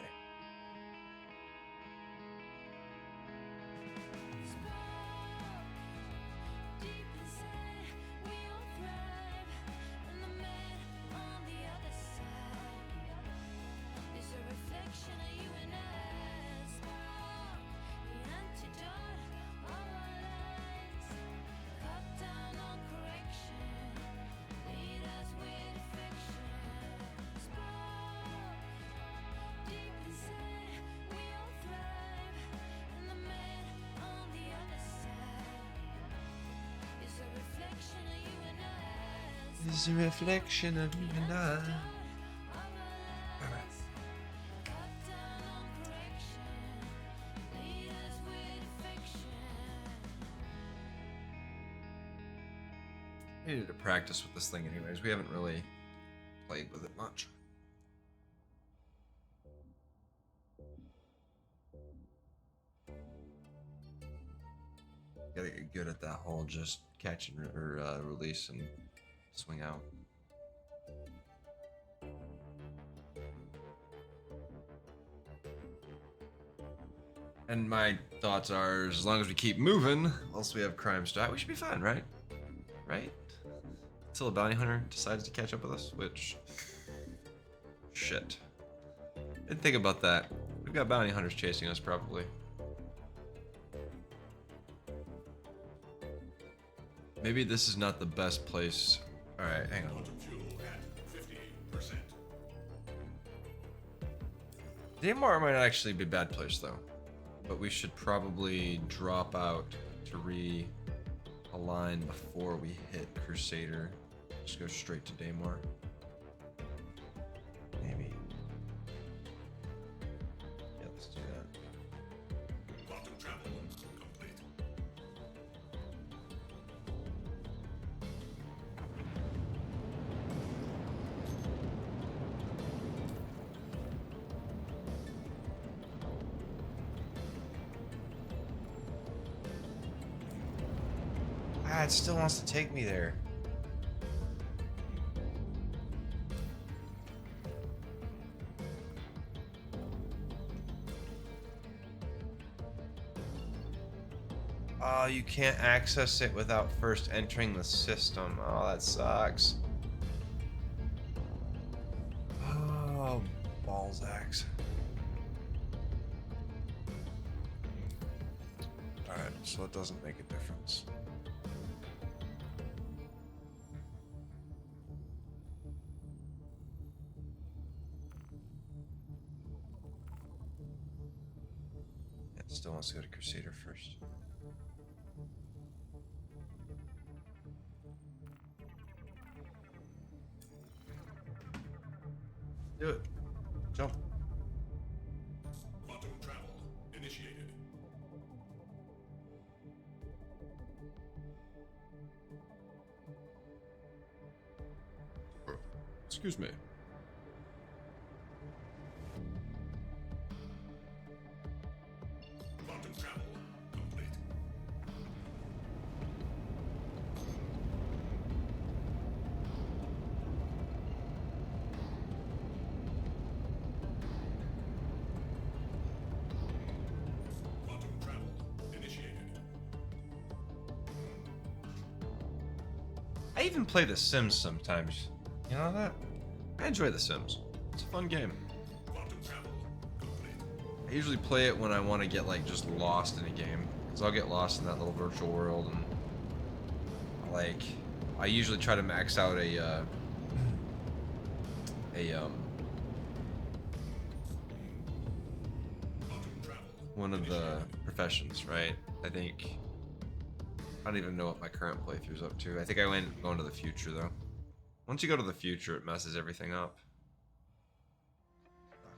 is a reflection of you and I. Alright. I needed to practice with this thing anyways. We haven't really played with it much. Gotta get good at that whole just catch and release and swing out. And my thoughts are, as long as we keep moving, whilst we have crime stat, we should be fine, right? Right? Until a bounty hunter decides to catch up with us, which... Shit. Didn't think about that. We've got bounty hunters chasing us, probably. Maybe this is not the best place. Alright, hang on. Daymar might not actually be a bad place, though. But we should probably drop out to realign before we hit Crusader. Just go straight to Daymar. Maybe. Yeah, let's do that. Quantum travel complete. Ah, it still wants to take me there. Oh, you can't access it without first entering the system. Oh, that sucks. Oh, balls axe. Alright, so it doesn't make a difference. Yeah, it still wants to go to Crusader first. Do it. Jump. Quantum travel initiated. Excuse me. Quantum travel complete. Quantum travel initiated. I even play The Sims sometimes. You know that? I enjoy The Sims. It's a fun game. Quantum travel complete. I usually play it when I want to get like just lost in a game, because I'll get lost in that little virtual world, and like I usually try to max out one of the professions, right? I think I don't even know what my current playthrough's up to. I think I went going to the future though. Once you go to the future, it messes everything up.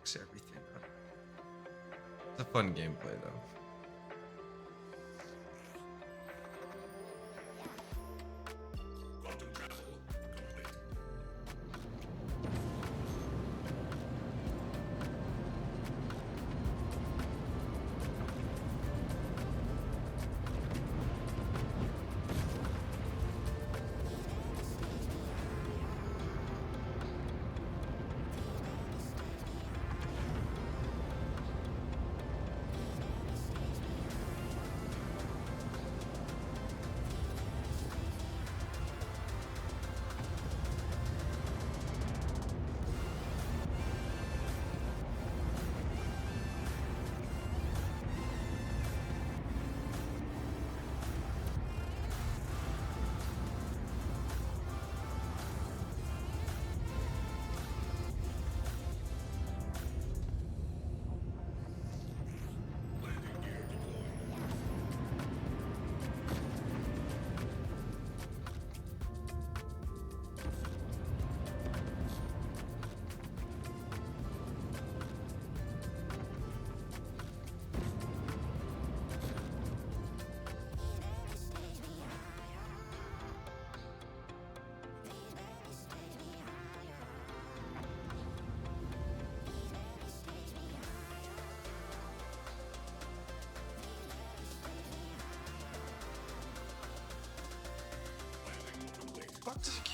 Fucks everything up. It's a fun gameplay though. Quantum travel complete.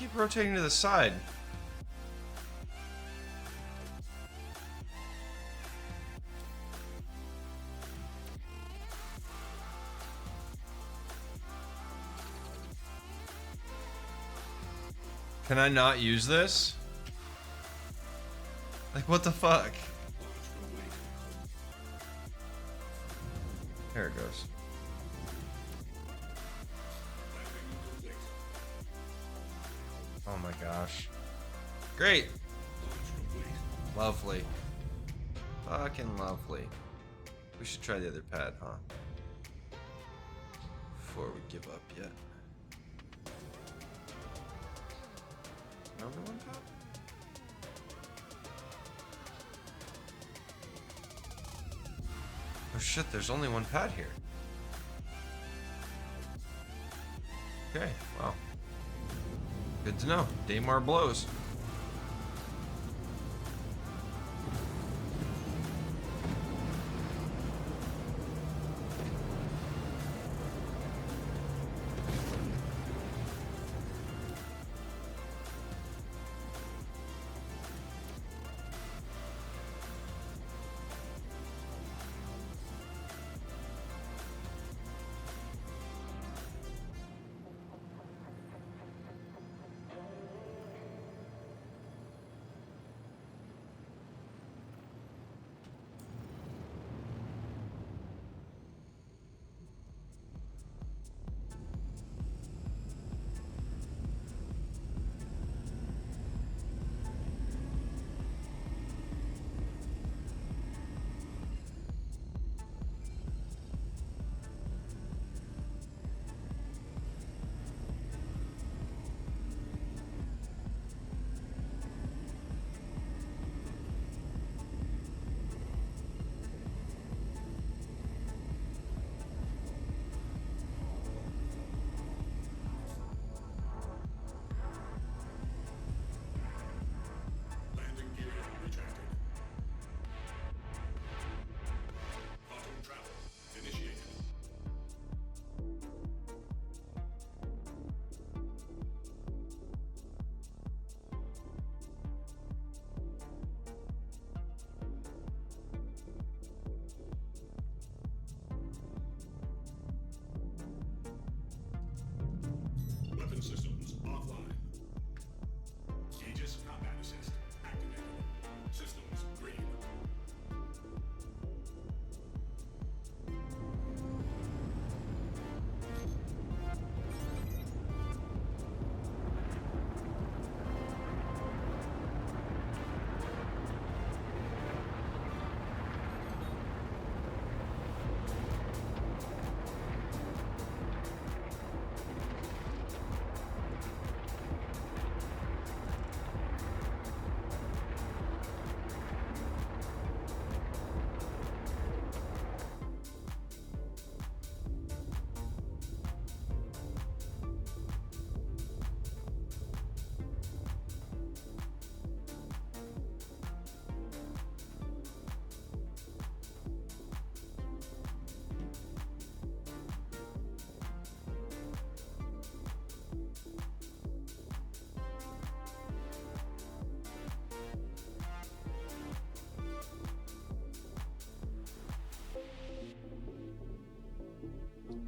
keep rotating to the side? Can I not use this? Like, what the fuck? There it goes. Oh my gosh. Great. Lovely. Fucking lovely. We should try the other pad, huh? Before we give up yet. Another one pad? Oh shit, there's only one pad here. Okay, wow. Good to know. Daymar blows. Systems offline. Aegis combat assist activated. Systems green.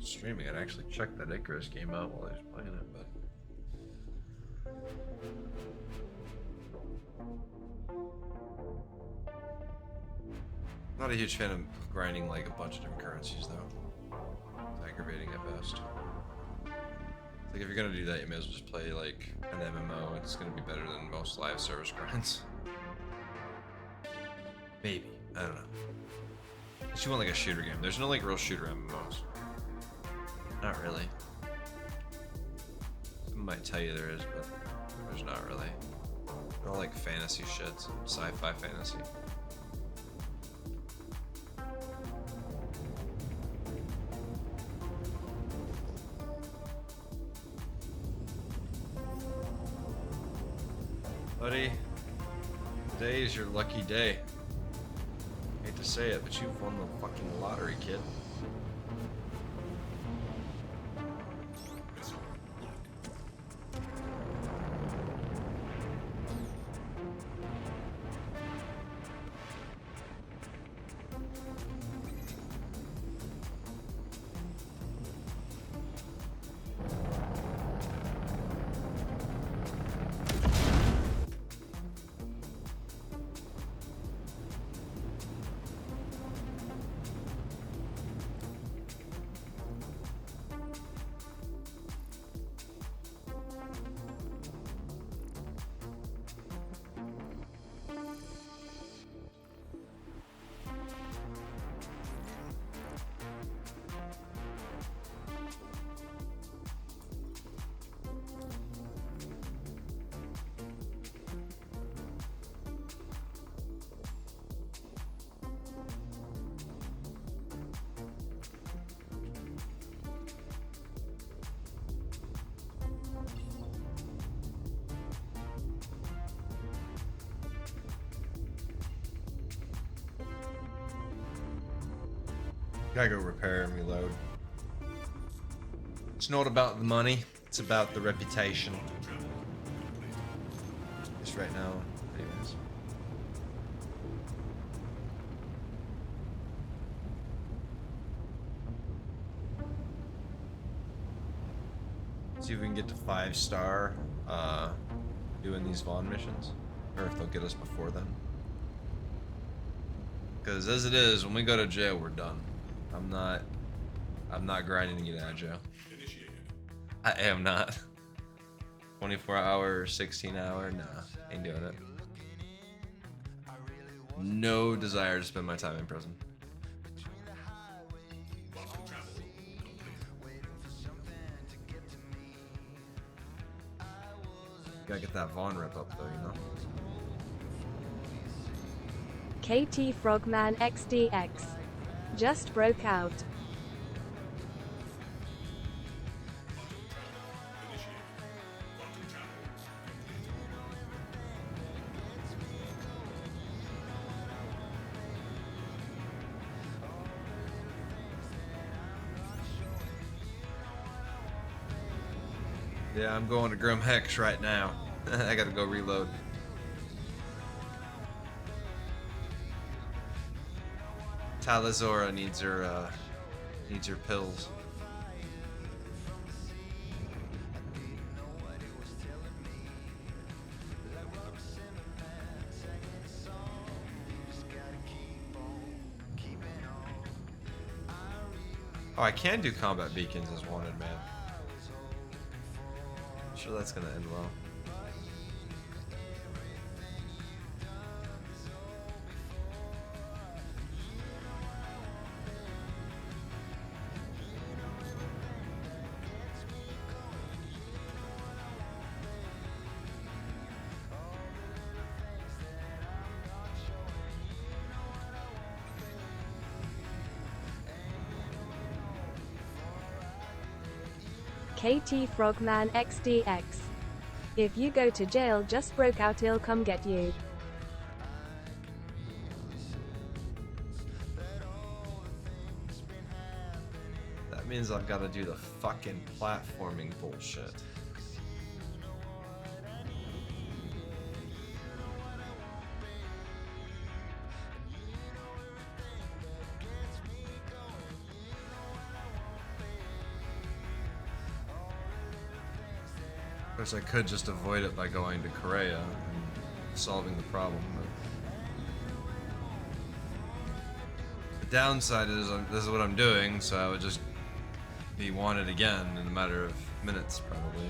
Streaming, I'd actually check that Icarus game out while I was playing it, but not a huge fan of grinding like a bunch of different currencies though. It's aggravating at best. Like if you're gonna do that, you may as well just play like an MMO. It's gonna be better than most live service grinds. Maybe, I don't know. Unless you want like a shooter game. There's no like real shooter MMOs. Not really. Some might tell you there is, but there's not really. They're all like fantasy shit, sci-fi fantasy. Buddy, today is your lucky day. Hate to say it, but you've won the fucking lottery, kid. Gotta go repair and reload. It's not about the money, it's about the reputation. Just right now, anyways. See if we can get to 5-star doing these Vaughn missions, or if they'll get us before then. Because as it is, when we go to jail, we're done. I'm not grinding to get out of jail. I am not. 24 hour, 16 hour, nah, ain't doing it. No desire to spend my time in prison. Gotta get that Vaughn rep up though, you know? KT Frogman XDX. Just broke out. Yeah, I'm going to Grim Hex right now. I gotta go reload. Talazora needs her pills. Oh, I can do combat beacons as wanted, man. Sure, that's gonna end well. KT Frogman XDX. If you go to jail, just broke out, he'll come get you. That means I've got to do the fucking platforming bullshit. Of course, I could just avoid it by going to Korea and solving the problem. But the downside is this is what I'm doing, so I would just be wanted again in a matter of minutes, probably.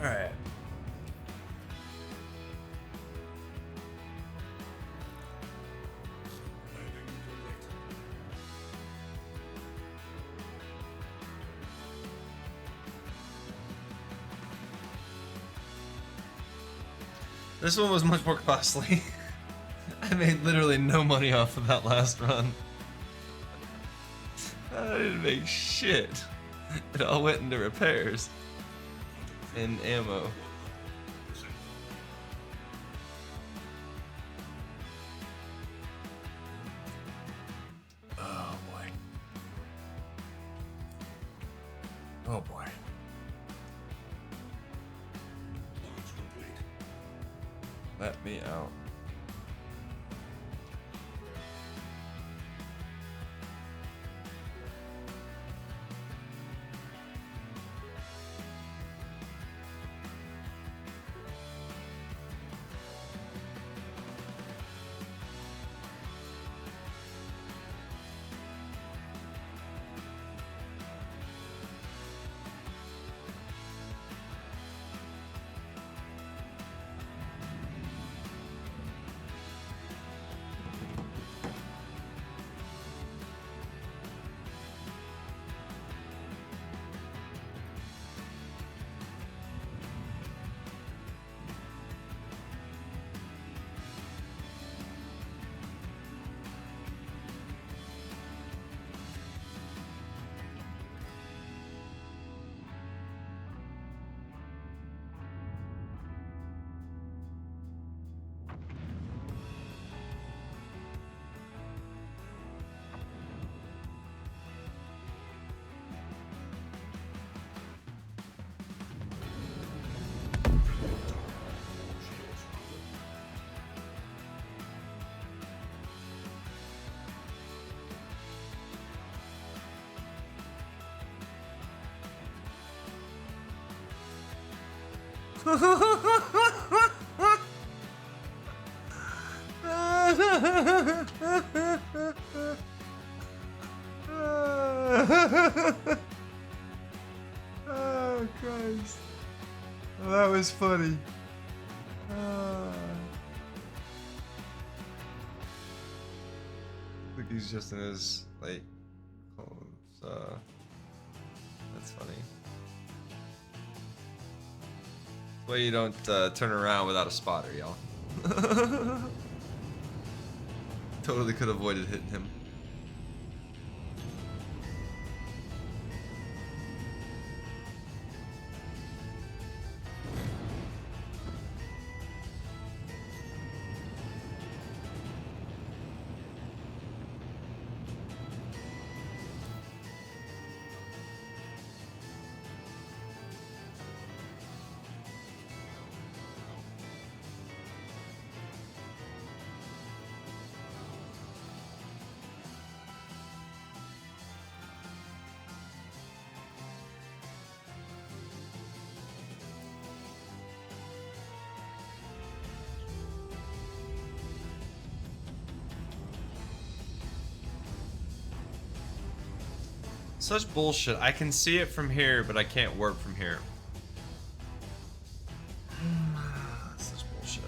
Alright. This one was much more costly. I made literally no money off of that last run. I didn't make shit. It all went into repairs and ammo. Oh boy. Oh boy. Let me out. Oh, Christ. Oh, that was funny. Look, he's just in his, like, clothes. That's funny. Well, you don't turn around without a spotter, y'all. Totally could have avoided hitting him. Such bullshit. I can see it from here, but I can't work from here. Such bullshit.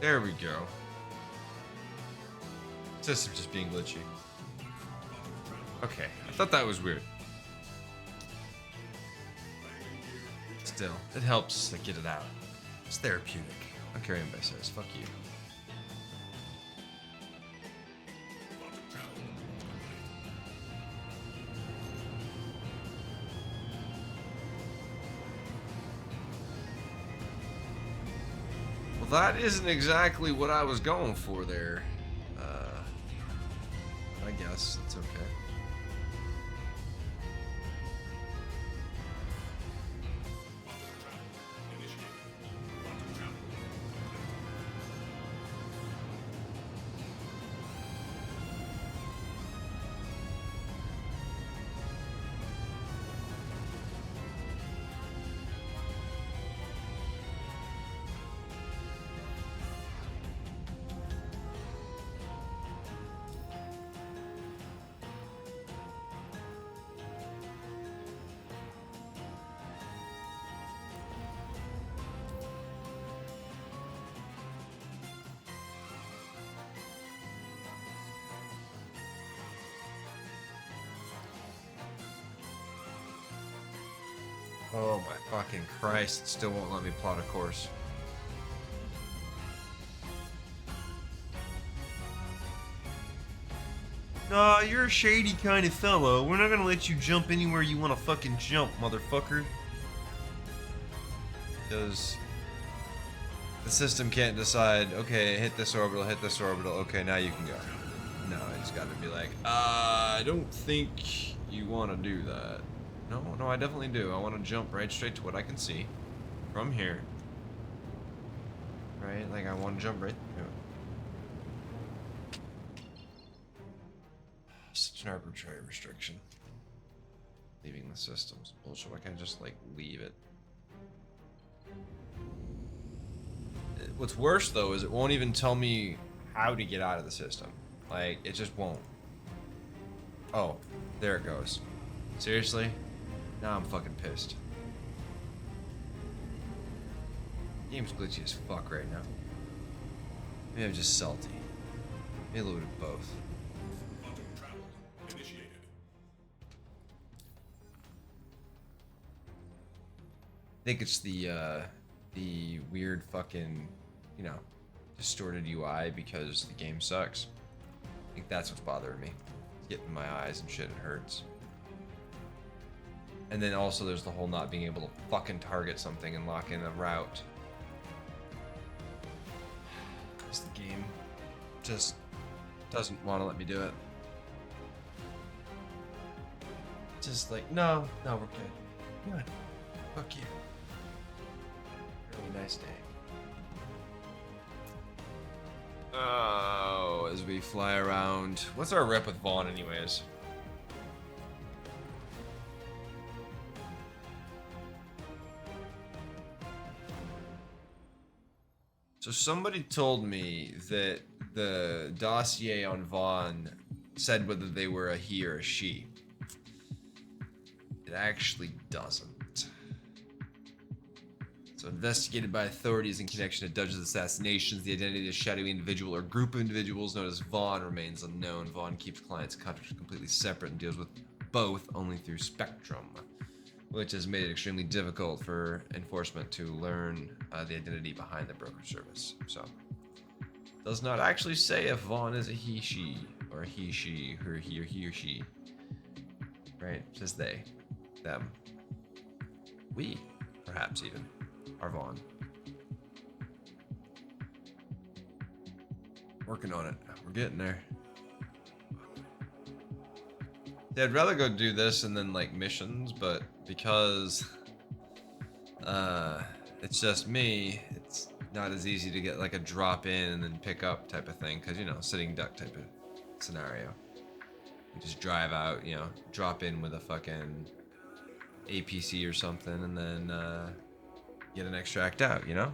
There we go. System just being glitchy. Okay, I thought that was weird. Still, it helps to get it out. It's therapeutic. I don't care what anybody says. Fuck you. That isn't exactly what I was going for there. I guess it's okay. Oh my fucking Christ, it still won't let me plot a course. Nah, you're a shady kind of fellow. We're not gonna let you jump anywhere you wanna fucking jump, motherfucker. Because the system can't decide, okay, hit this orbital, okay, now you can go. No, it's gotta be like, I don't think you wanna do that. No, I definitely do. I want to jump right straight to what I can see from here. Right? Like, I want to jump right through it. Such an arbitrary restriction. Leaving the systems. Bullshit. Why can't I just, like, leave it? What's worse, though, is it won't even tell me how to get out of the system. Like, it just won't. Oh, there it goes. Seriously? Now I'm fucking pissed. Game's glitchy as fuck right now. Maybe I'm just salty. Maybe a little bit of both. I think it's the weird fucking, you know, distorted UI because the game sucks. I think that's what's bothering me. It's getting in my eyes and shit, it hurts. And then also there's the whole not being able to fucking target something and lock in a route. Because the game just doesn't want to let me do it. Just like, no, we're good. Good. Fuck you. Really nice day. Oh, as we fly around. What's our rep with Vaughn, anyways? So somebody told me that the dossier on Vaughn said whether they were a he or a she. It actually doesn't. So investigated by authorities in connection to Dutch's assassinations, the identity of the shadowy individual or group of individuals known as Vaughn remains unknown. Vaughn keeps clients' contracts completely separate and deals with both only through Spectrum, which has made it extremely difficult for enforcement to learn the identity behind the broker service. So, does not actually say if Vaughn is a he, she, or a he, she, her, he, or he, or she. Right? It says they, them, we, perhaps even, are Vaughn. Working on it. We're getting there. Yeah, I'd rather go do this and then like missions, but because it's just me, it's not as easy to get like a drop in and then pick up type of thing, because you know, sitting duck type of scenario. You just drive out, you know, drop in with a fucking APC or something, and then get an extract out, you know?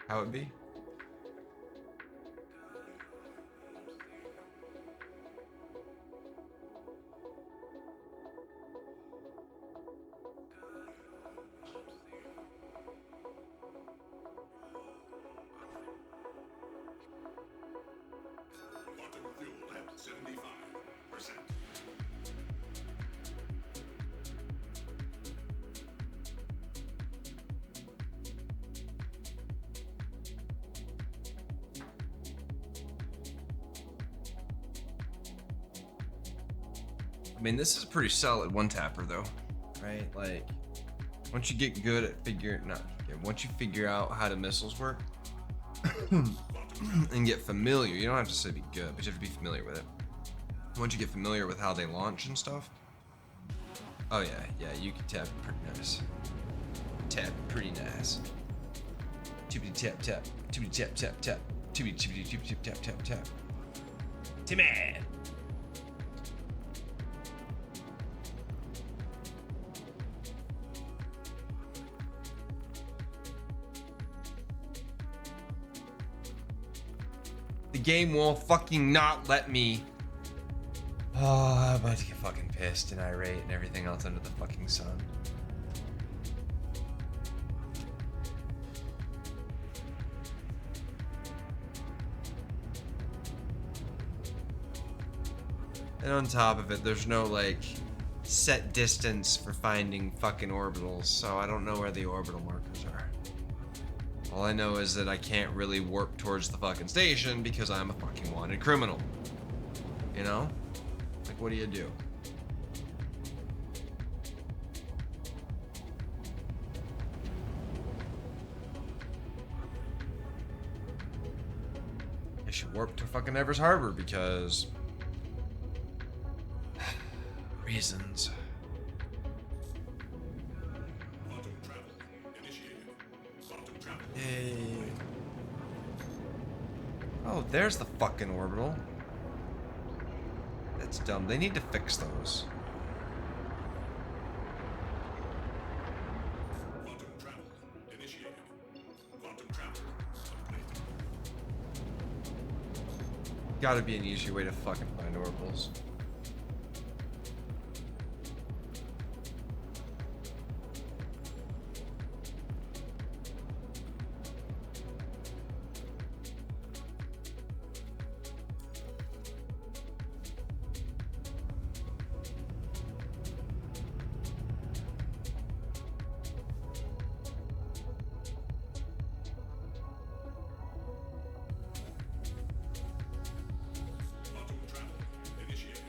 How it be? Quantum fuel at 75%. I mean, this is a pretty solid one tapper though, right? Like, once you get good at once you figure out how the missiles work and get familiar, you don't have to say be good, but you have to be familiar with it. Once you get familiar with how they launch and stuff, oh yeah, you can tap pretty nice. Tap pretty nice. Tippity tap tap, tippity tap tap tap, tippity tippity tippity tip tap tap tap. Timmy. The game won't fucking not let me. Oh, I'm about to get fucking pissed and irate and everything else under the fucking sun. And on top of it, there's no like set distance for finding fucking orbitals, so I don't know where the orbital markers are. All I know is that I can't really warp towards the fucking station because I'm a fucking wanted criminal. You know? Like, what do you do? I should warp to fucking Evers Harbor because... reasons. Quantum travel initiated. Quantum travel. Yay. Oh, there's the fucking orbital. That's dumb. They need to fix those. Quantum travel initiated. Quantum travel complete. Gotta be an easier way to fucking find orbitals. Quantum travel initiated.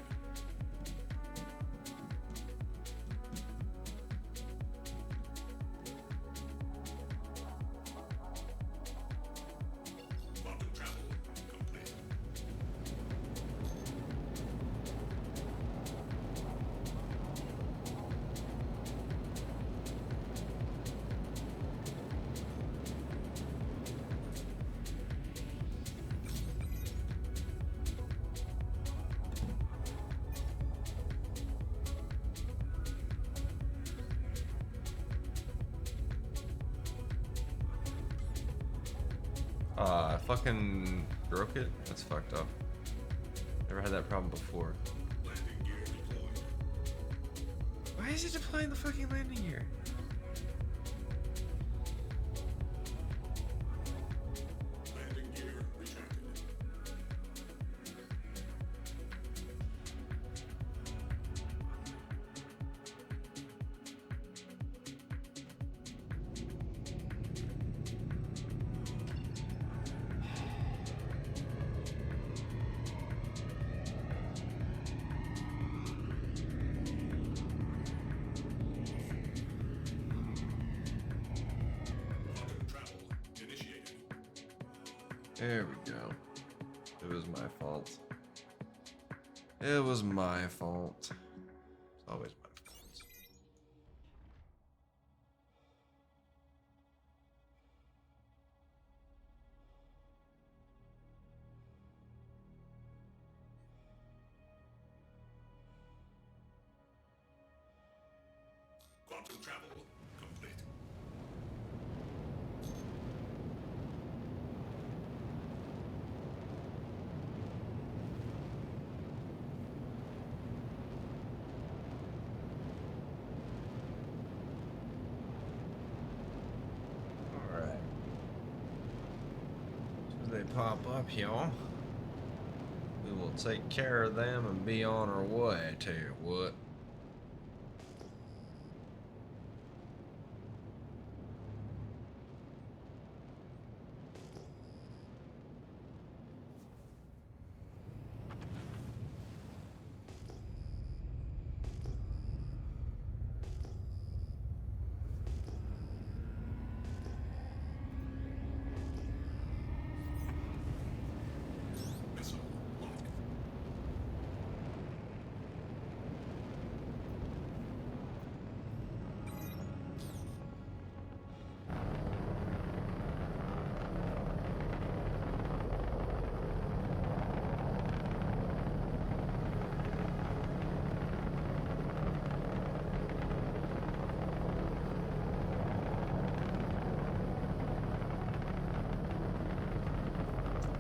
I fucking broke it? That's fucked up. Never had that problem before. Why is it deploying the fucking landing gear? Landing gear retracted. There we go. It was my fault. It was my fault. It's always my fault. Quantum travel complete. Alright. As they pop up here, we will take care of them and be on our way to what? Missile lock.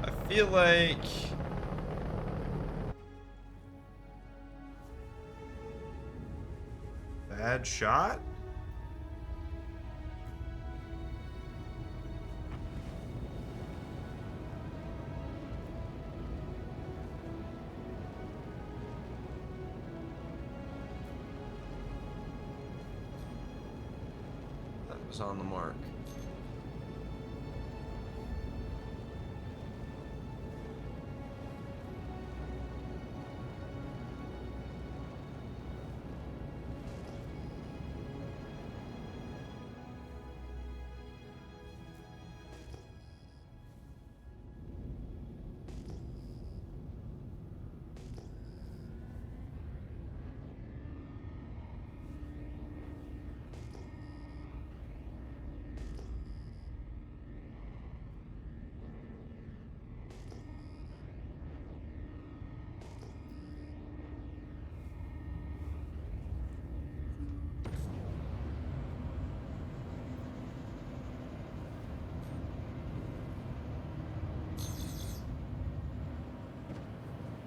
I feel like bad shot. That was on the mark.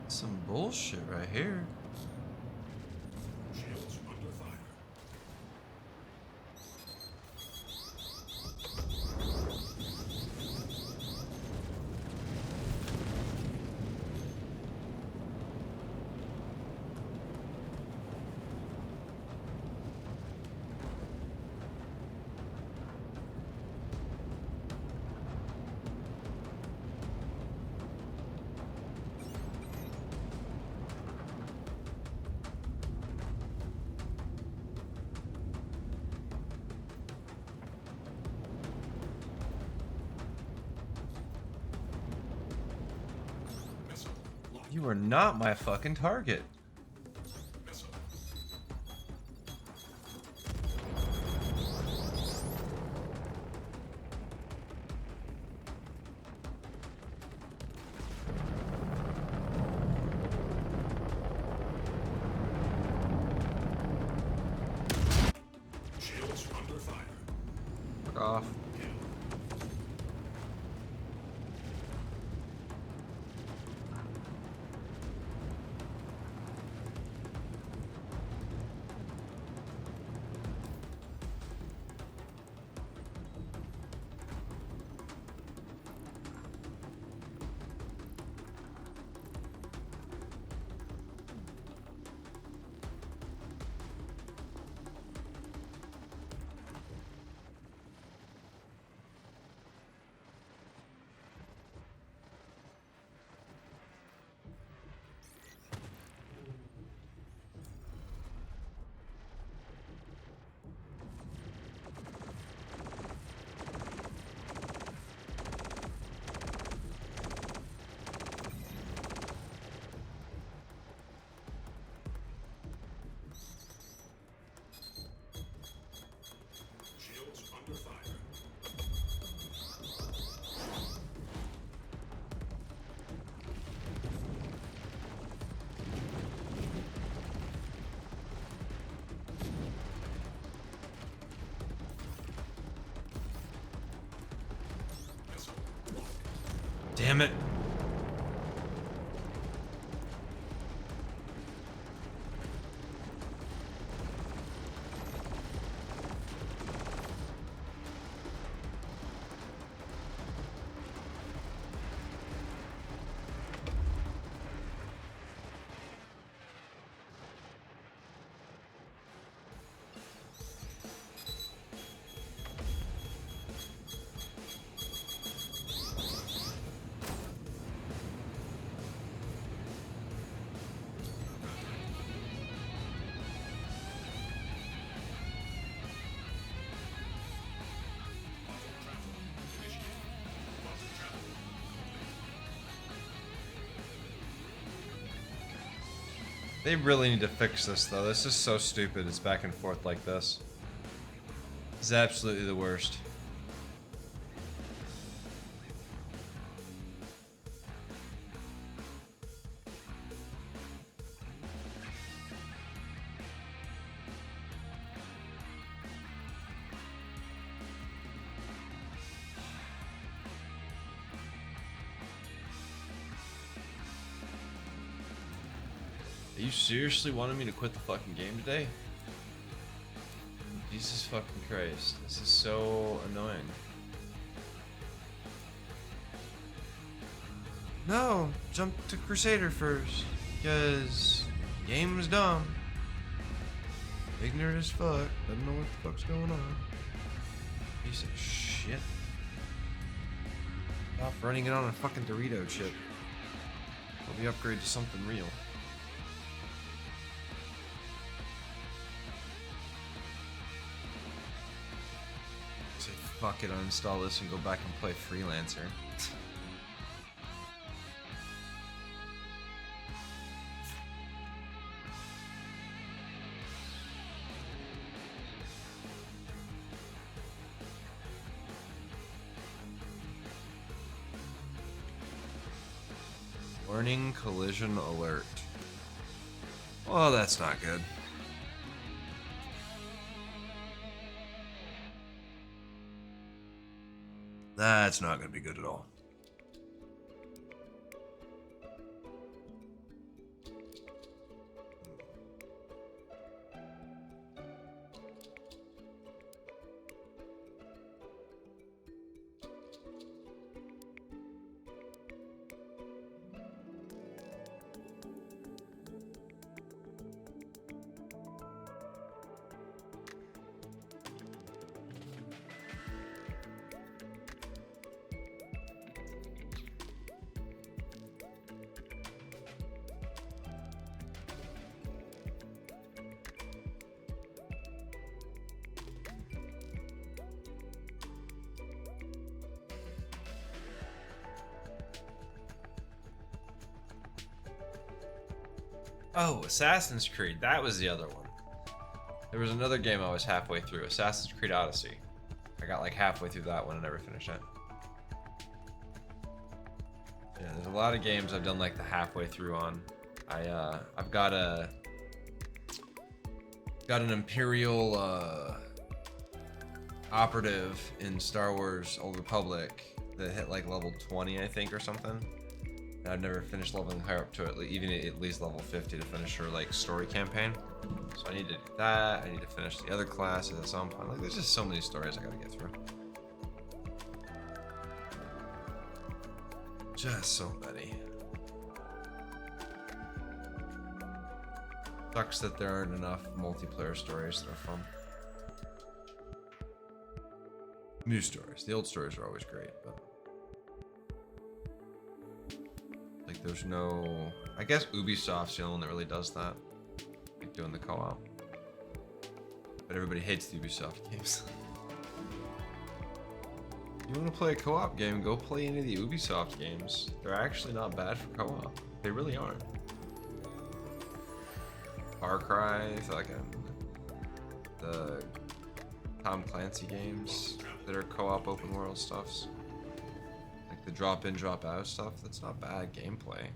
Some bullshit right here. Shields under fire. You are not my fucking target. Shields under fire. Fuck off. Damn it. They really need to fix this, though. This is so stupid. It's back and forth like this. It's absolutely the worst. You seriously wanted me to quit the fucking game today? Jesus fucking Christ. This is so annoying. No, jump to Crusader first. Because game was dumb. Ignorant as fuck. Doesn't know what the fuck's going on. Piece of shit. Stop running it on a fucking Dorito chip. Let me upgrade to something real. Fuck it, uninstall this and go back and play Freelancer. Warning, collision alert. Oh, that's not good. That's not going to be good at all. Oh, Assassin's Creed. That was the other one. There was another game I was halfway through. Assassin's Creed Odyssey. I got like halfway through that one and never finished it. Yeah, there's a lot of games I've done like the halfway through on. I've got an Imperial operative in Star Wars Old Republic that hit like level 20, I think, or something. And I've never finished leveling her up to even at least level 50 to finish her like story campaign. So I need to do that. I need to finish the other classes at some point. Like, there's just so many stories I gotta get through. Just so many. Sucks that there aren't enough multiplayer stories that are fun. New stories. The old stories are always great, but like there's no... I guess Ubisoft's the only one that really does that. Like doing the co-op. But everybody hates the Ubisoft games. You want to play a co-op game, go play any of the Ubisoft games. They're actually not bad for co-op. They really aren't. Far Cry, the Tom Clancy games that are co-op open world stuffs. Like the drop in, drop out stuff, that's not bad gameplay. It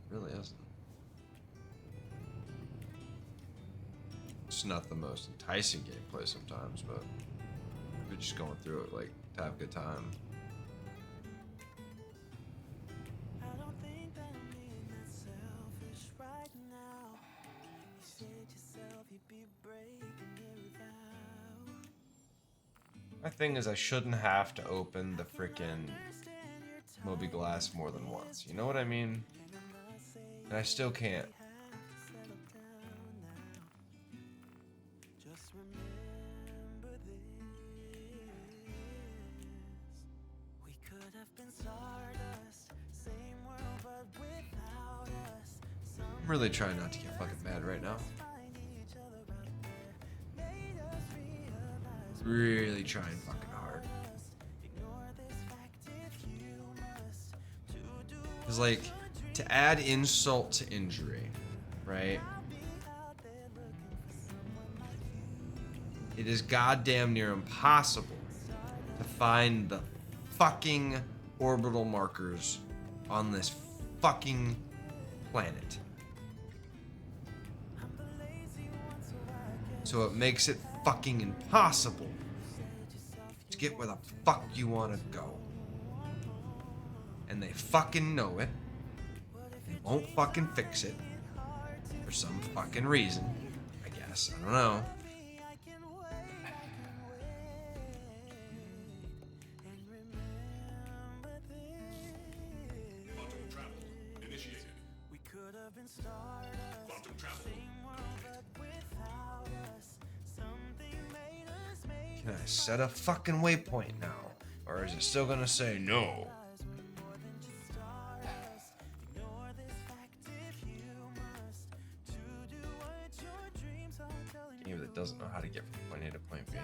really isn't. It's not the most enticing gameplay sometimes, but we're just going through it like to have a good time. My thing is I shouldn't have to open the frickin' Moby Glass more than once. You know what I mean? And I still can't. I'm really trying not to get fucking mad right now. Really trying fucking hard. Because, like, to add insult to injury, right? It is goddamn near impossible to find the fucking orbital markers on this fucking planet. So it makes it fucking impossible to get where the fuck you want to go. And they fucking know it. They won't fucking fix it. For some fucking reason. I guess. I don't know. Quantum travel initiated. Quantum travel complete. Can I set a fucking waypoint now? Or is it still gonna say no? Game that doesn't know how to get from point A to point B.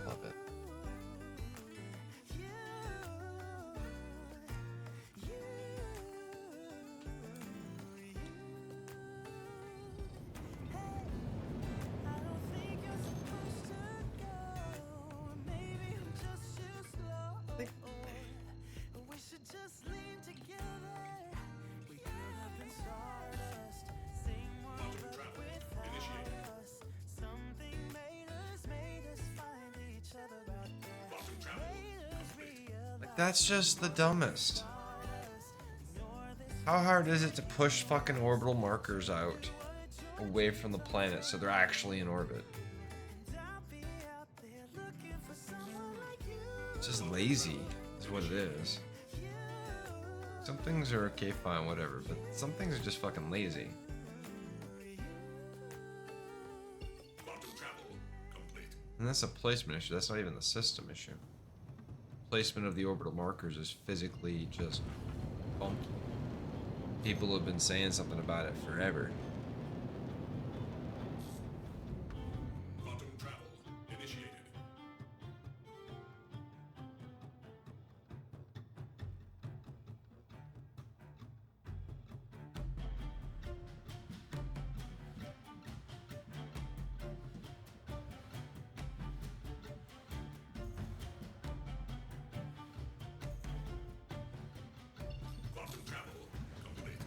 Love it. Quantum travel initiated. Quantum travel complete. Like, that's just the dumbest. How hard is it to push fucking orbital markers out away from the planet so they're actually in orbit? It's just lazy, is what it is. Some things are okay, fine, whatever, but some things are just fucking lazy. Quantum travel complete. And that's a placement issue, that's not even the system issue. Placement of the orbital markers is physically just funky. People have been saying something about it forever. Quantum travel initiated. Quantum travel complete.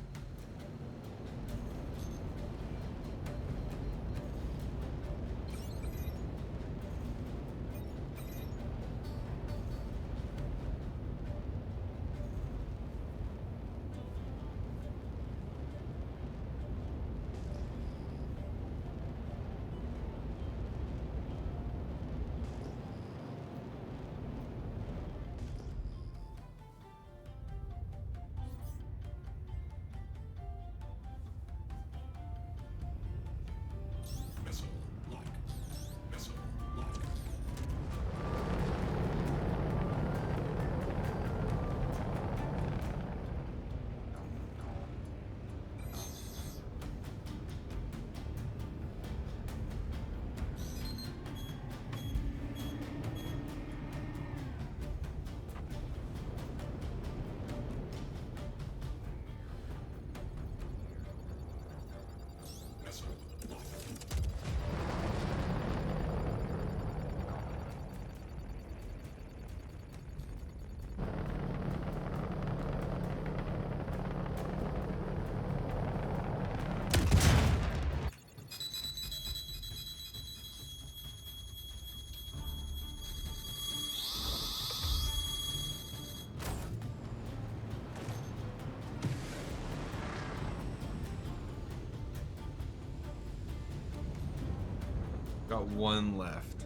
Got one left.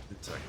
Good second.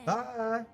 Bye.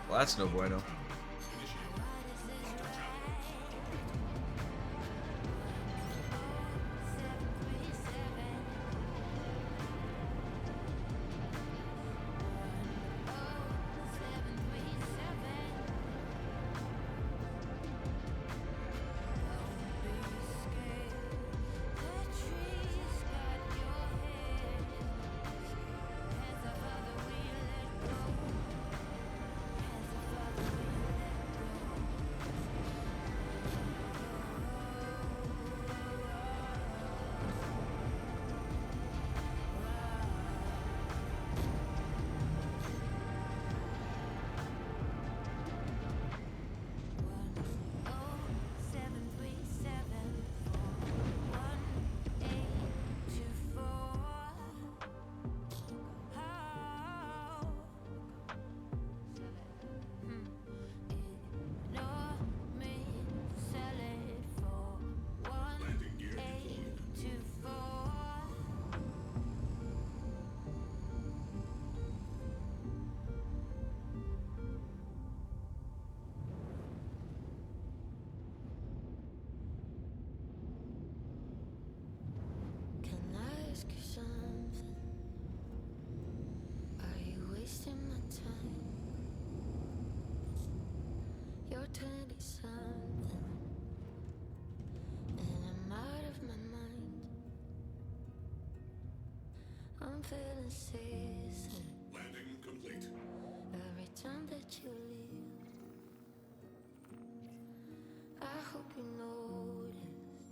Well, that's no bueno. You're 20-something, and I'm out of my mind. I'm feeling seasick. Landing complete. Every time that you leave, I hope you notice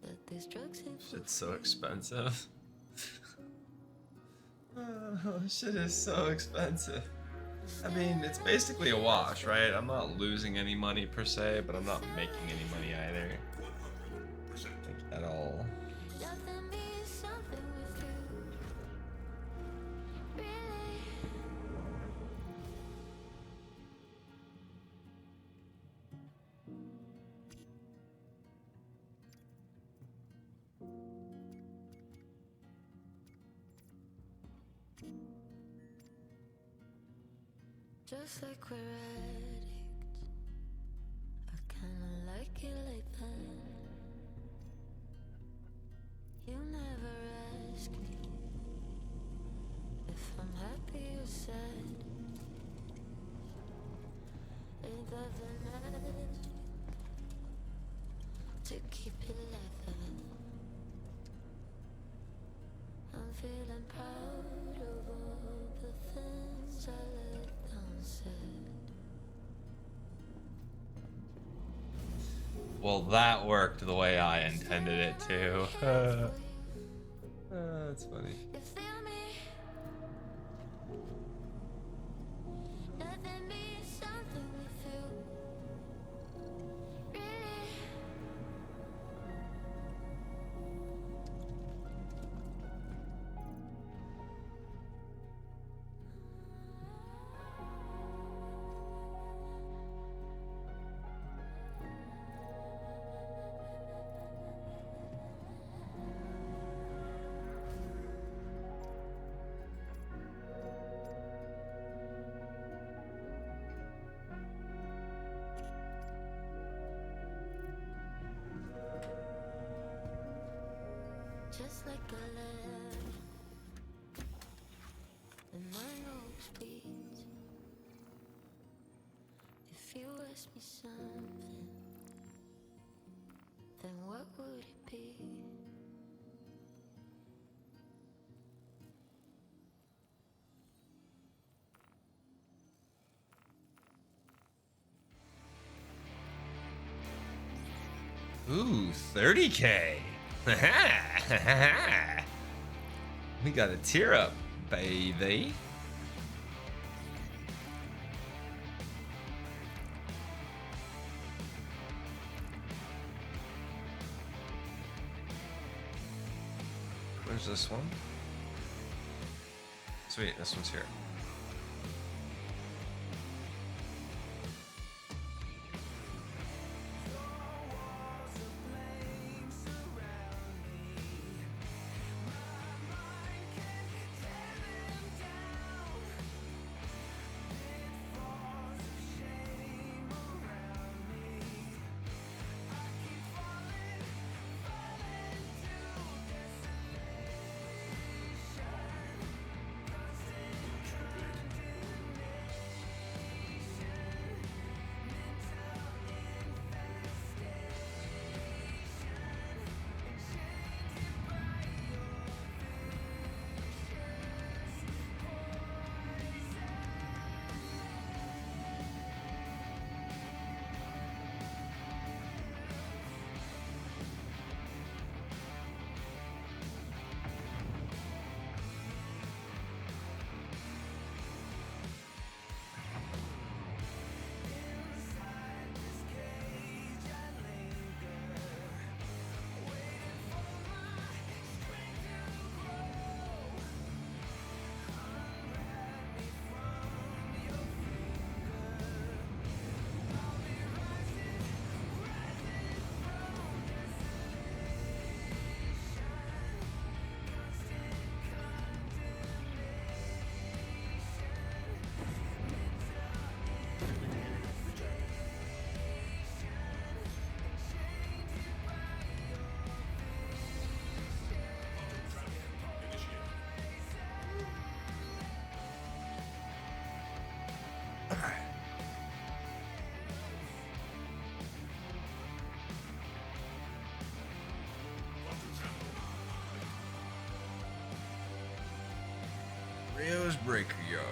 that these drugs ain't Shit's so expensive. Oh, shit is so expensive. I mean, it's basically a wash, right? I'm not losing any money per se, but I'm not making any money either. Like, at all. nothing means something with you. Really? Just like we're addicts, I kinda like it like that. You never ask me if I'm happy or sad. keep it level. I'm feeling proud of all the things I let down said. Well, that worked the way I intended it to. That's funny. Nothing means something with you. Really? Just like a letter, and my nose beats. If you ask me something, then what would it be? Ooh, 30K. We got a tear up, baby. Where's this one? Sweet, this one's here. Rio's Breaker Yard.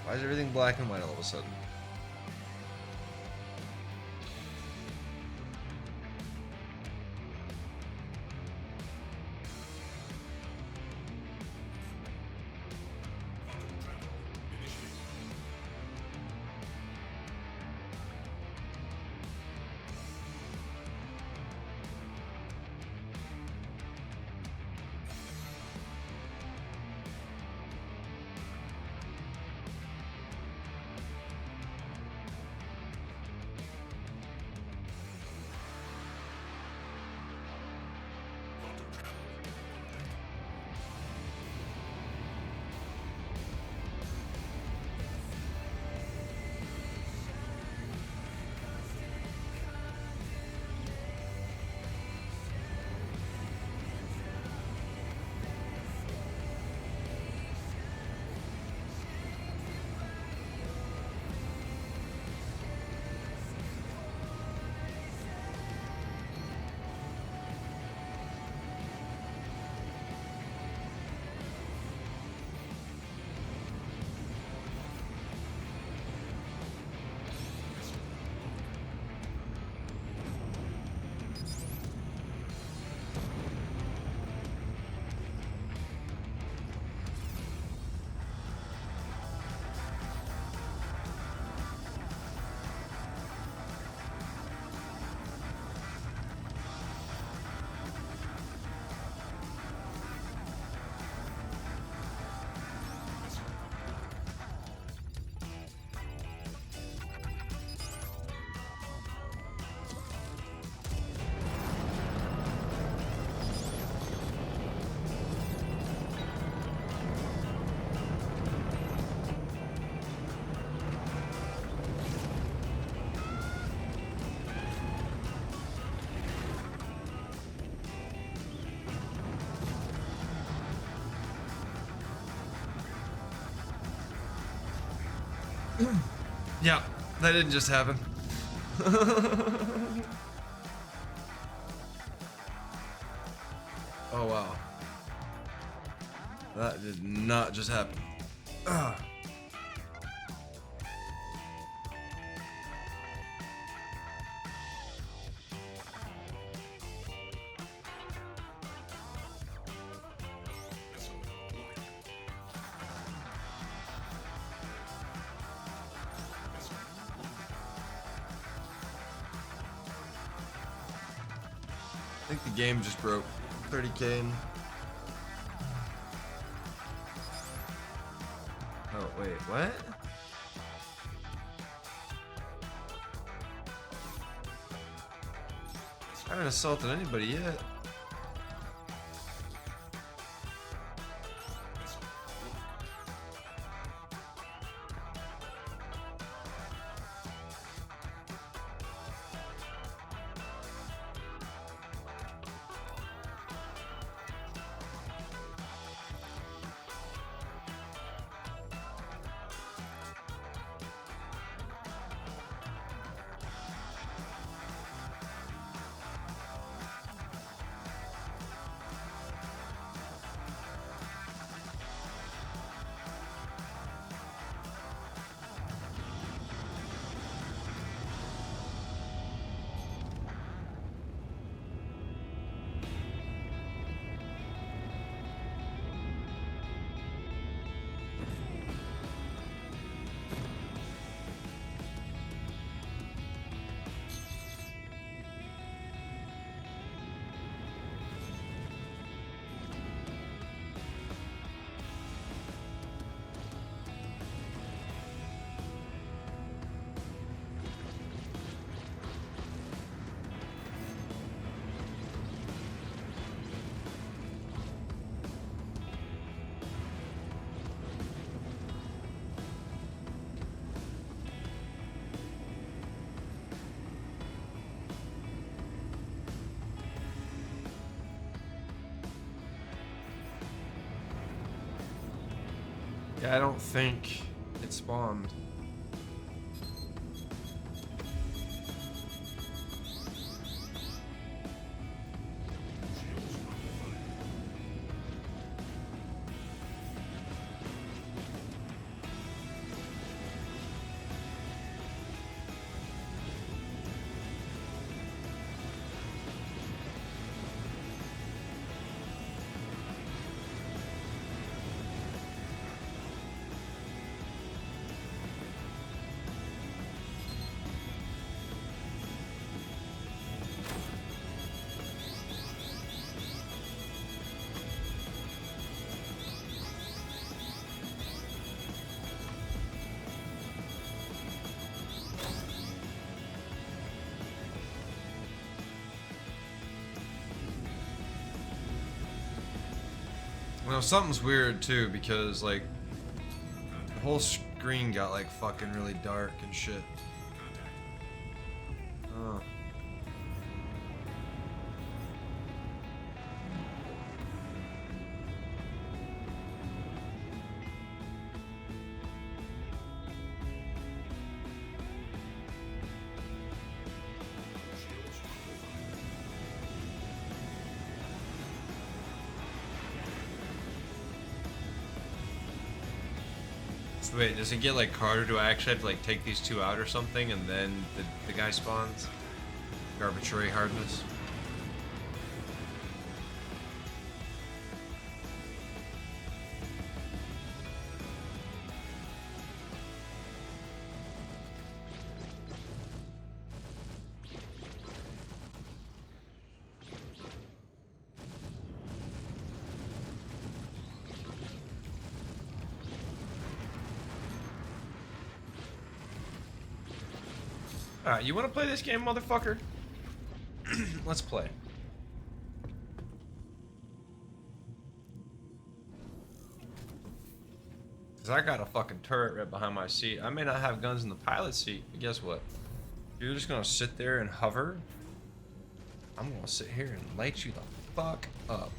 Why is everything black and white all of a sudden? Yeah, that didn't just happen. Oh wow. That did not just happen. Ugh. I think the game just broke. 30K in. Oh, wait, what? I haven't assaulted anybody yet. Yeah, I don't think it spawned. Well, something's weird too because like the whole screen got like fucking really dark and shit. Oh. So wait, does it get like harder? Do I actually have to like take these two out or something and then the guy spawns? Arbitrary hardness. Alright, you wanna play this game, motherfucker? Let's play. Cause I got a fucking turret right behind my seat. I may not have guns in the pilot seat, but guess what? You're just gonna sit there and hover. I'm gonna sit here and light you the fuck up.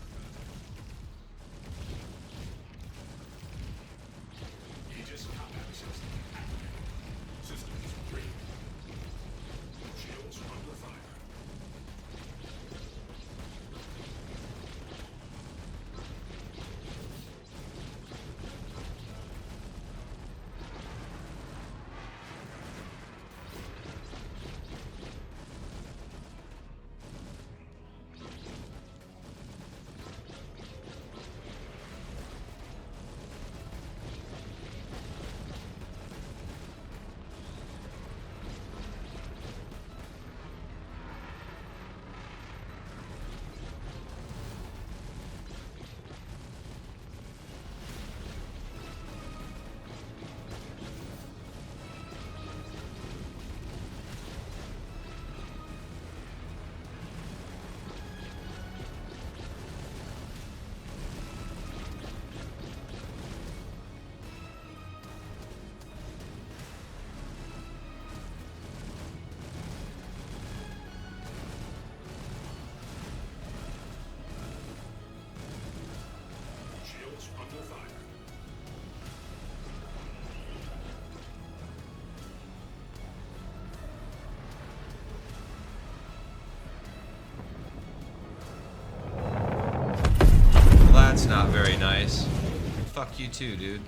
That's not very nice. Fuck you too, dude.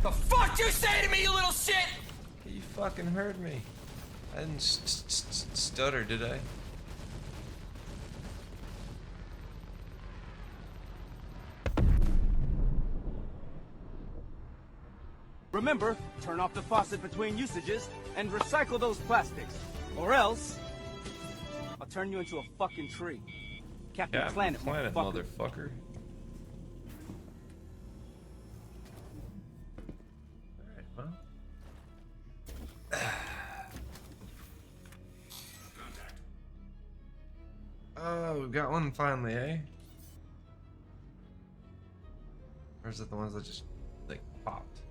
The fuck you say to me, you little shit? You fucking heard me. I didn't stutter, did I? Remember, turn off the faucet between usages and recycle those plastics. Or else, I'll turn you into a fucking tree. Captain Planet, motherfucker. Motherfucker. Alright, well. Oh, we've got one finally, eh? Or is it the ones that just, like, popped?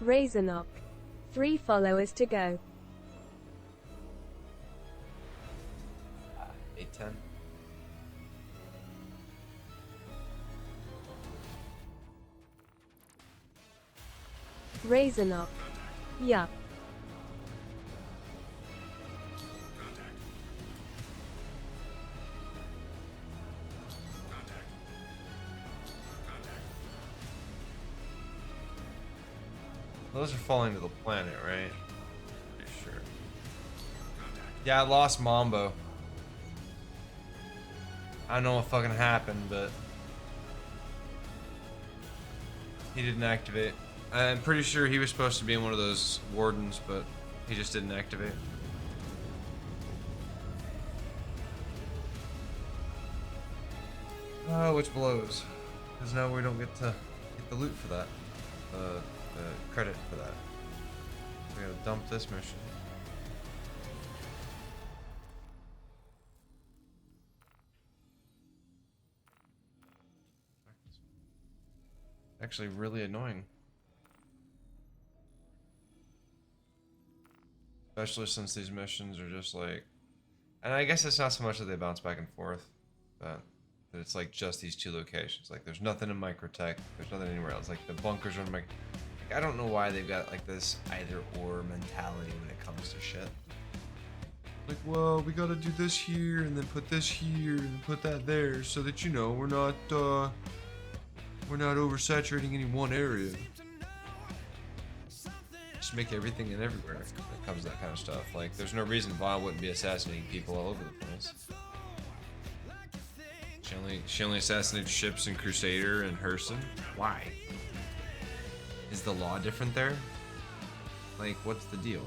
Razorknock. 3 followers to go. 810. Razorknock. Yup. Those are falling to the planet, right? Pretty sure. Yeah, I lost Mambo. I don't know what fucking happened, but he didn't activate. I'm pretty sure he was supposed to be in one of those wardens, but he just didn't activate. Oh, which blows. Because now we don't get to get the loot for that. The credit for that. We gotta dump this mission. Actually really annoying. Especially since these missions are just like, and I guess it's not so much that they bounce back and forth, but that it's like just these 2 locations. Like there's nothing in Microtech, there's nothing anywhere else. Like the bunkers are in like I don't know why they've got like this either or mentality when it comes to shit. Like, well, we gotta do this here and then put this here and put that there so that, you know, we're not oversaturating any one area. Just make everything and everywhere when it comes to that kind of stuff. Like, there's no reason Vaughn wouldn't be assassinating people all over the place. She only assassinated ships in Crusader and Hurston. Why? Is the law different there? Like, what's the deal?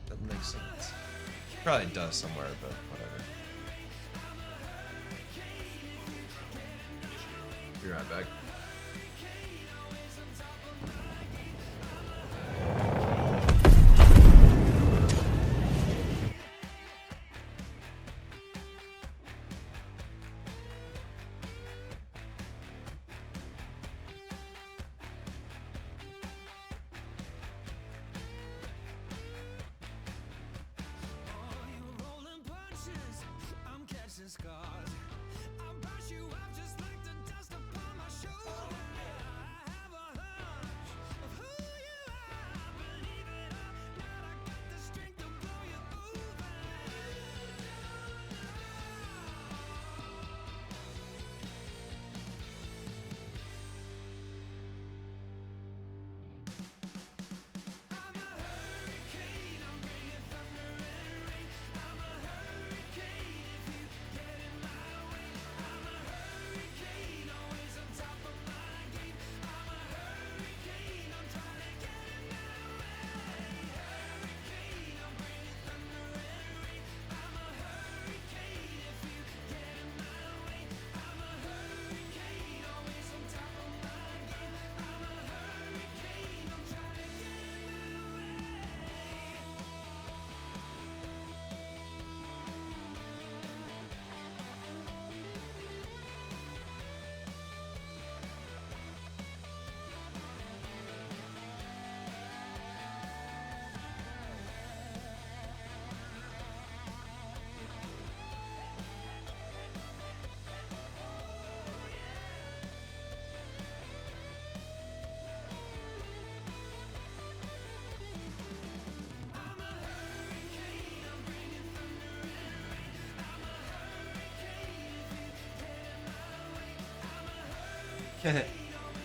Doesn't make sense. Probably does somewhere, but whatever. Be right back. Scars. I'll brush you off just like the dust upon my shoulders.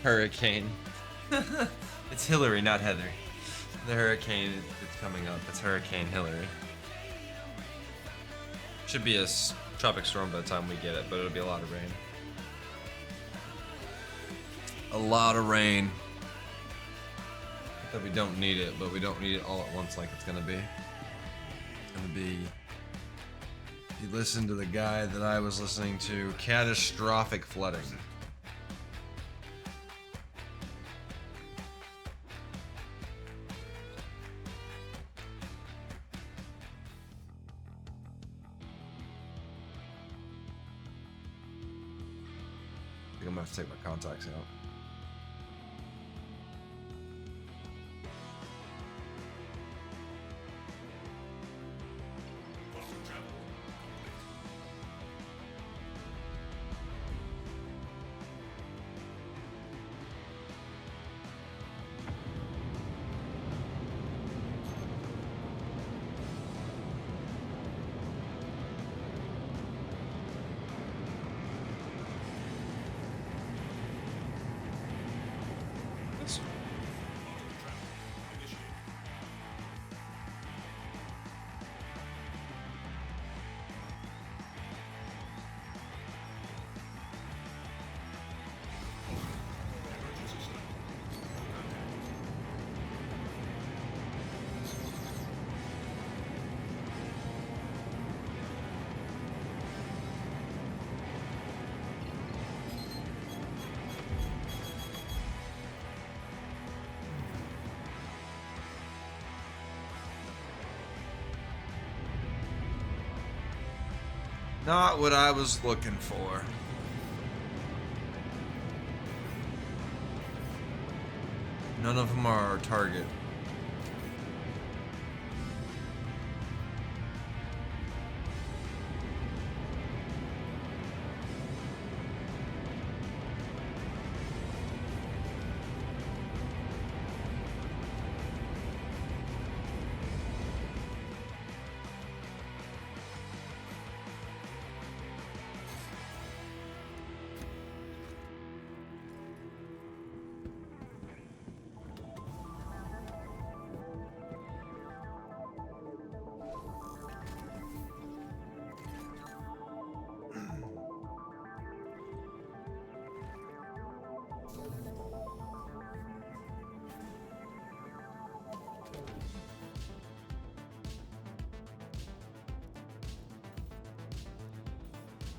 Hurricane. It's Hillary, not Heather. The hurricane that's coming up. It's Hurricane Hillary. Should be a tropic storm by the time we get it, but it'll be a lot of rain. A lot of rain. That we don't need it, but we don't need it all at once like it's gonna be. It's gonna be. You listen to the guy that I was listening to, catastrophic flooding. I think I'm gonna have to take my contacts out. Not what I was looking for. None of them are our target.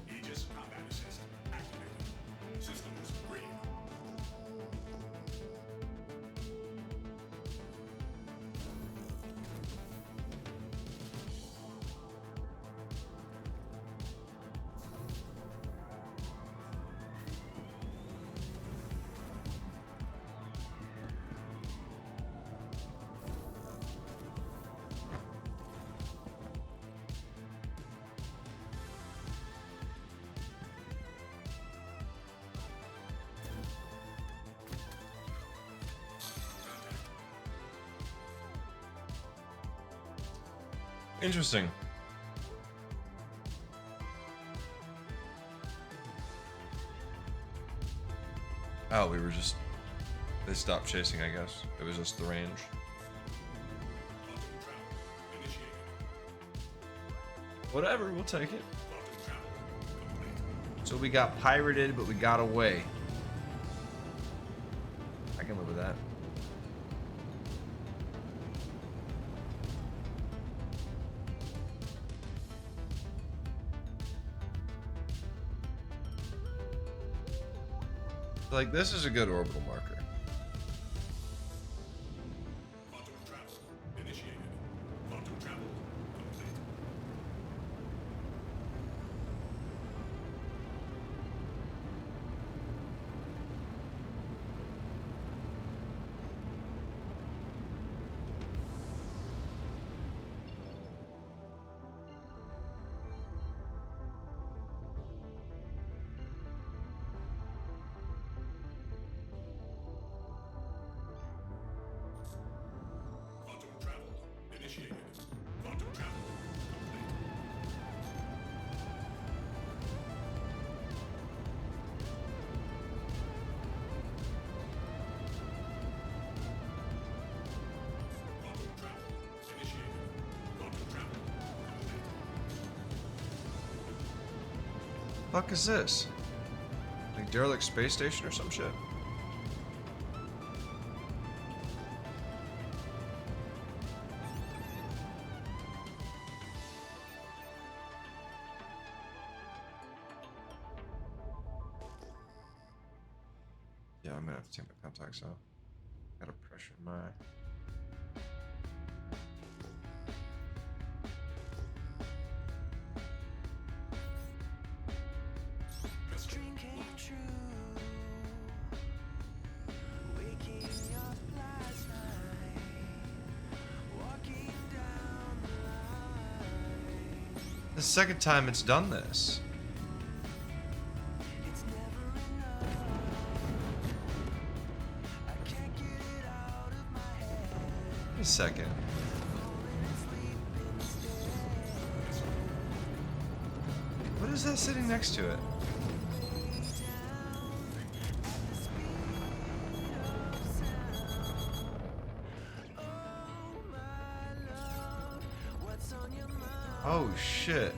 Aegis combat assist activated. Systems green. Interesting. Oh, we were just... They stopped chasing, I guess. It was just the range. Whatever, we'll take it. So we got pirated, but we got away. I can live with that. Like, this is a good orbital marker. Quantum travel initiated. Quantum travel complete. fuck is this? Like derelict space station or some shit? Yeah, I'm gonna have to take my contacts out. Gotta pressure my. The second time it's done this. Wait a second. What is that sitting next to it? Oh shit.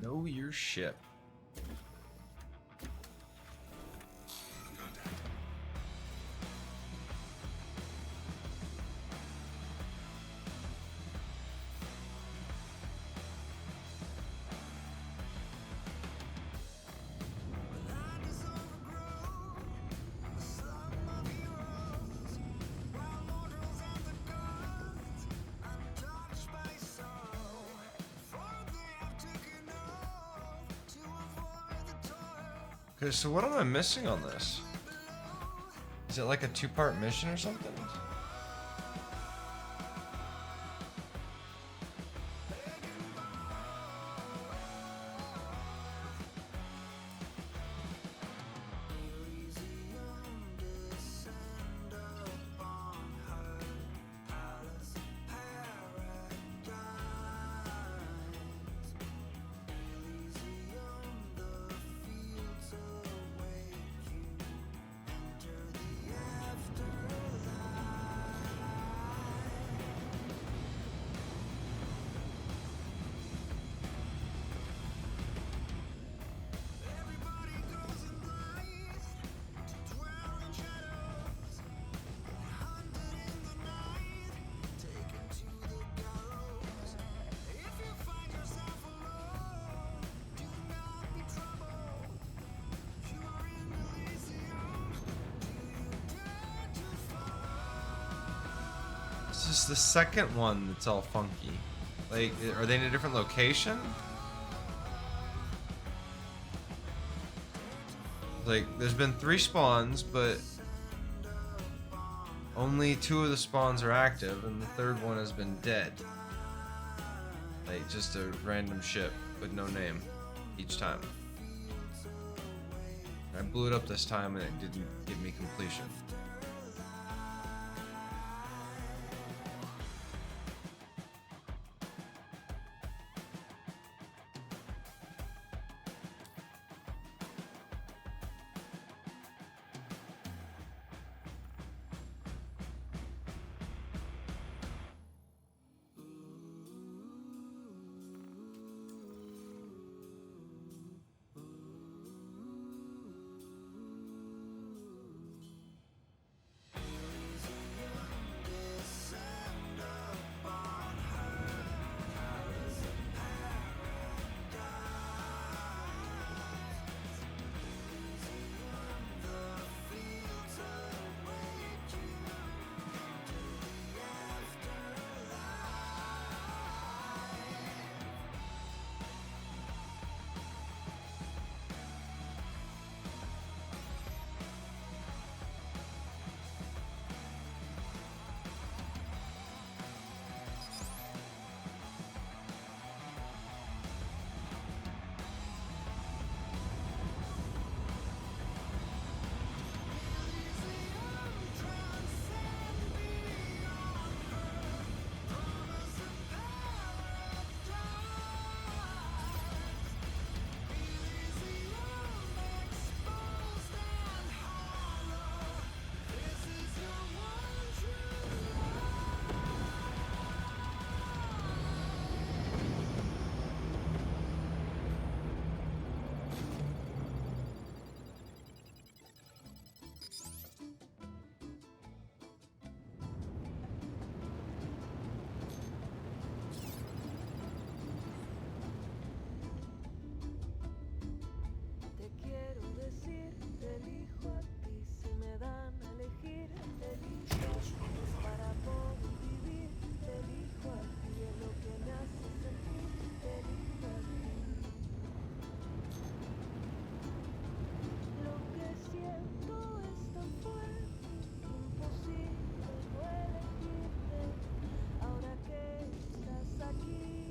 Know your ship. Okay, so what am I missing on this? Is it like a two-part mission or something? just the second one that's all funky. Like, are they in a different location? Like, there's been 3 spawns, but only 2 of the spawns are active, and the 3rd one has been dead. Like, just a random ship with no name each time. I blew it up this time, and it didn't give me completion.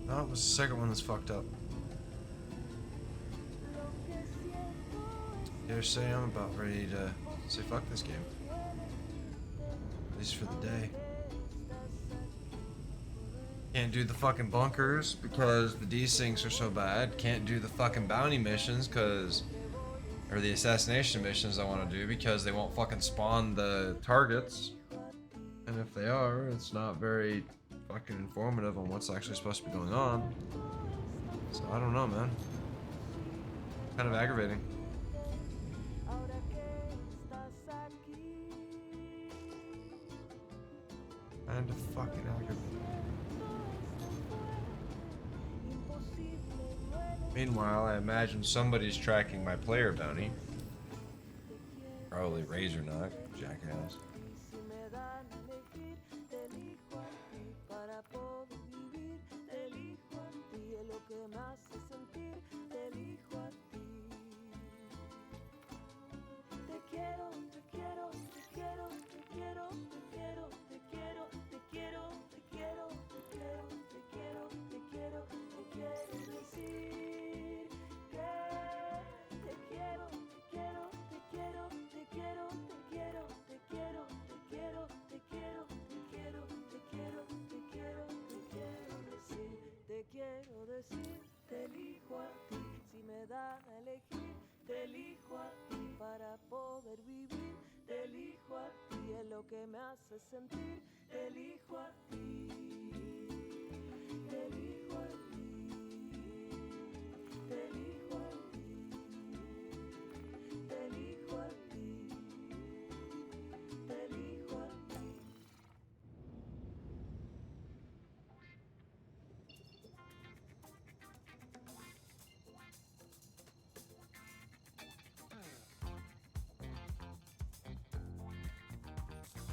Oh, it was the second one that's fucked up. Dare say I'm about ready to say fuck this game. At least for the day. Can't do the fucking bunkers because the desyncs are so bad. Can't do the fucking bounty missions because... or the assassination missions I want to do because they won't fucking spawn the targets. And if they are, it's not very fucking informative on what's actually supposed to be going on. So I don't know, man. Kind of aggravating. Kind of fucking aggravating. Meanwhile, I imagine somebody's tracking my player bounty. Probably Razorknock, jackass.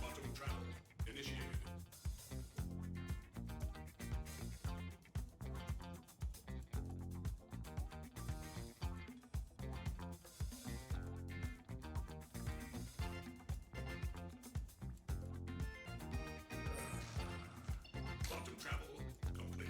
Quantum travel initiated. Quantum travel complete.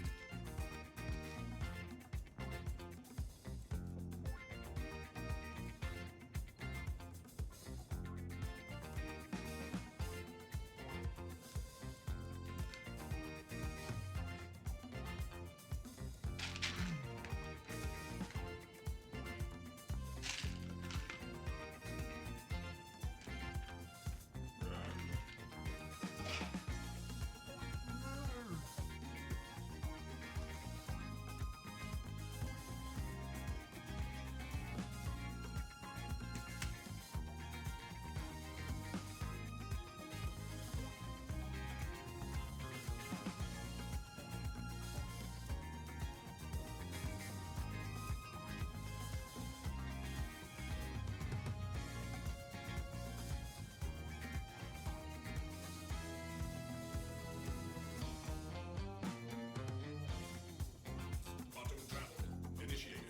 Quantum travel initiated.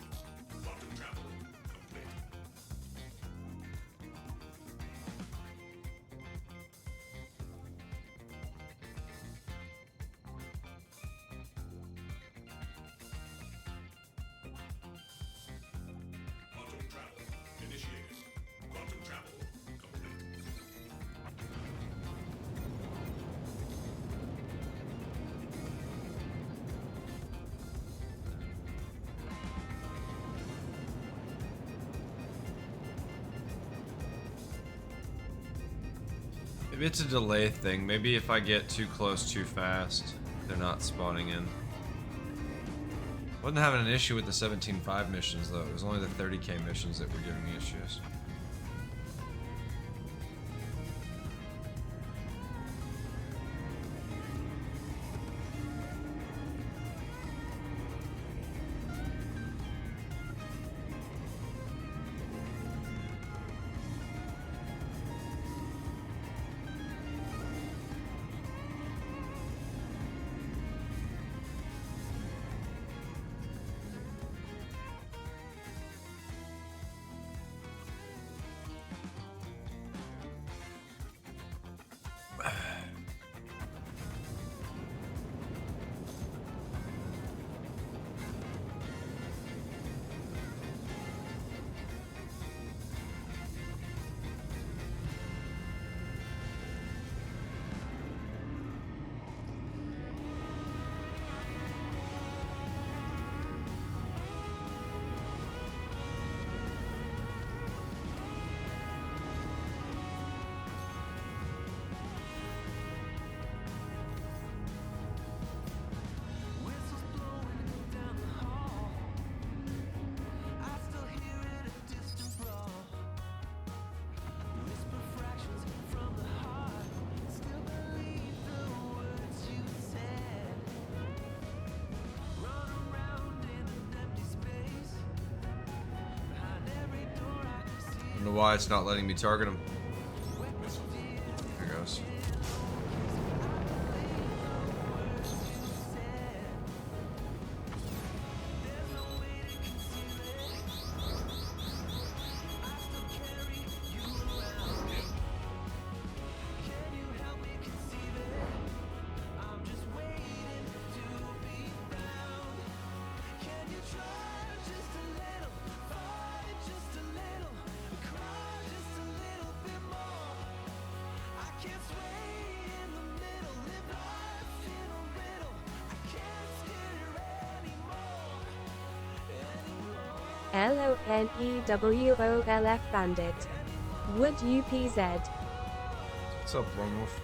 Quantum travel complete. Quantum travel initiated. Quantum travel complete. Maybe it's a delay thing. Maybe if I get too close too fast, they're not spawning in. Wasn't having an issue with the 17.5 missions though. It was only the 30k missions that were giving me issues. I don't know why it's not letting me target him. There goes. LONEWOLF Bandit. Wood UPZ. What's up, Lone Wolf?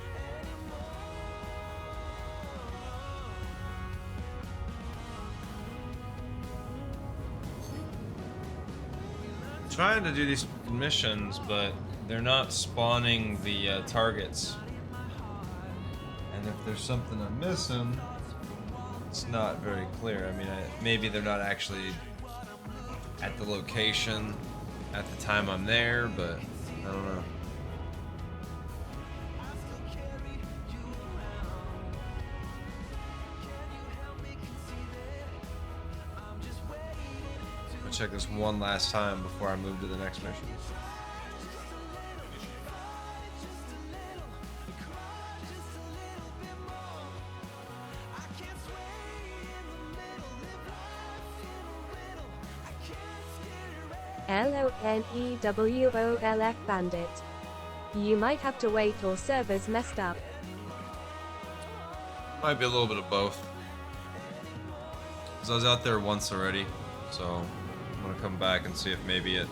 Trying to do these missions, but they're not spawning the targets. And if there's something I'm missing, it's not very clear. I mean, maybe they're not actually at the location at the time I'm there, but I don't know. I'll check this one last time before I move to the next mission. LONEWOLF Bandit. You might have to wait or servers messed up. Might be a little bit of both. Cause I was out there once already, so I'm gonna come back and see if maybe it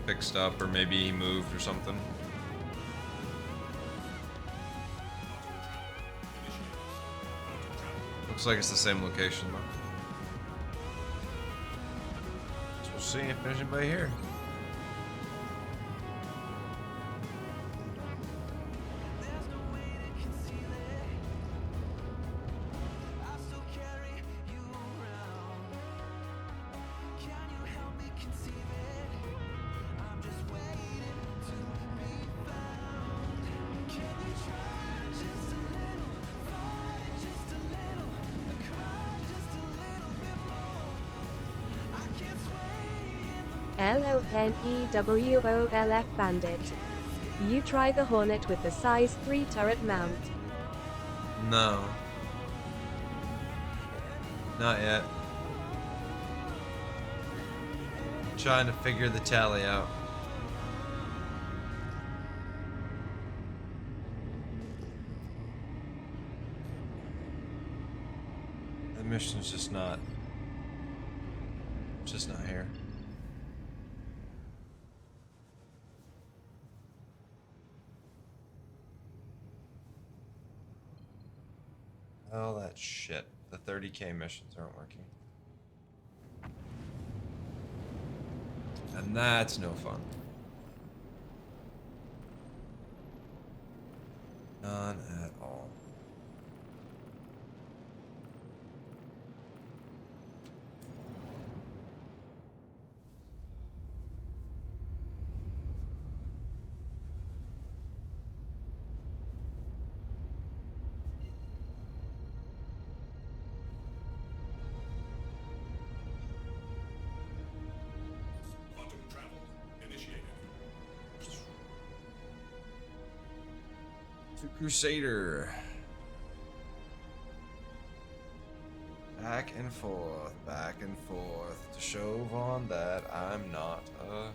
fixed up or maybe he moved or something. Looks like it's the same location though. So we'll see if there's anybody here. LONEWOLF Bandit. You try the Hornet with the size 3 turret mount. No. Not yet. Trying to figure the tally out. The mission's just not here. Oh, that shit. The 30K missions aren't working. And that's no fun. None at all. Crusader. Back and forth to show Vaughn that I'm not a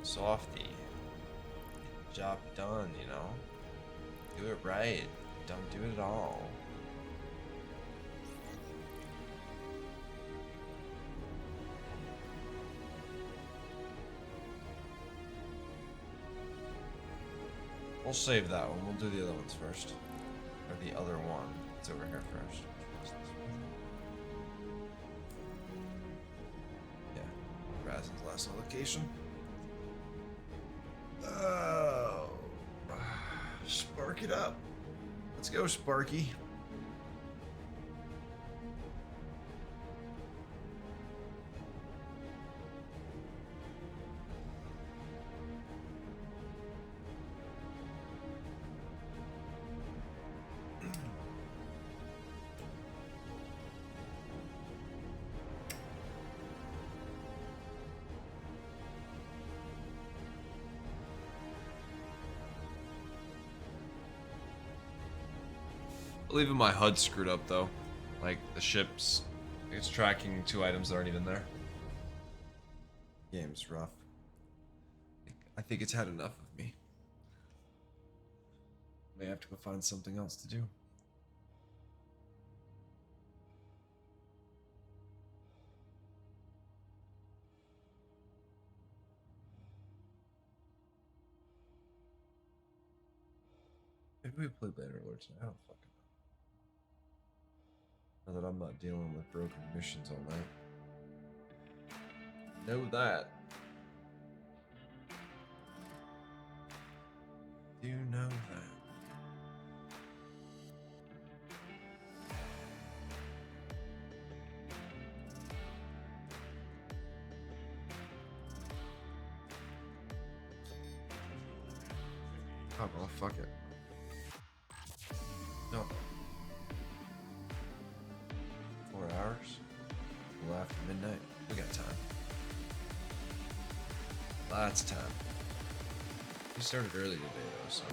softie. Job done, you know? Do it right. Don't do it at all. We'll save that one. We'll do the other ones first. Or the other one. It's over here first. Yeah. Razen's last location. Oh. Spark it up. Let's go, Sparky. Leaving my HUD screwed up though. Like the ship's, it's tracking 2 items that aren't even there. Game's rough. I think it's had enough of me. May have to go find something else to do. Maybe we play Bannerlord tonight. I don't fucking know. Now that I'm not dealing with broken missions all night. Know that. Do know that. Oh well, fuck it. No. 4 hours? Well, after midnight. We got time. Lots of time. We started early today, though, so...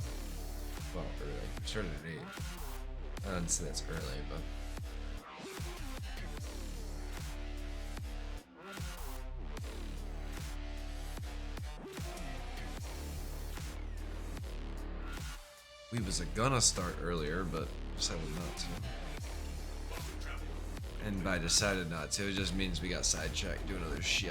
Well, early. We started at 8. I didn't say that's early, but... We was gonna start earlier, but decided not to. And by decided not to, it just means we got sidetracked doing other shit.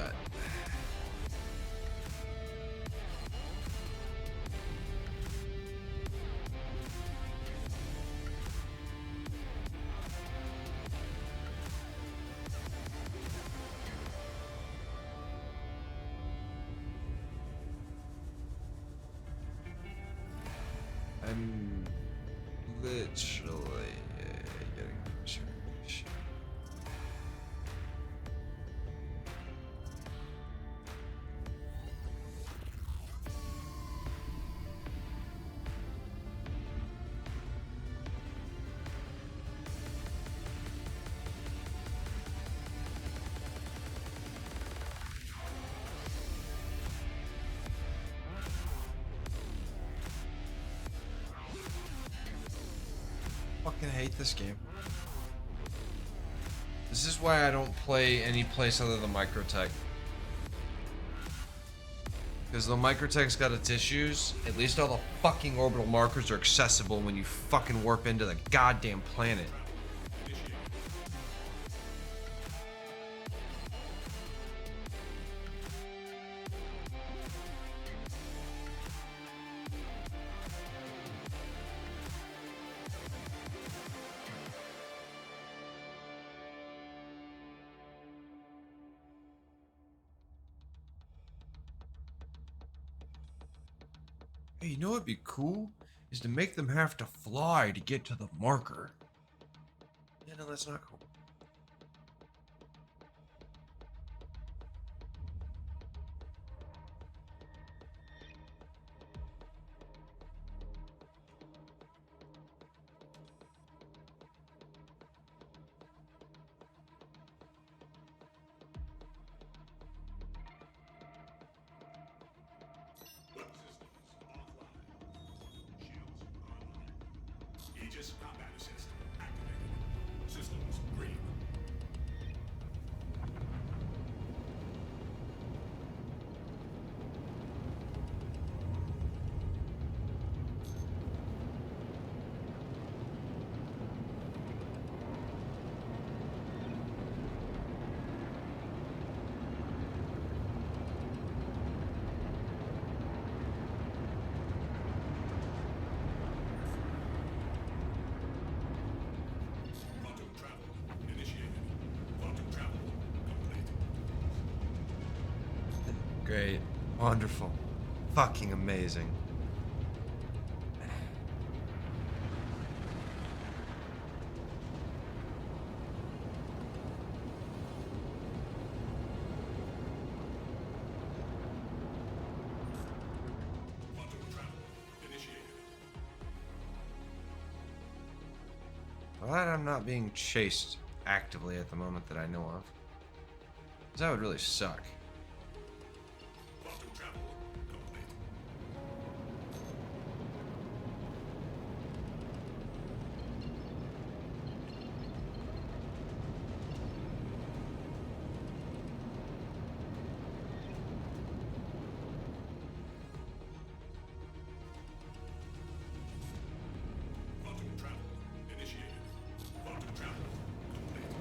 I'm literally getting shit. Fucking hate this game. This is why I don't play any place other than Microtech. Because though Microtech's got its issues, at least all the fucking orbital markers are accessible when you fucking warp into the goddamn planet. Hey, you know what'd be cool? Is to make them have to fly to get to the marker. Yeah, no, that's not cool. Aegis combat assist activated. Systems green. Quantum travel initiated. Quantum travel complete. Great. Wonderful. Fucking amazing. Quantum travel initiated. Glad I'm not being chased actively at the moment that I know of. 'Cause that would really suck. Quantum travel complete. Quantum travel initiated. Quantum travel complete.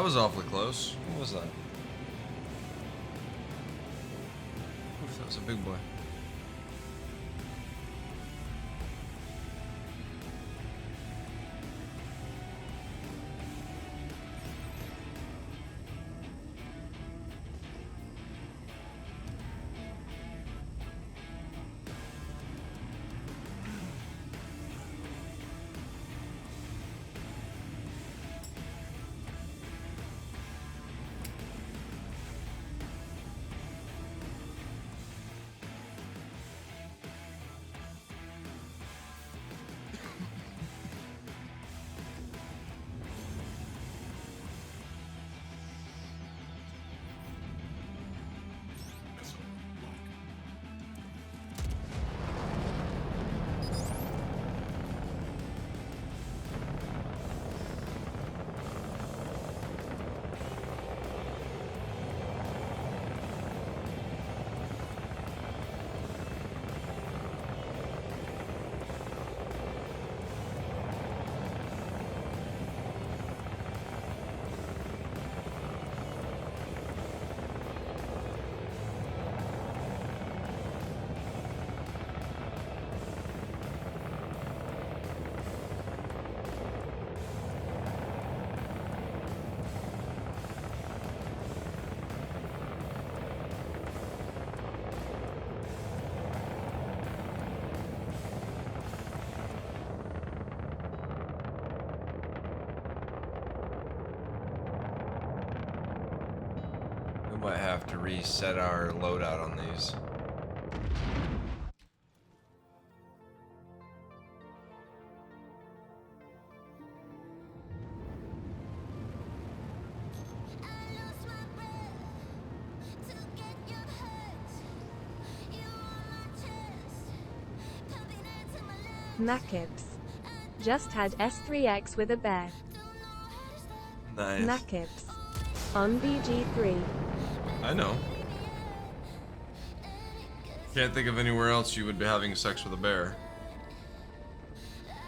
That was awfully close. What was that? Oof, that was a big boy. Might have to reset our loadout on these. Makips. Just had S3X with a bear. Nice. Makips. On BG3. I know. Can't think of anywhere else you would be having sex with a bear.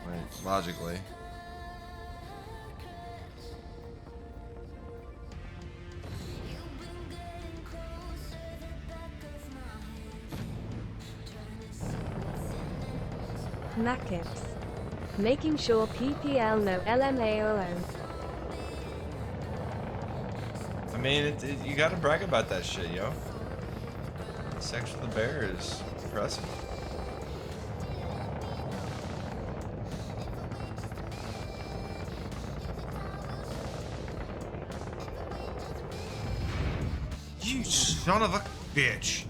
Right, logically. Makips. Making sure PPL no LMAOO. I mean, you gotta brag about that shit, yo. Sex with a bear is impressive. You son of a bitch.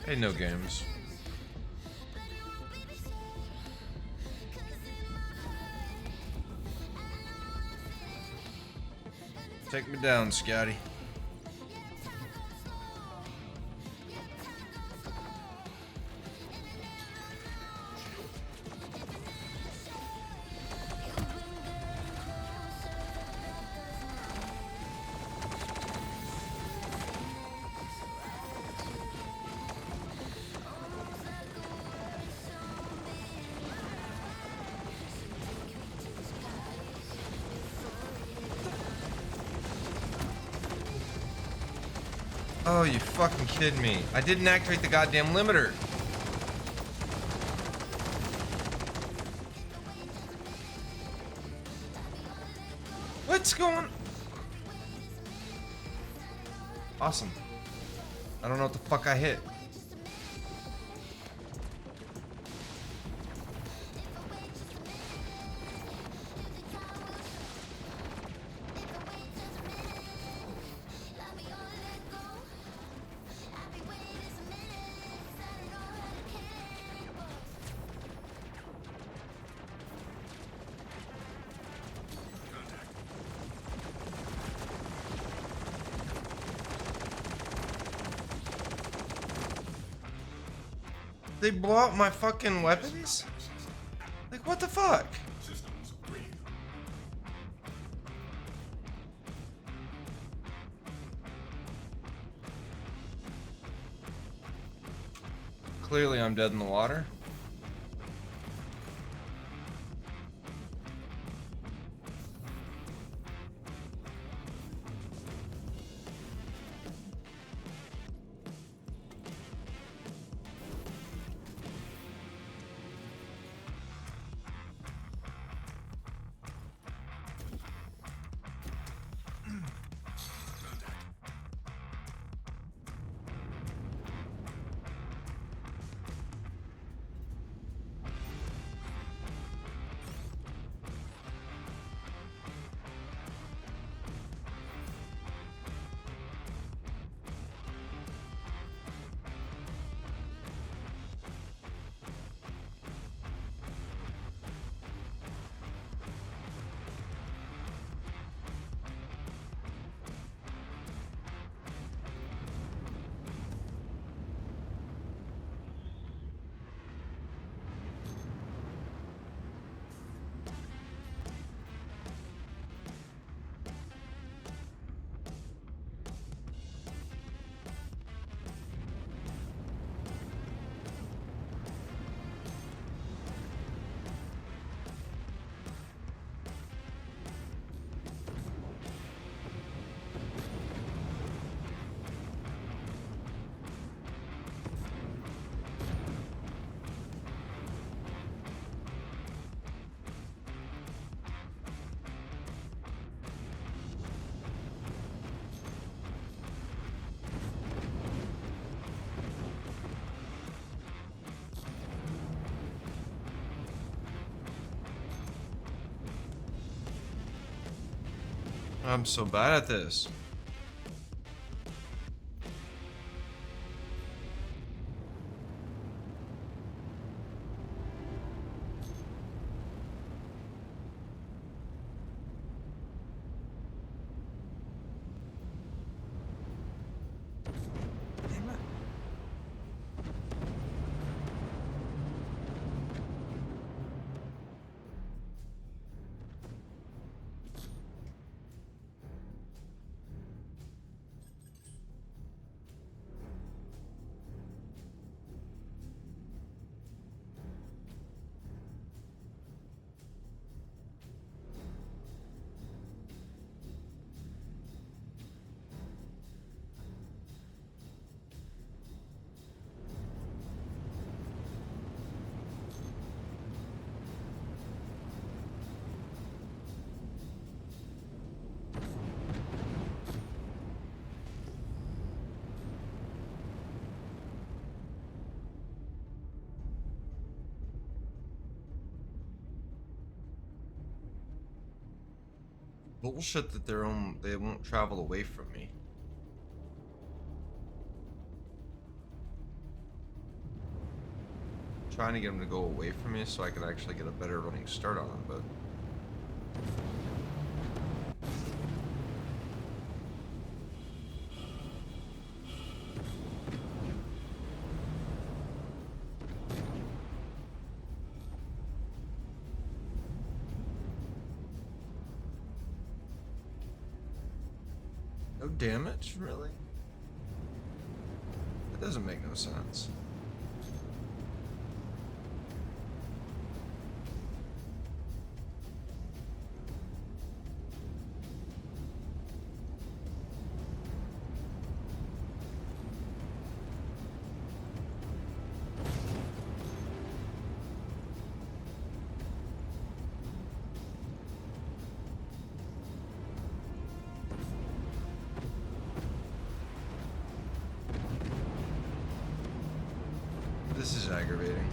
Hey, no games. Take me down, Scotty. Oh, you fucking kidding me. I didn't activate the goddamn limiter. What's going? Awesome. I don't know what the fuck I hit. they blow out my fucking weapons? Like, what the fuck? Clearly I'm dead in the water. I'm so bad at this. Bullshit that they won't travel away from me. I'm trying to get them to go away from me so I can actually get a better running start on them, but no damage, really? That doesn't make no sense. This is aggravating.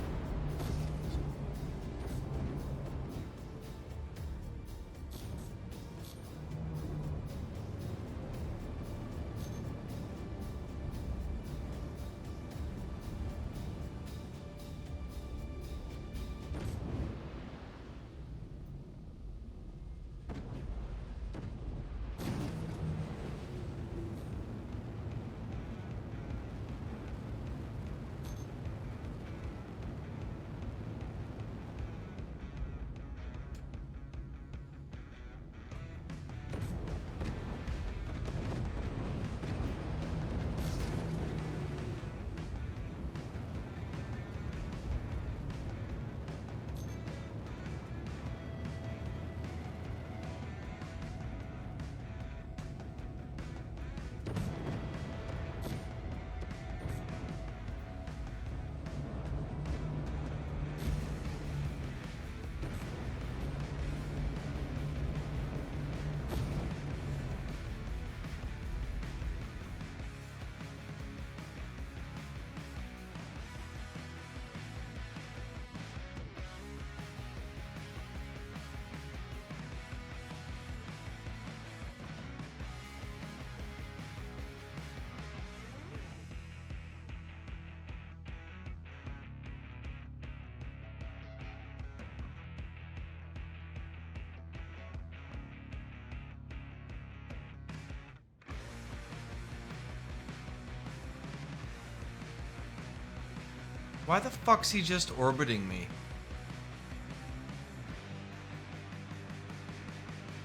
Why the fuck's he just orbiting me?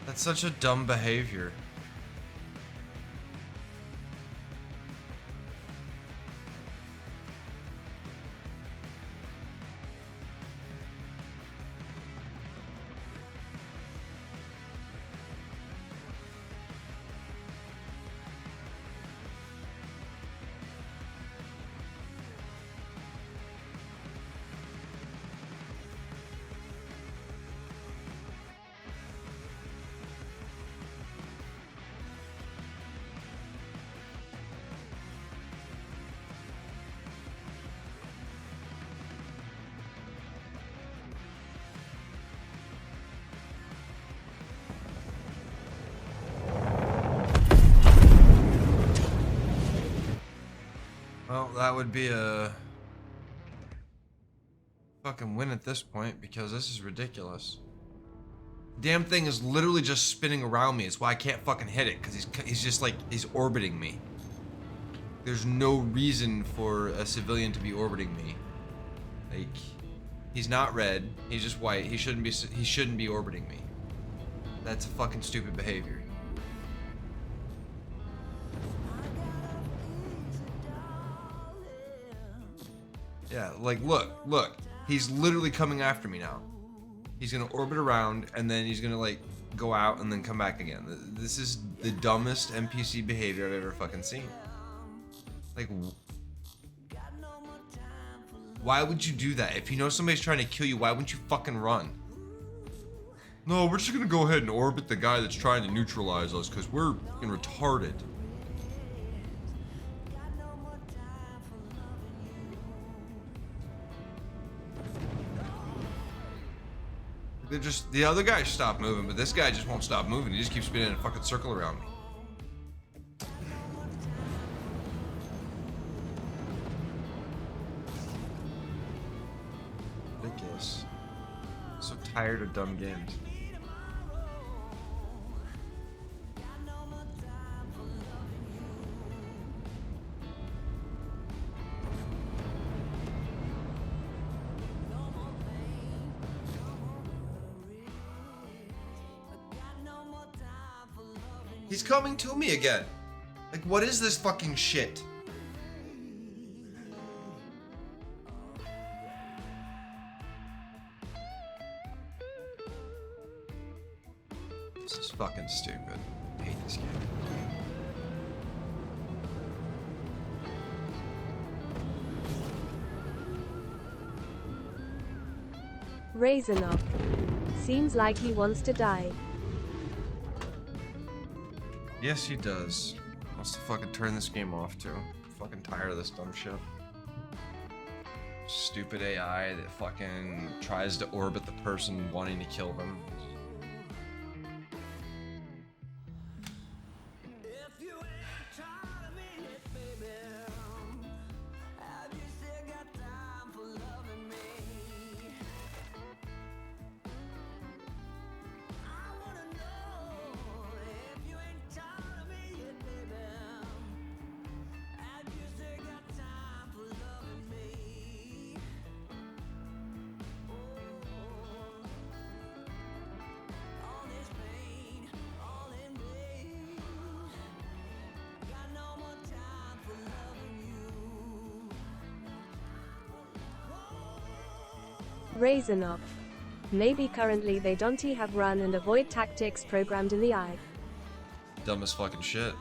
That's such a dumb behavior. Well, that would be a fucking win at this point because this is ridiculous. Damn thing is literally just spinning around me. It's why I can't fucking hit it because he's just like he's orbiting me. There's no reason for a civilian to be orbiting me. Like he's not red. He's just white. He shouldn't be orbiting me. That's a fucking stupid behavior. Yeah, like, look. He's literally coming after me now. He's gonna orbit around, and then he's gonna, like, go out and then come back again. This is the dumbest NPC behavior I've ever fucking seen. Like, why would you do that? If you know somebody's trying to kill you, why wouldn't you fucking run? No, we're just gonna go ahead and orbit the guy that's trying to neutralize us, because we're fucking retarded. The other guy stopped moving, but this guy just won't stop moving. He just keeps spinning in a fucking circle around me. Ridiculous. I'm so tired of dumb games. He's coming to me again. Like, what is this fucking shit? This is fucking stupid. I hate this game. Razorknob. Seems like he wants to die. Yes, he does. Wants to fucking turn this game off too. I'm fucking tired of this dumb shit. Stupid AI that fucking tries to orbit the person wanting to kill them. Razorknob. Maybe currently they don't have run and avoid tactics programmed in the eye. Dumbest fucking shit.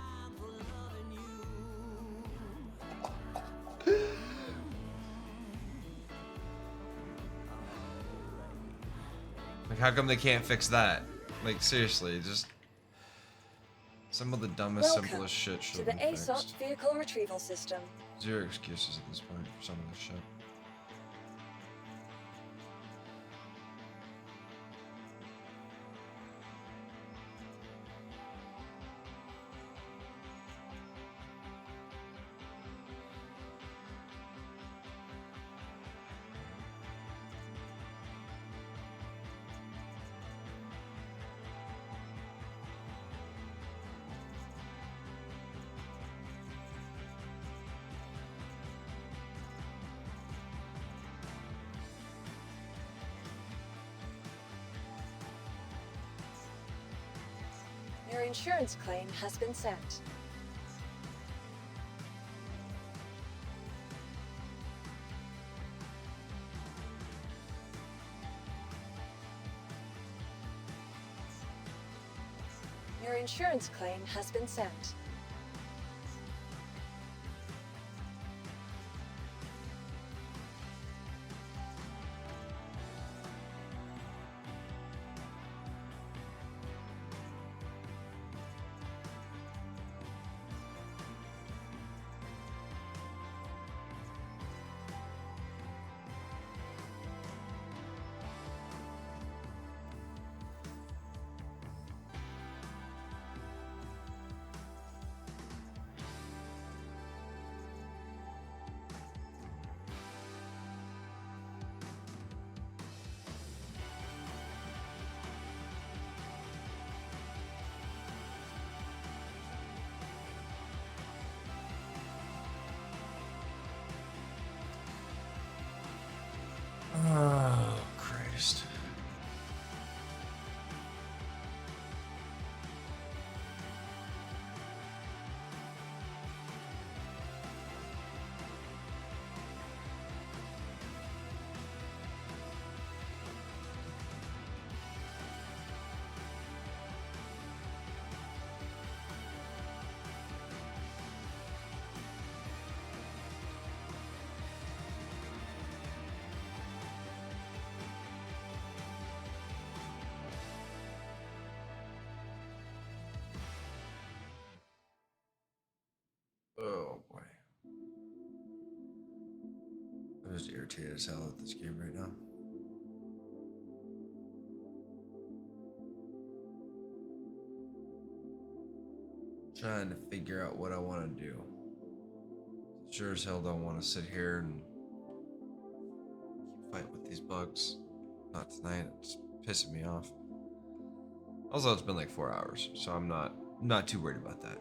Like, how come they can't fix that? Like, seriously, just some of the dumbest, simplest shit should have been fixed. To the ASOP vehicle retrieval system. Zero excuses at this point for some of this shit. insurance claim has been sent. Your insurance claim has been sent. Oh, Christ. Oh boy. I'm just irritated as hell at this game right now. Trying to figure out what I want to do. Sure as hell don't want to sit here and keep fighting with these bugs. Not tonight, it's pissing me off. Also, it's been like 4 hours, so I'm not too worried about that.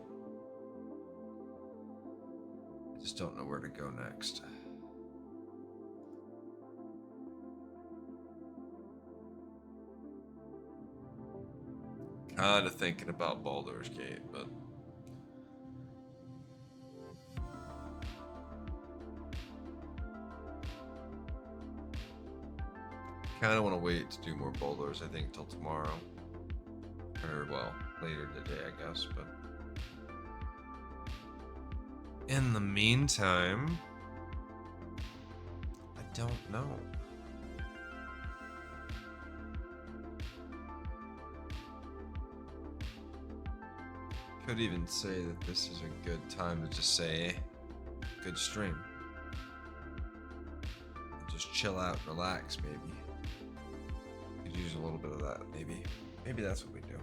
I just don't know where to go next. Kinda thinking about Baldur's Gate, but kinda wanna wait to do more Boulders, I think, till tomorrow. Or well, later today, I guess, but in the meantime, I don't know. Could even say that this is a good time to just say, good stream. And just chill out, relax, maybe. Could use a little bit of that, maybe. Maybe that's what we do.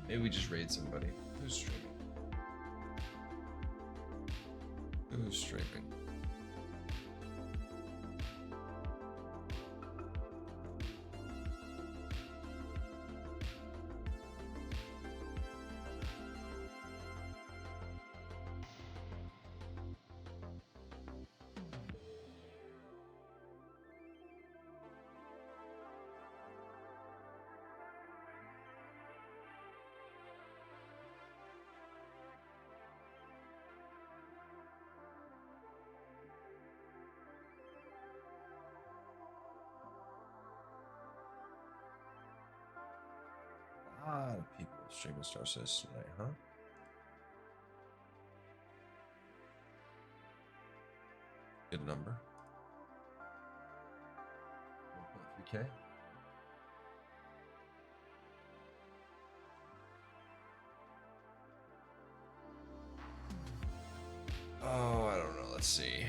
Maybe we just raid somebody. Who's streaming? Who's streaming? A lot of people streaming Star Citizen tonight, huh? Good number. 1.3K. Oh, I don't know. Let's see.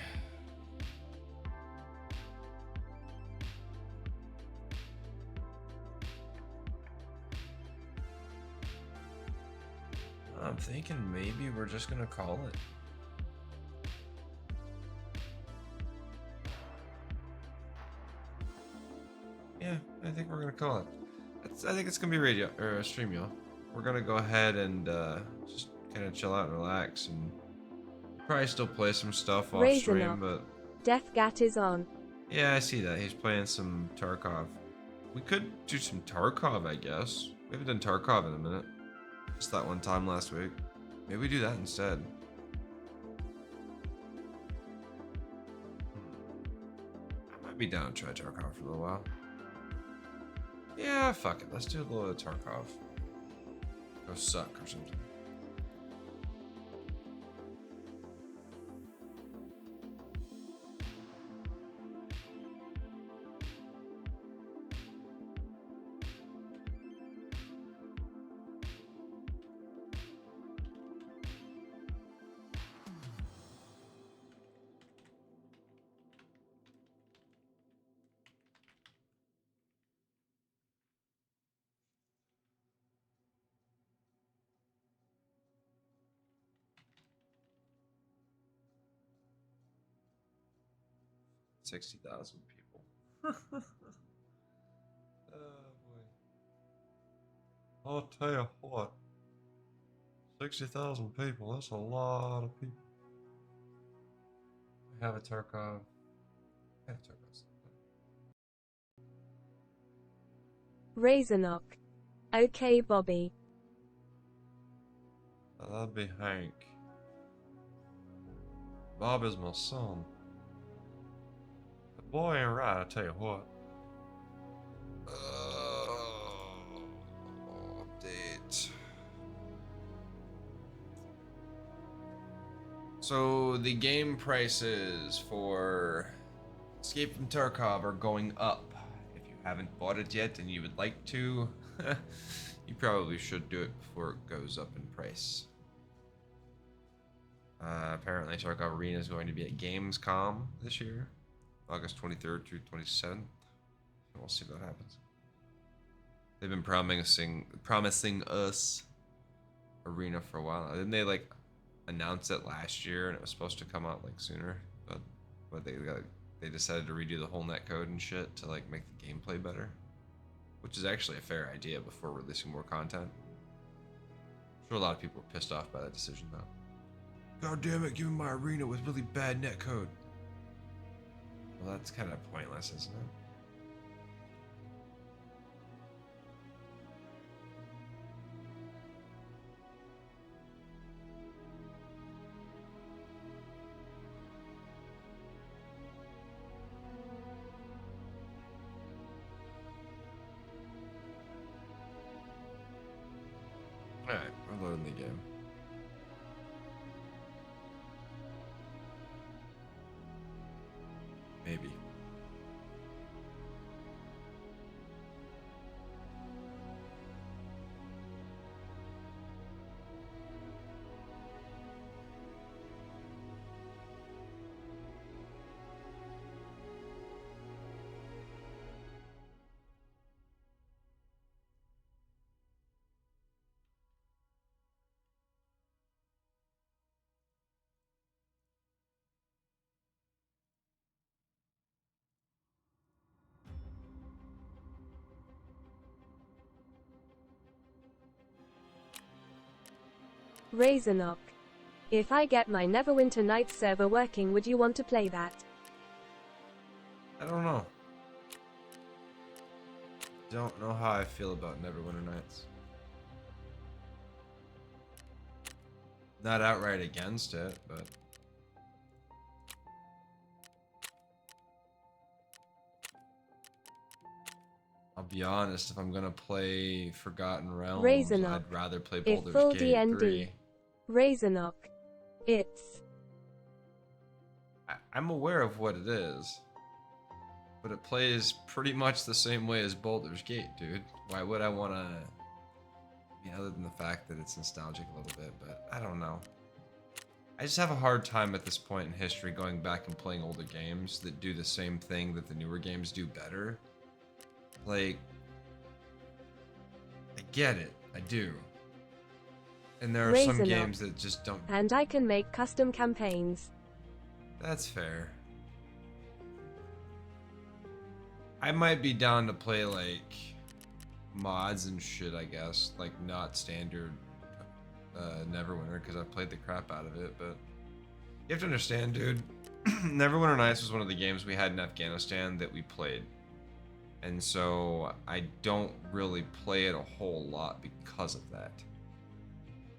I'm thinking maybe we're just gonna call it. Yeah, I think we're gonna call it. I think it's gonna be radio or stream, y'all. We're gonna go ahead and just kind of chill out and relax, and probably still play some stuff off stream. But Deathgat is on. Yeah, I see that. He's playing some Tarkov. We could do some Tarkov, I guess. We haven't done Tarkov in a minute. Just that one time last week. Maybe we do that instead. I might be down to try Tarkov for a little while. Yeah, fuck it. Let's do a little Tarkov. Go suck or something. $60,000 people. Oh boy. I'll tell you what. 60,000 people, that's a lot of people. I have a Tarkov. I have Tarkov. Razornock. Okay, Bobby. That'd be Hank. Bob is my son. The boy ain't right, I tell you what. Update. So the game prices for Escape from Tarkov are going up. If you haven't bought it yet and you would like to, you probably should do it before it goes up in price. Apparently Tarkov Arena is going to be at Gamescom this year, August 23rd through 27th. We'll see what happens. They've been promising us Arena for a while. Didn't they like announce it last year and it was supposed to come out like sooner? But they decided to redo the whole netcode and shit to like make the gameplay better, which is actually a fair idea before releasing more content. I'm sure a lot of people were pissed off by that decision though. God damn it, give me my Arena with really bad netcode. Well, that's kind of pointless, isn't it? Alright, we're loading the game. Maybe. Razornock. If I get my Neverwinter Nights server working, would you want to play that? I don't know. Don't know how I feel about Neverwinter Nights. Not outright against it, but I'll be honest, if I'm gonna play Forgotten Realms, Razornock. I'd rather play If Baldur's full Gate DND. 3. Razornock. It's. I'm aware of what it is, but it plays pretty much the same way as Baldur's Gate, dude. Why would I want to? I mean, other than the fact that it's nostalgic a little bit, but I don't know. I just have a hard time at this point in history going back and playing older games that do the same thing that the newer games do better. Like, I get it, I do. And there are some Razornock. games that just don't. And I can make custom campaigns. That's fair. I might be down to play like mods and shit, I guess, like not standard Neverwinter, because I played the crap out of it. But you have to understand, dude, Neverwinter Nights was one of the games we had in Afghanistan that we played, and so I don't really play it a whole lot because of that.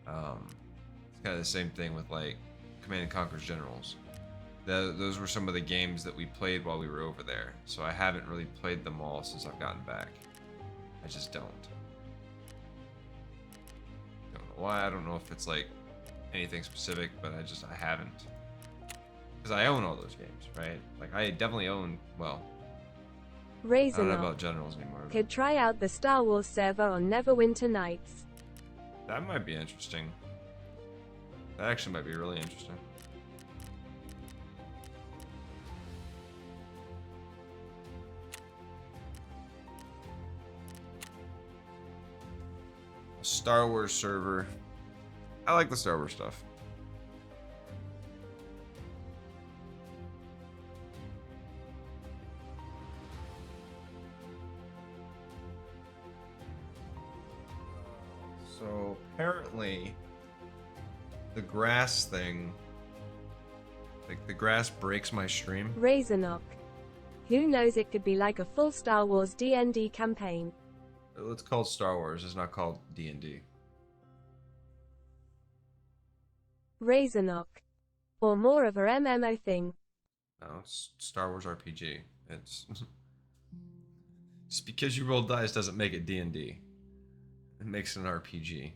It's kind of the same thing with like Command and Conquer's Generals. Those were some of the games that we played while we were over there. So I haven't really played them all since I've gotten back. I just don't. Don't know why. I don't know if it's like anything specific, but I haven't. Because I own all those games, right? Like I definitely own, well, I don't know about Generals anymore. Could try out the Star Wars server on Neverwinter Nights. That might be interesting. That actually might be really interesting. A Star Wars server. I like the Star Wars stuff. So apparently the grass thing, like the grass breaks my stream. Razornock. Who knows, it could be like a full Star Wars D&D campaign. It's called Star Wars, it's not called D&D. Razornock. Or more of a MMO thing. No, it's Star Wars RPG. It's just because you roll dice doesn't make it D&D. It makes it an RPG.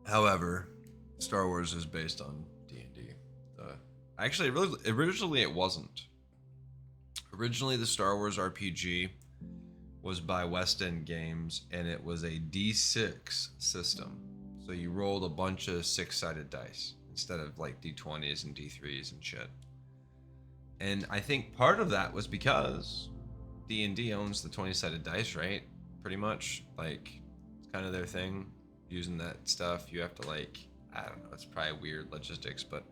However, Star Wars is based on D&D. Actually, originally it wasn't. Originally, the Star Wars RPG was by West End Games, and it was a D6 system. So you rolled a bunch of 6-sided dice instead of like D20s and D3s and shit. And I think part of that was because D&D owns the 20-sided dice, right? Pretty much. Like, it's kind of their thing. Using that stuff, you have to like, I don't know, it's probably weird logistics, but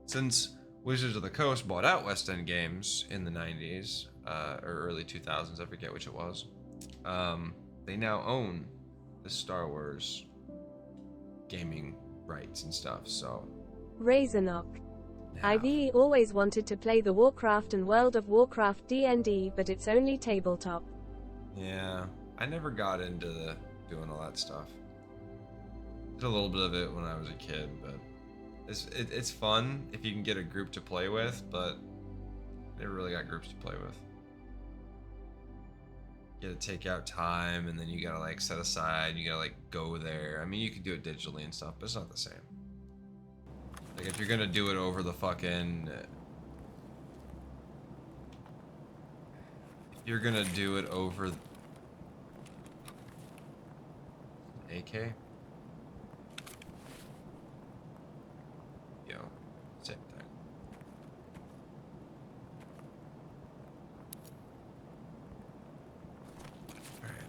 since Wizards of the Coast bought out West End Games in the 90s, or early 2000s, I forget which it was, they now own the Star Wars gaming rights and stuff, so. Razornock. I've always wanted to play the Warcraft and World of Warcraft D&D, but it's only tabletop. Yeah, I never got into doing all that stuff. Did a little bit of it when I was a kid, but it's fun if you can get a group to play with, but never really got groups to play with. You gotta take out time, and then you gotta like set aside, you gotta like go there. I mean, you can do it digitally and stuff, but it's not the same. Like if you're gonna do it over the fucking... If you're gonna do it over... AK? Yo, same thing. Alright.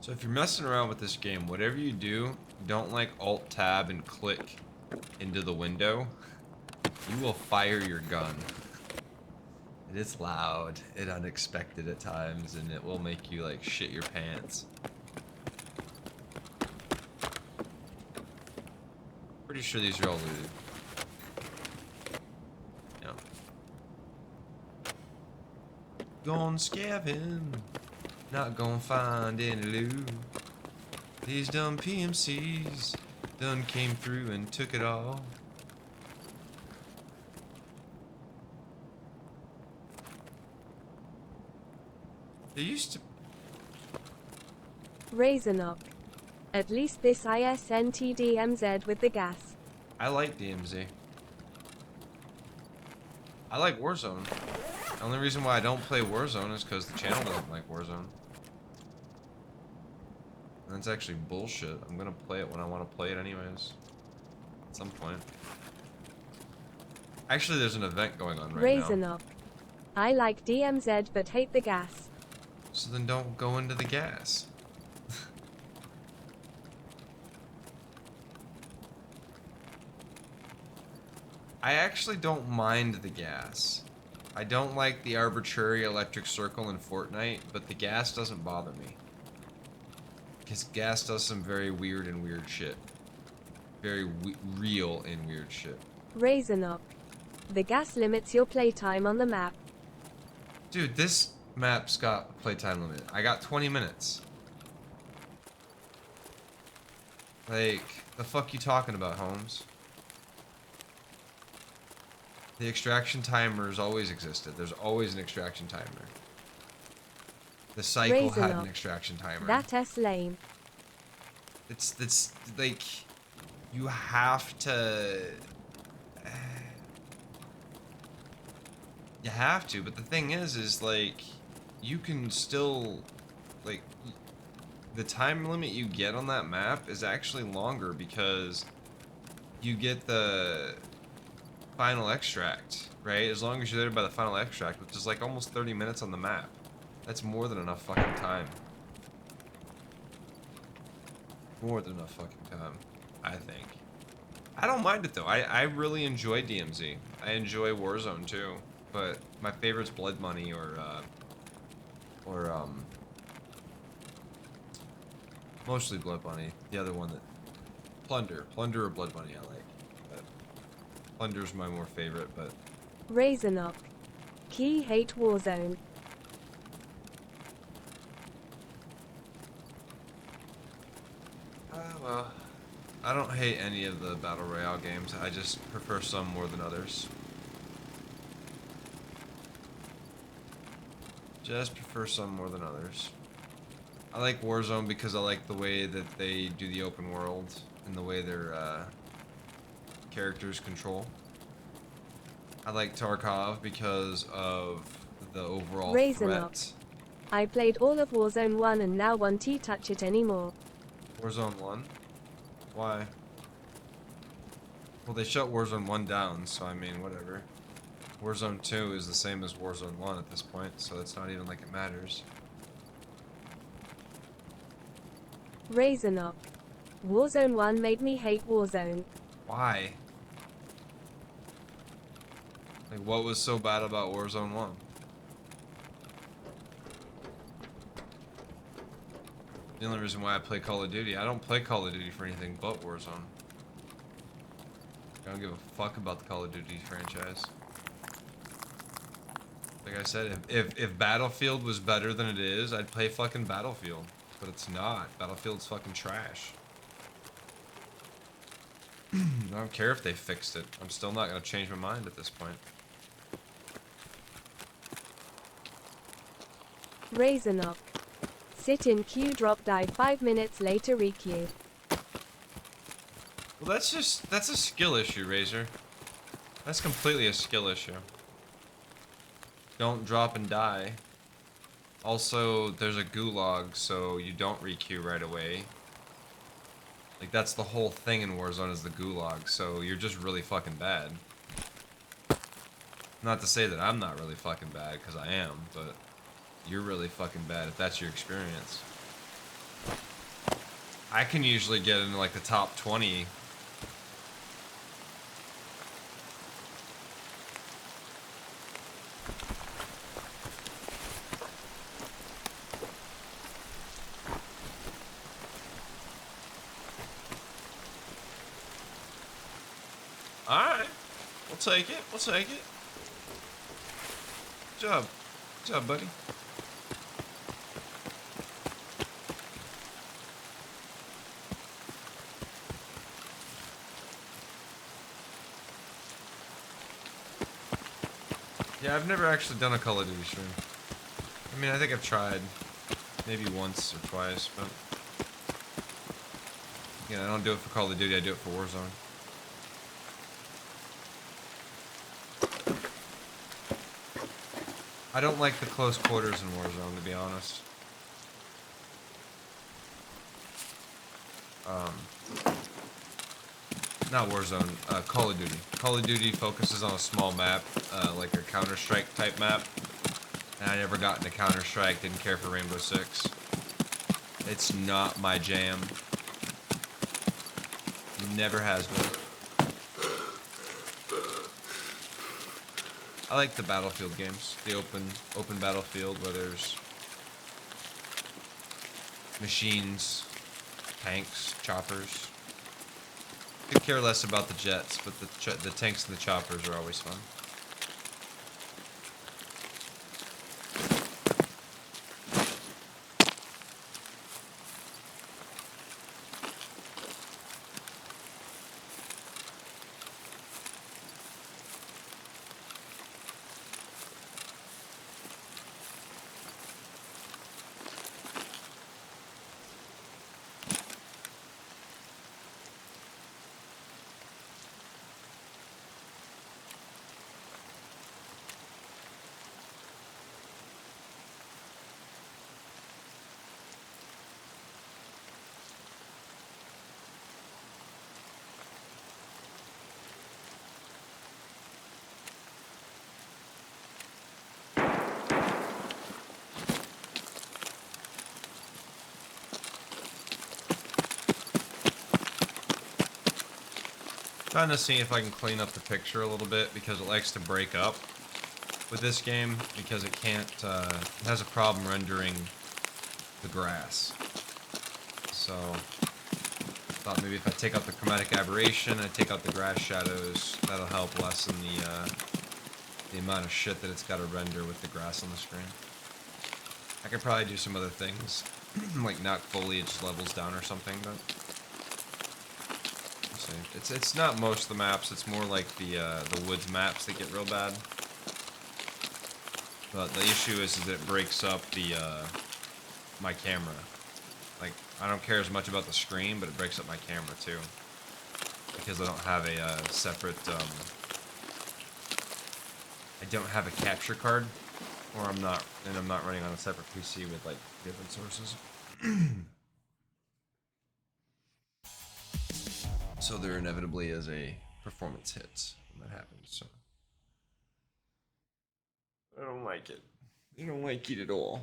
So if you're messing around with this game, whatever you do, don't like Alt-Tab and click into the window. You will fire your gun. It is loud and unexpected at times, and it will make you like shit your pants. Pretty sure these are all looted. Yeah. Gone scavenging. Not gonna find any loot. These dumb PMCs done came through and took it all. They used to... Razornock. At least this ISNTDMZ with the gas. I like DMZ. I like Warzone. The only reason why I don't play Warzone is because the channel doesn't like Warzone. That's actually bullshit. I'm gonna play it when I want to play it anyways. At some point. Actually, there's an event going on right now. Raisin up. I like DMZ but hate the gas. So then don't go into the gas. I actually don't mind the gas. I don't like the arbitrary electric circle in Fortnite, but the gas doesn't bother me. Because gas does some very weird shit. Very real and weird shit. Raisin up. The gas limits your playtime on the map. Dude, this map's got a playtime limit. I got 20 minutes. Like, the fuck you talking about, Holmes? The extraction timer's always existed. There's always an extraction timer. The cycle Raisin had up. an extraction timer. That's lame. It's like, you have to... You have to, but the thing is like, you can still, like, the time limit you get on that map is actually longer because you get the final extract, right? As long as you're there by the final extract, which is like almost 30 minutes on the map. That's more than enough fucking time. More than enough fucking time, I think. I don't mind it though. I really enjoy DMZ. I enjoy Warzone too. But my favorite's Blood Money or mostly Blood Money. The other one that Plunder or Blood Money I like. But Plunder's my more favorite. But Raisin up. Key hate Warzone. well, I don't hate any of the Battle Royale games. I just prefer some more than others. Just prefer some more than others. I like Warzone because I like the way that they do the open world and the way their characters control. I like Tarkov because of the overall Raisin threat. up. I played all of Warzone 1 and now won't touch it anymore. Warzone 1? Why? Well, they shut Warzone 1 down, so I mean, whatever. Warzone 2 is the same as Warzone 1 at this point, so it's not even like it matters. Raisin up. Warzone 1 made me hate Warzone. Why? Like, what was so bad about Warzone 1? The only reason why I play Call of Duty, I don't play Call of Duty for anything but Warzone. I don't give a fuck about the Call of Duty franchise. Like I said, if Battlefield was better than it is, I'd play fucking Battlefield. But it's not. Battlefield's fucking trash. I don't care if they fixed it. I'm still not gonna change my mind at this point. Raisin up. Sit in queue, drop die 5 minutes later, requeue. Well, that's a skill issue, Razor. That's completely a skill issue. Don't drop and die. Also, there's a gulag, so you don't requeue right away. Like, that's the whole thing in Warzone is the gulag, so you're just really fucking bad. Not to say that I'm not really fucking bad, because I am, but you're really fucking bad if that's your experience. I can usually get into like the top 20. Alright. We'll take it. We'll take it. Good job. Good job, buddy. Yeah, I've never actually done a Call of Duty stream. I mean, I think I've tried. Maybe once or twice, but... Yeah, I don't do it for Call of Duty, I do it for Warzone. I don't like the close quarters in Warzone, to be honest. Not Warzone, Call of Duty. Call of Duty focuses on a small map, like a Counter-Strike type map. And I never got into Counter-Strike, didn't care for Rainbow Six. It's not my jam. Never has been. I like the Battlefield games, the open Battlefield where there's machines, tanks, choppers. Could care less about the jets, but the tanks and the choppers are always fun. Trying to see if I can clean up the picture a little bit because it likes to break up with this game because it can't, it has a problem rendering the grass. So, thought maybe if I take out the chromatic aberration, I take out the grass shadows, that'll help lessen the amount of shit that it's got to render with the grass on the screen. I could probably do some other things, like knock foliage levels down or something, but it's not most of the maps. It's more like the woods maps that get real bad. But the issue is that it breaks up the my camera. Like I don't care as much about the screen, but it breaks up my camera too because I don't have a separate. I don't have a capture card, or I'm not running on a separate PC with like different sources. So there inevitably is a performance hit when that happens. So I don't like it. I don't like it at all.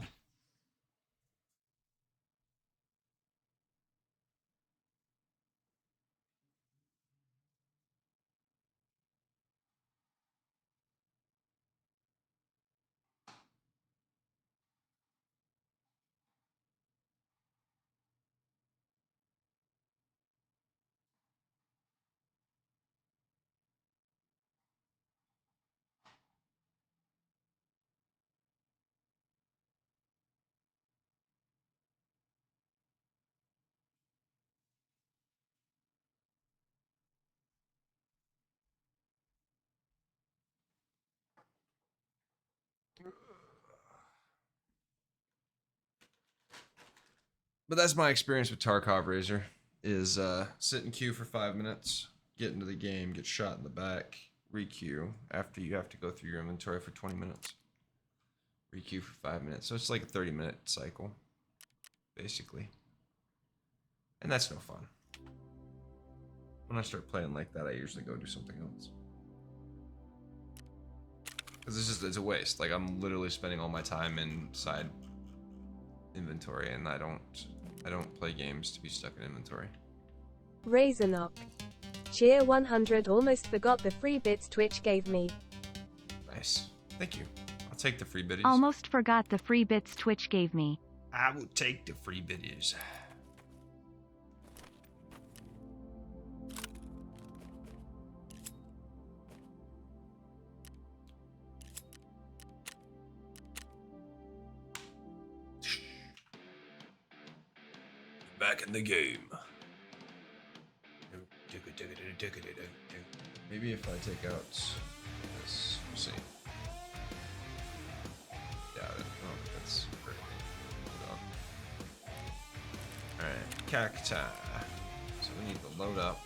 But that's my experience with Tarkov Razor, is sit in queue for 5 minutes, get into the game, get shot in the back, re-queue, after you have to go through your inventory for 20 minutes. Re-queue for 5 minutes, so it's like a 30-minute cycle, basically. And that's no fun. When I start playing like that, I usually go do something else. Because it's a waste, like I'm literally spending all my time inside inventory, and I don't play games to be stuck in inventory. Razorknock. Cheer 100 almost forgot the free bits Twitch gave me. Nice. Thank you. I'll take the free biddies. Almost forgot the free bits Twitch gave me. I will take the free biddies. Back in the game. Maybe if I take out this, we'll see. Yeah, oh, that's great. Alright, cacti. So we need to load up.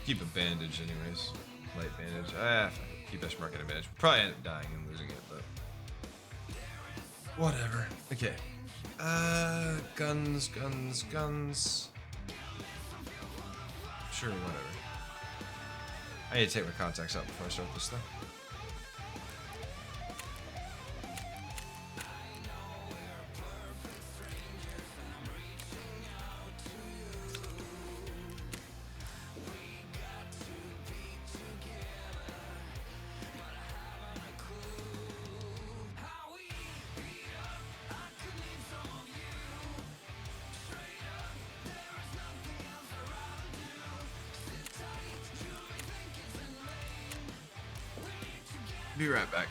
keep a bandage anyways. Light bandage. Fuck it. Keep us marking a bandage. We'll probably end up dying and losing it, but whatever. Okay. Guns. Sure, whatever. I need to take my contacts out before I start this thing. Be right back.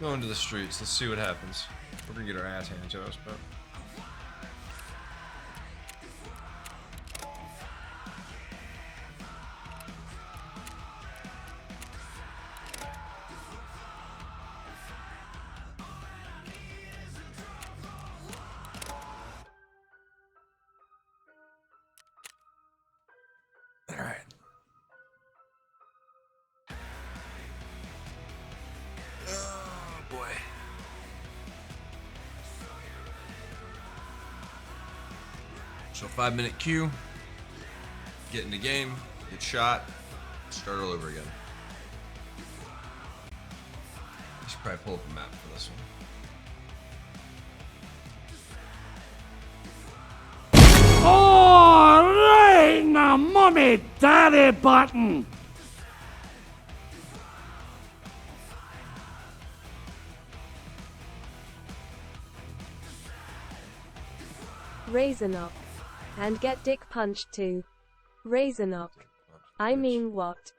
Go into the streets. Let's see what happens. We're gonna get our ass handed to us, but. All right. Oh boy. So 5-minute queue. Get in the game. Get shot. Start all over again. I should probably pull up a map for this one. Oh, right in the mummy daddy button. Razorknock. And get dick punched too. Razorknock. I mean what?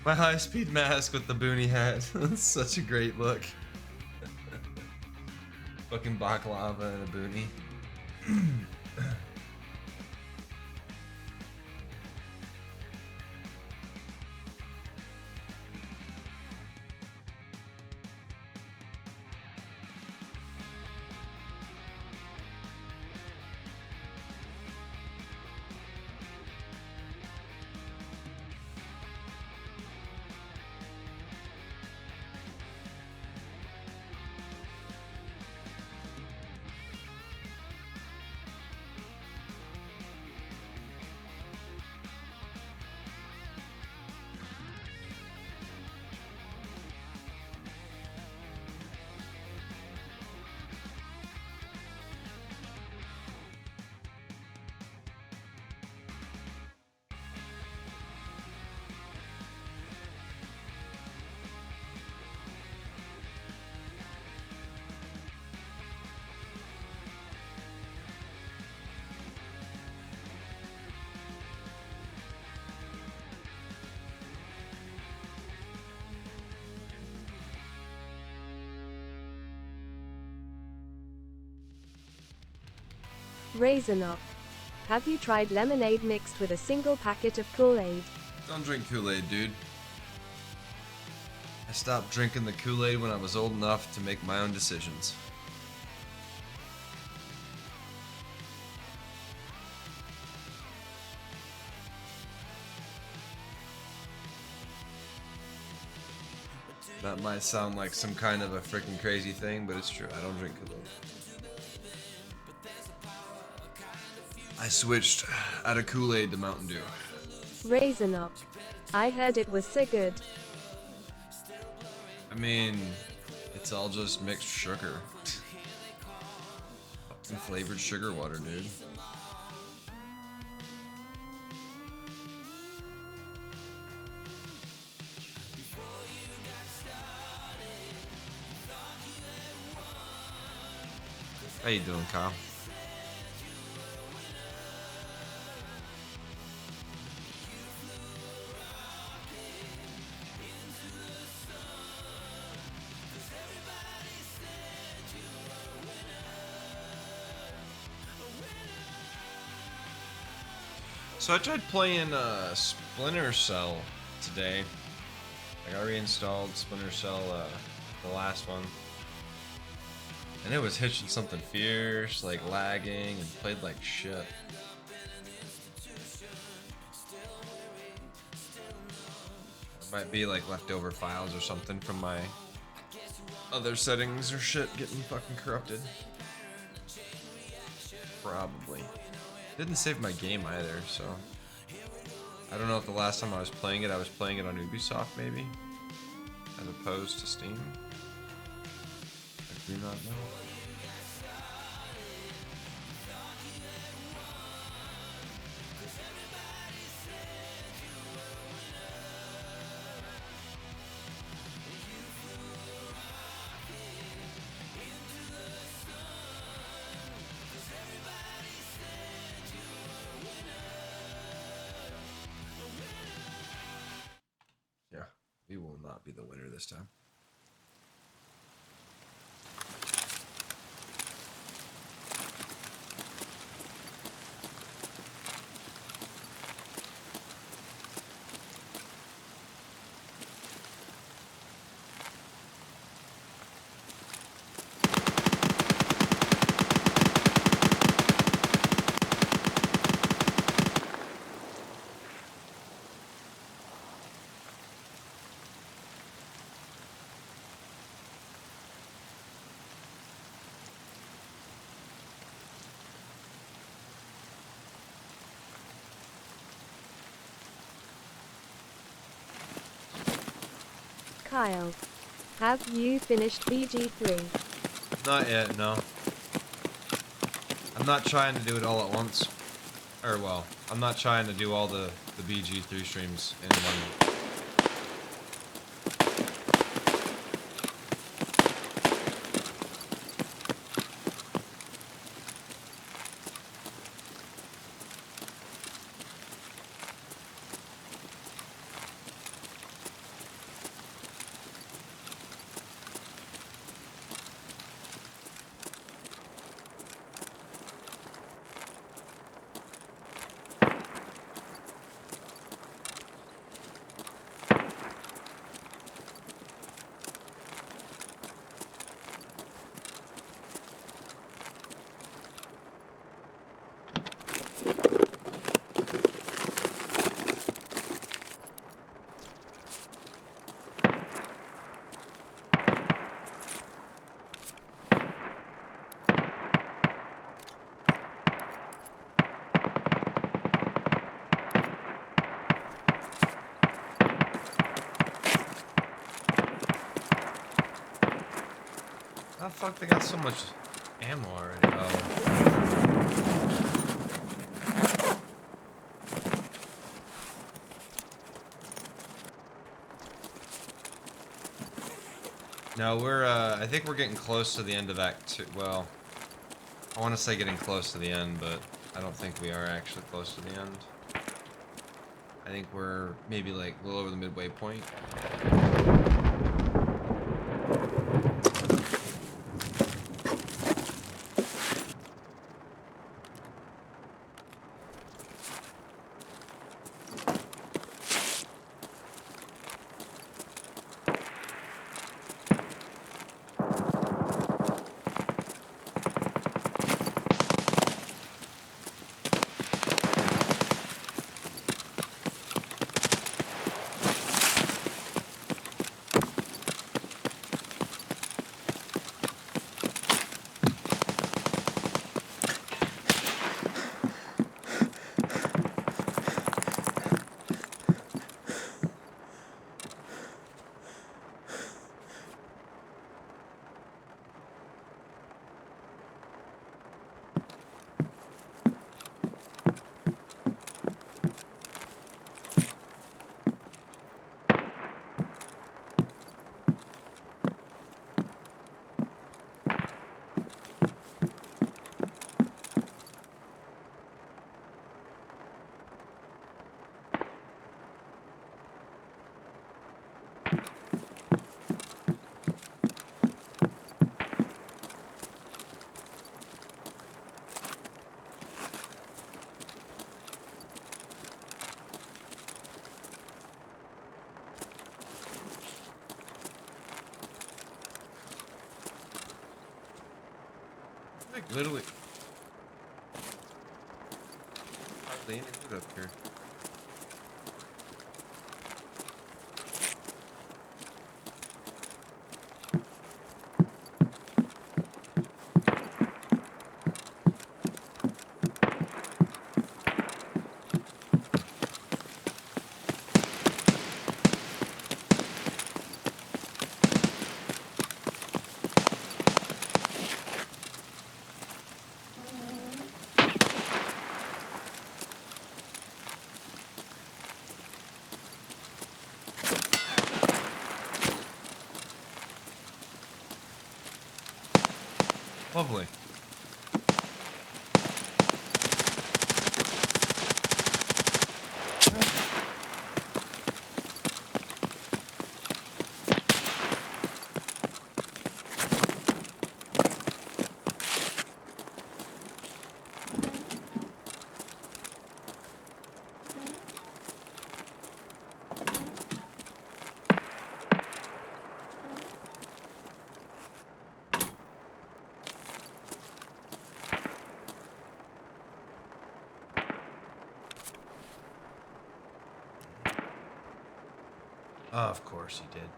My high-speed mask with the boonie hat. That's such a great look. Fucking baklava and a boonie. Razorknock. Have you tried lemonade mixed with a single packet of Kool-Aid? Don't drink Kool-Aid, dude. I stopped drinking the Kool-Aid when I was old enough to make my own decisions. That might sound like some kind of a freaking crazy thing, but it's true. I don't drink Kool-Aid. I switched out of Kool-Aid to Mountain Dew. Razorknock. I heard it was so good. I mean, it's all just mixed sugar. Fucking flavored sugar water, dude. How you doing, Kyle? So I tried playing Splinter Cell today. Like I reinstalled Splinter Cell, the last one. And it was hitching something fierce, like lagging, and played like shit. It might be like leftover files or something from my other settings or shit getting fucking corrupted. Probably. Didn't save my game either, so I don't know if the last time I was playing it on Ubisoft maybe, as opposed to Steam. I do not know. Yeah, we will not be the winner this time. Kyle. Have you finished BG3? Not yet, no. I'm not trying to do it all at once. Or, well, I'm not trying to do all the BG3 streams in one. How the fuck they got so much ammo already? Oh. No, I think we're getting close to the end of Act 2. Well, I want to say getting close to the end, but I don't think we are actually close to the end. I think we're maybe like a little over the midway point. Like literally hardly any loot up here. Lovely. Of course he did.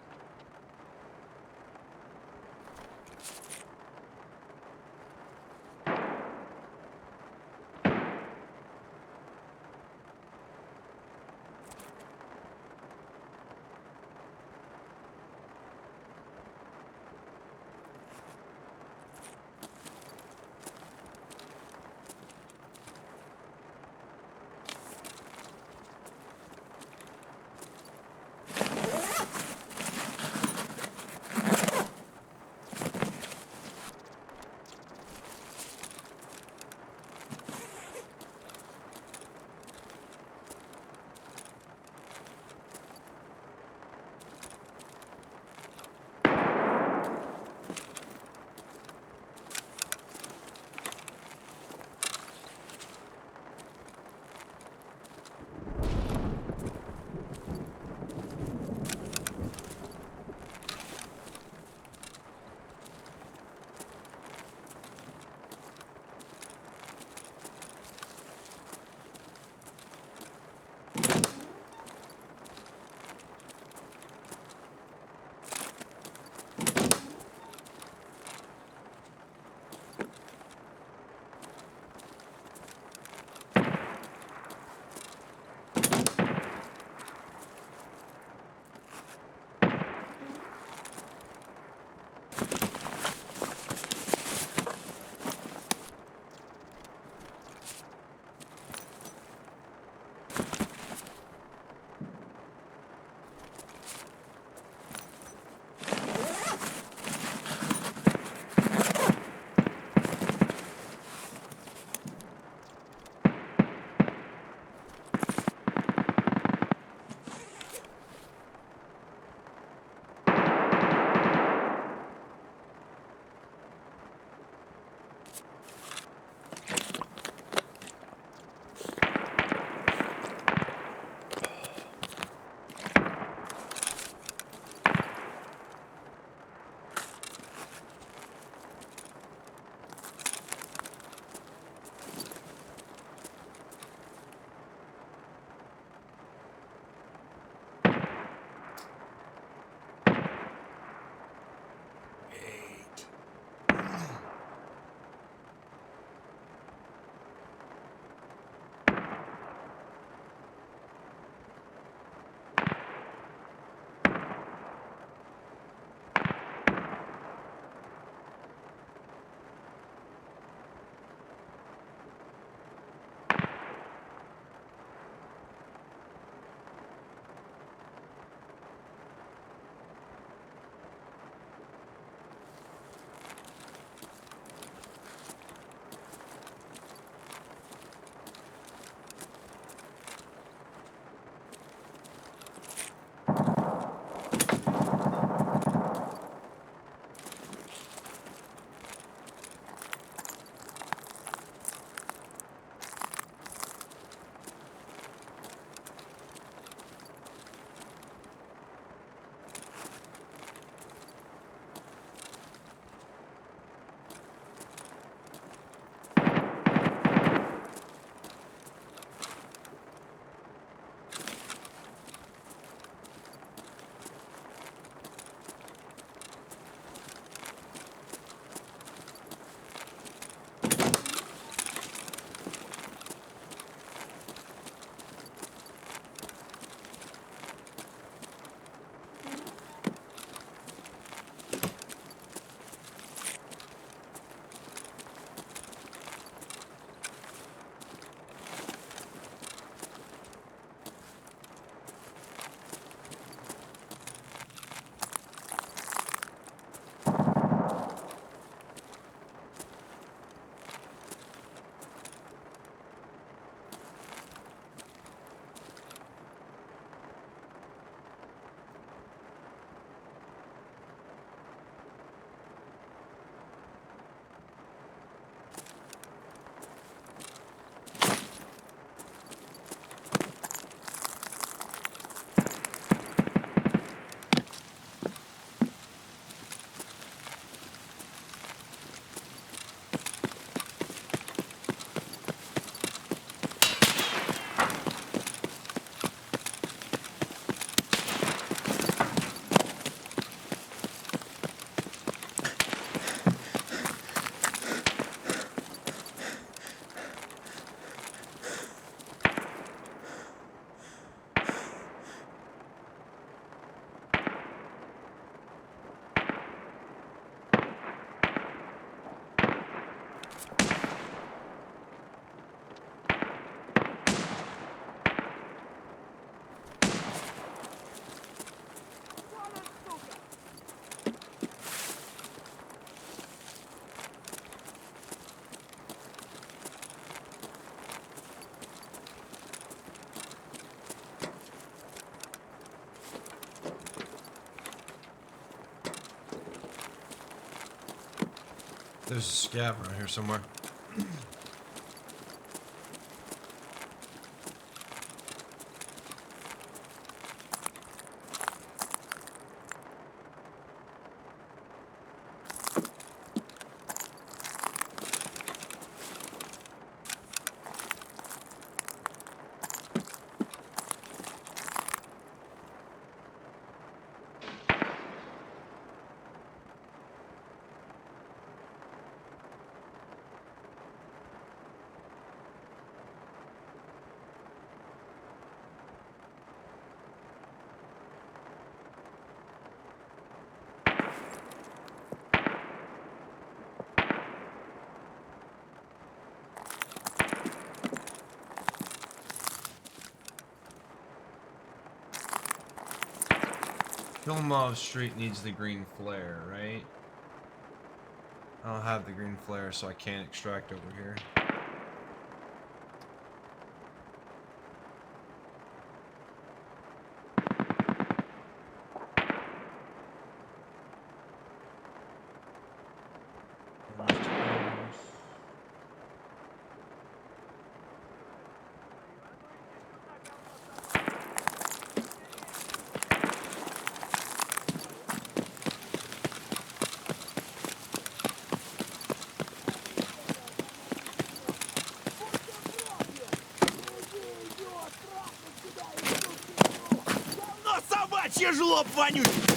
There's a scav around here somewhere. Kilmov Street needs the green flare, right? I don't have the green flare, so I can't extract over here. Но собачья жлоб вонючий!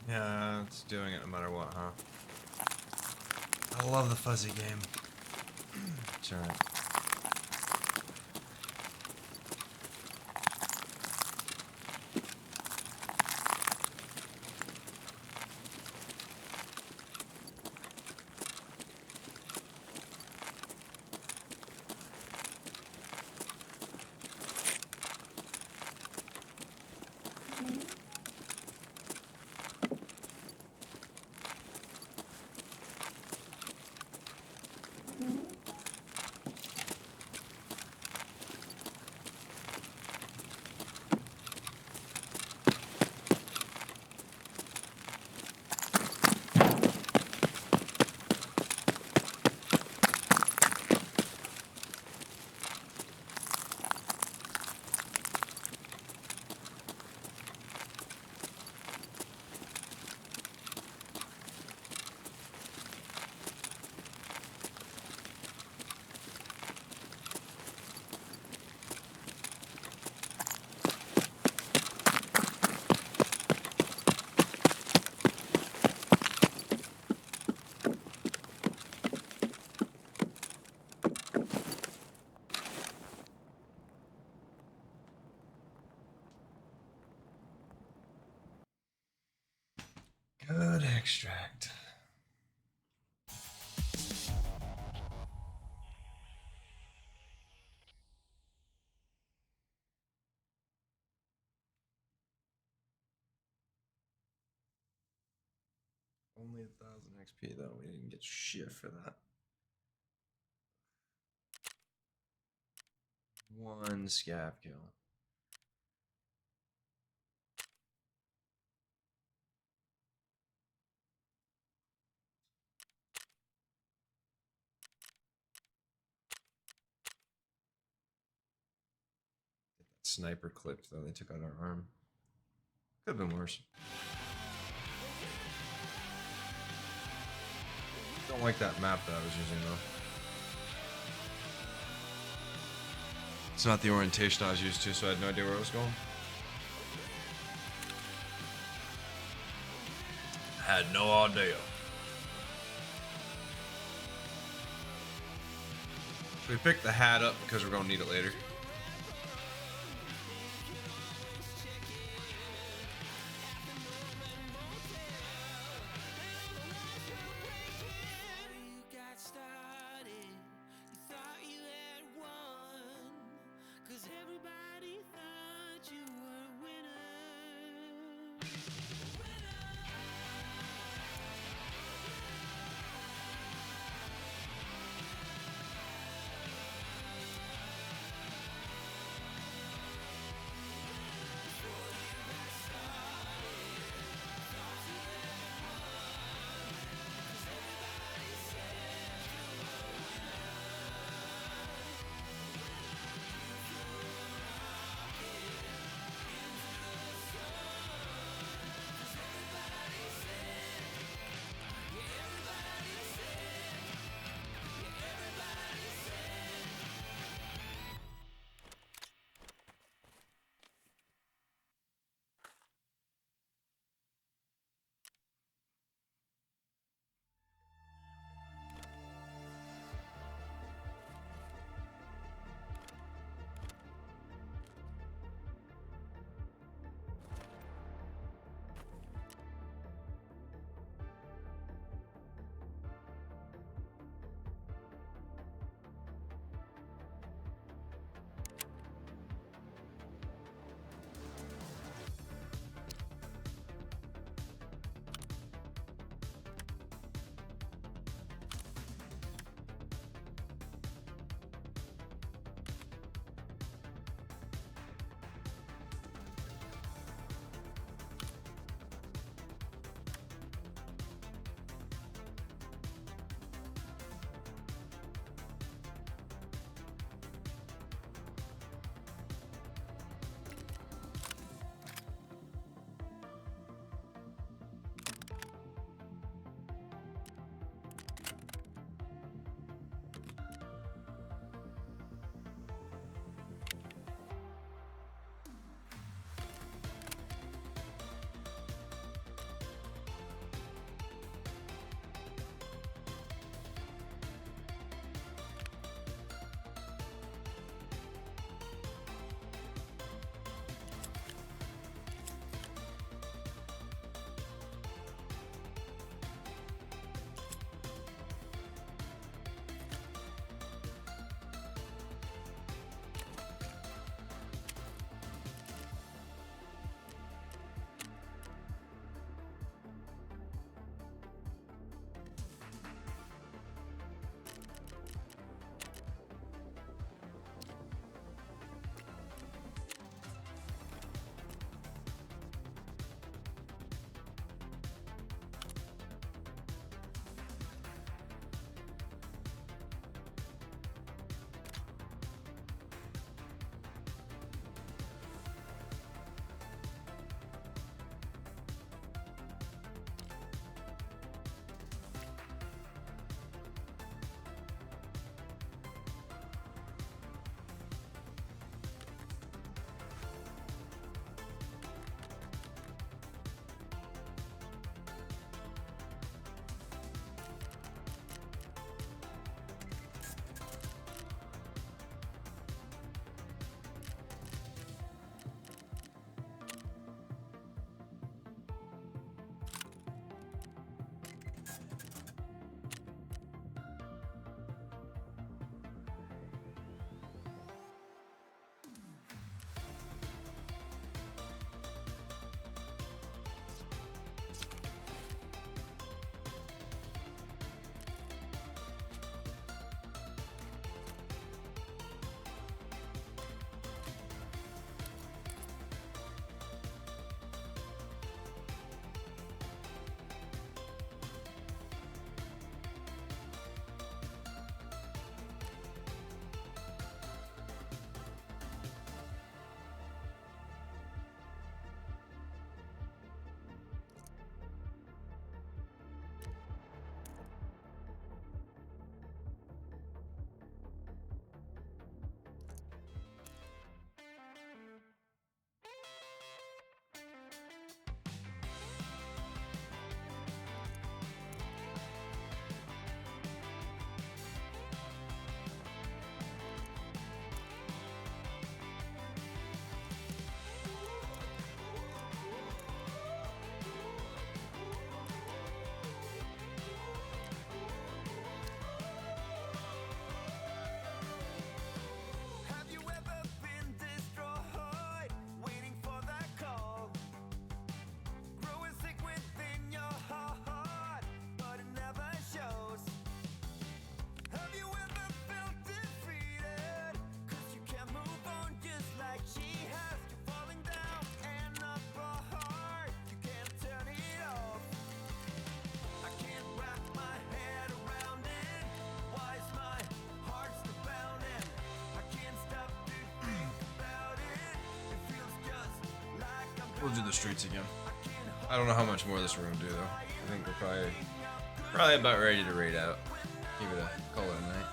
Yeah, it's doing it no matter what, huh? I love the fuzzy game. It's alright. Good extract. Only 1,000 XP though. We didn't get shit for that. One scav kill. Sniper clipped though. They took out our arm. Could have been worse. Don't like that map that I was using though. It's not the orientation I was used to, so I had no idea where I was going. Had no idea. So we picked the hat up because we're gonna need it later. We'll do the streets again. I don't know how much more this we're gonna do though. I think we're probably about ready to raid out. Give it a call it a night.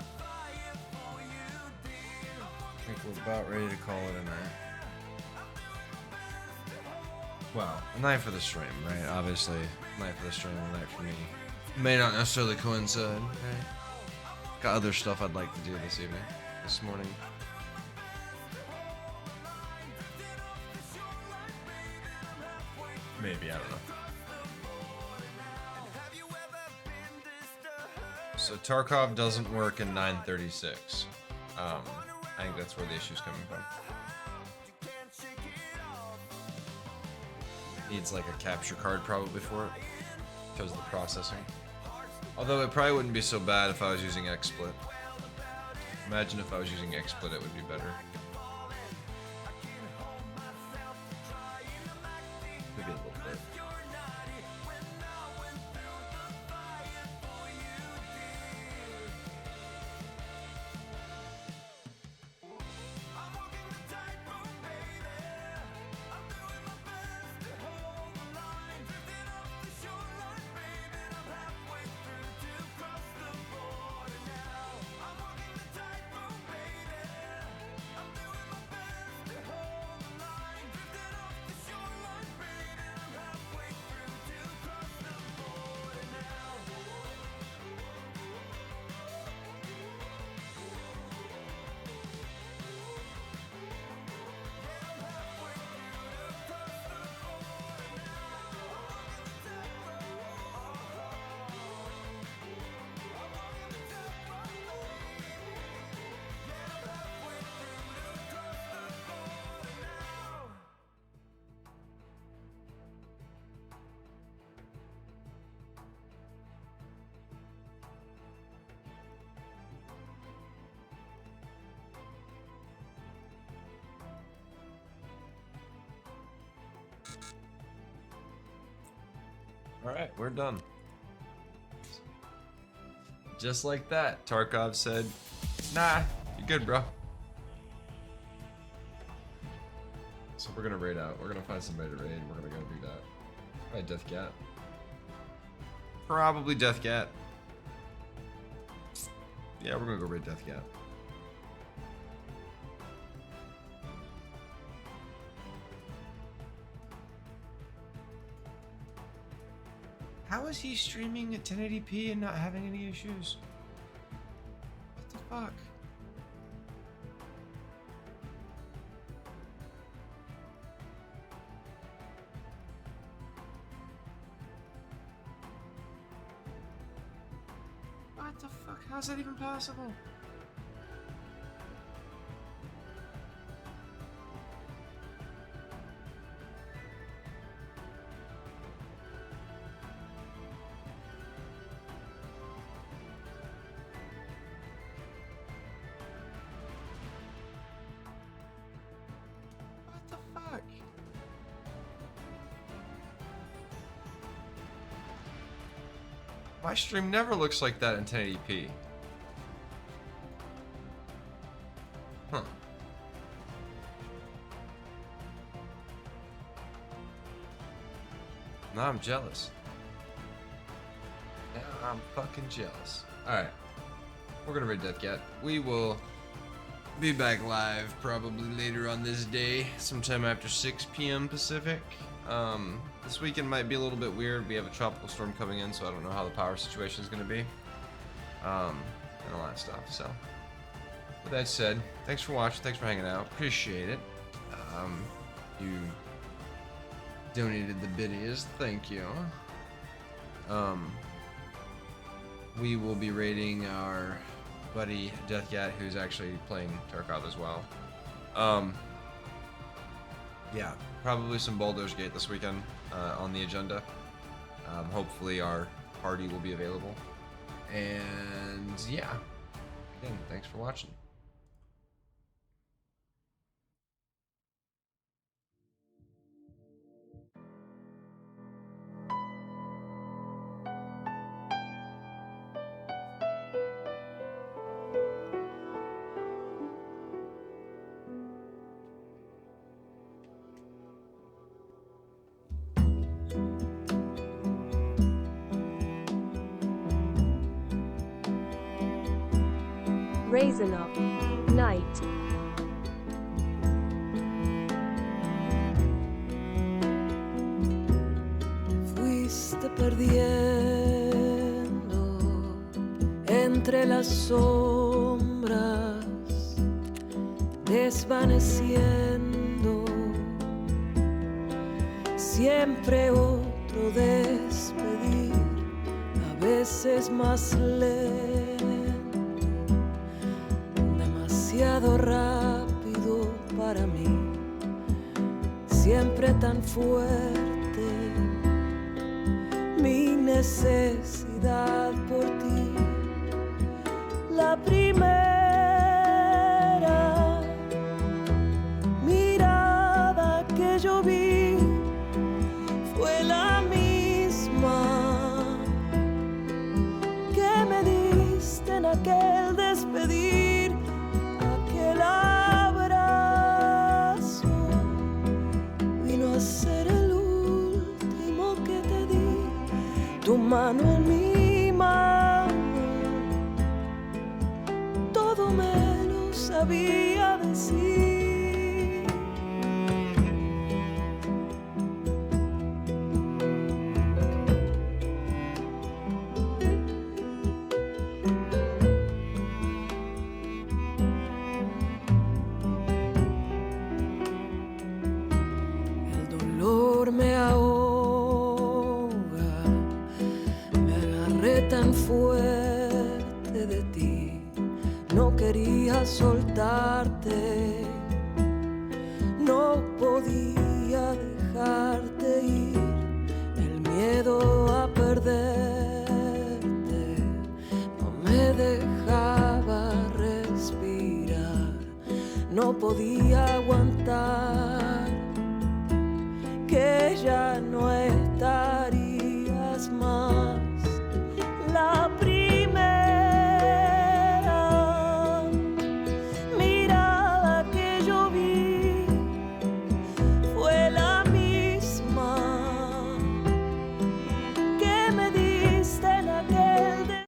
I think we're about ready to call it a night. Well, a night for the stream, right? Obviously, night for the stream, a night for me. May not necessarily coincide, right? Got other stuff I'd like to do this evening, this morning. Maybe, I don't know. So Tarkov doesn't work in 936. I think that's where the issue's coming from. Needs like a capture card probably for it, because of the processing. Although it probably wouldn't be so bad if I was using XSplit. Imagine if I was using XSplit, it would be better. Maybe a little bit. Alright, we're done. Just like that, Tarkov said, nah, you're good, bro. So we're gonna raid out. We're gonna find somebody to raid. We're gonna go do that. Probably Death Cat. Probably Death Cat. Yeah, we're gonna go raid Death Cat. How is he streaming at 1080p and not having any issues? What the fuck? What the fuck? How's that even possible? My stream never looks like that in 1080p. Huh. Now I'm jealous. Now I'm fucking jealous. Alright. We're gonna raid Death Cat. We will be back live probably later on this day, sometime after 6 p.m. Pacific. This weekend might be a little bit weird. We have a tropical storm coming in, so I don't know how the power situation is going to be. And a lot of stuff, so. With that said, thanks for watching, thanks for hanging out, appreciate it. You donated the biddies, thank you. We will be raiding our buddy Death Cat, who's actually playing Tarkov as well. Yeah, probably some Baldur's Gate this weekend on the agenda. Hopefully our party will be available. And yeah, again, thanks for watching. Razorknock. Night. Fuiste perdiendo entre las sombras, desvaneciendo, siempre otro despedir, a veces más lento, demasiado rápido para mí, siempre tan fuerte. Mi necesidad por ti, la primera mirada que yo vi fue la misma que me diste en aquel despedir, aquel abrazo vino a ser el último que te di. Tu mano en mi mano, todo me lo sabía decir. El dolor me ahoga, tan fuerte de ti, no quería soltarte, no podía dejarte ir, el miedo a perderte no me dejaba respirar, no podía aguantar que ya no estarías más.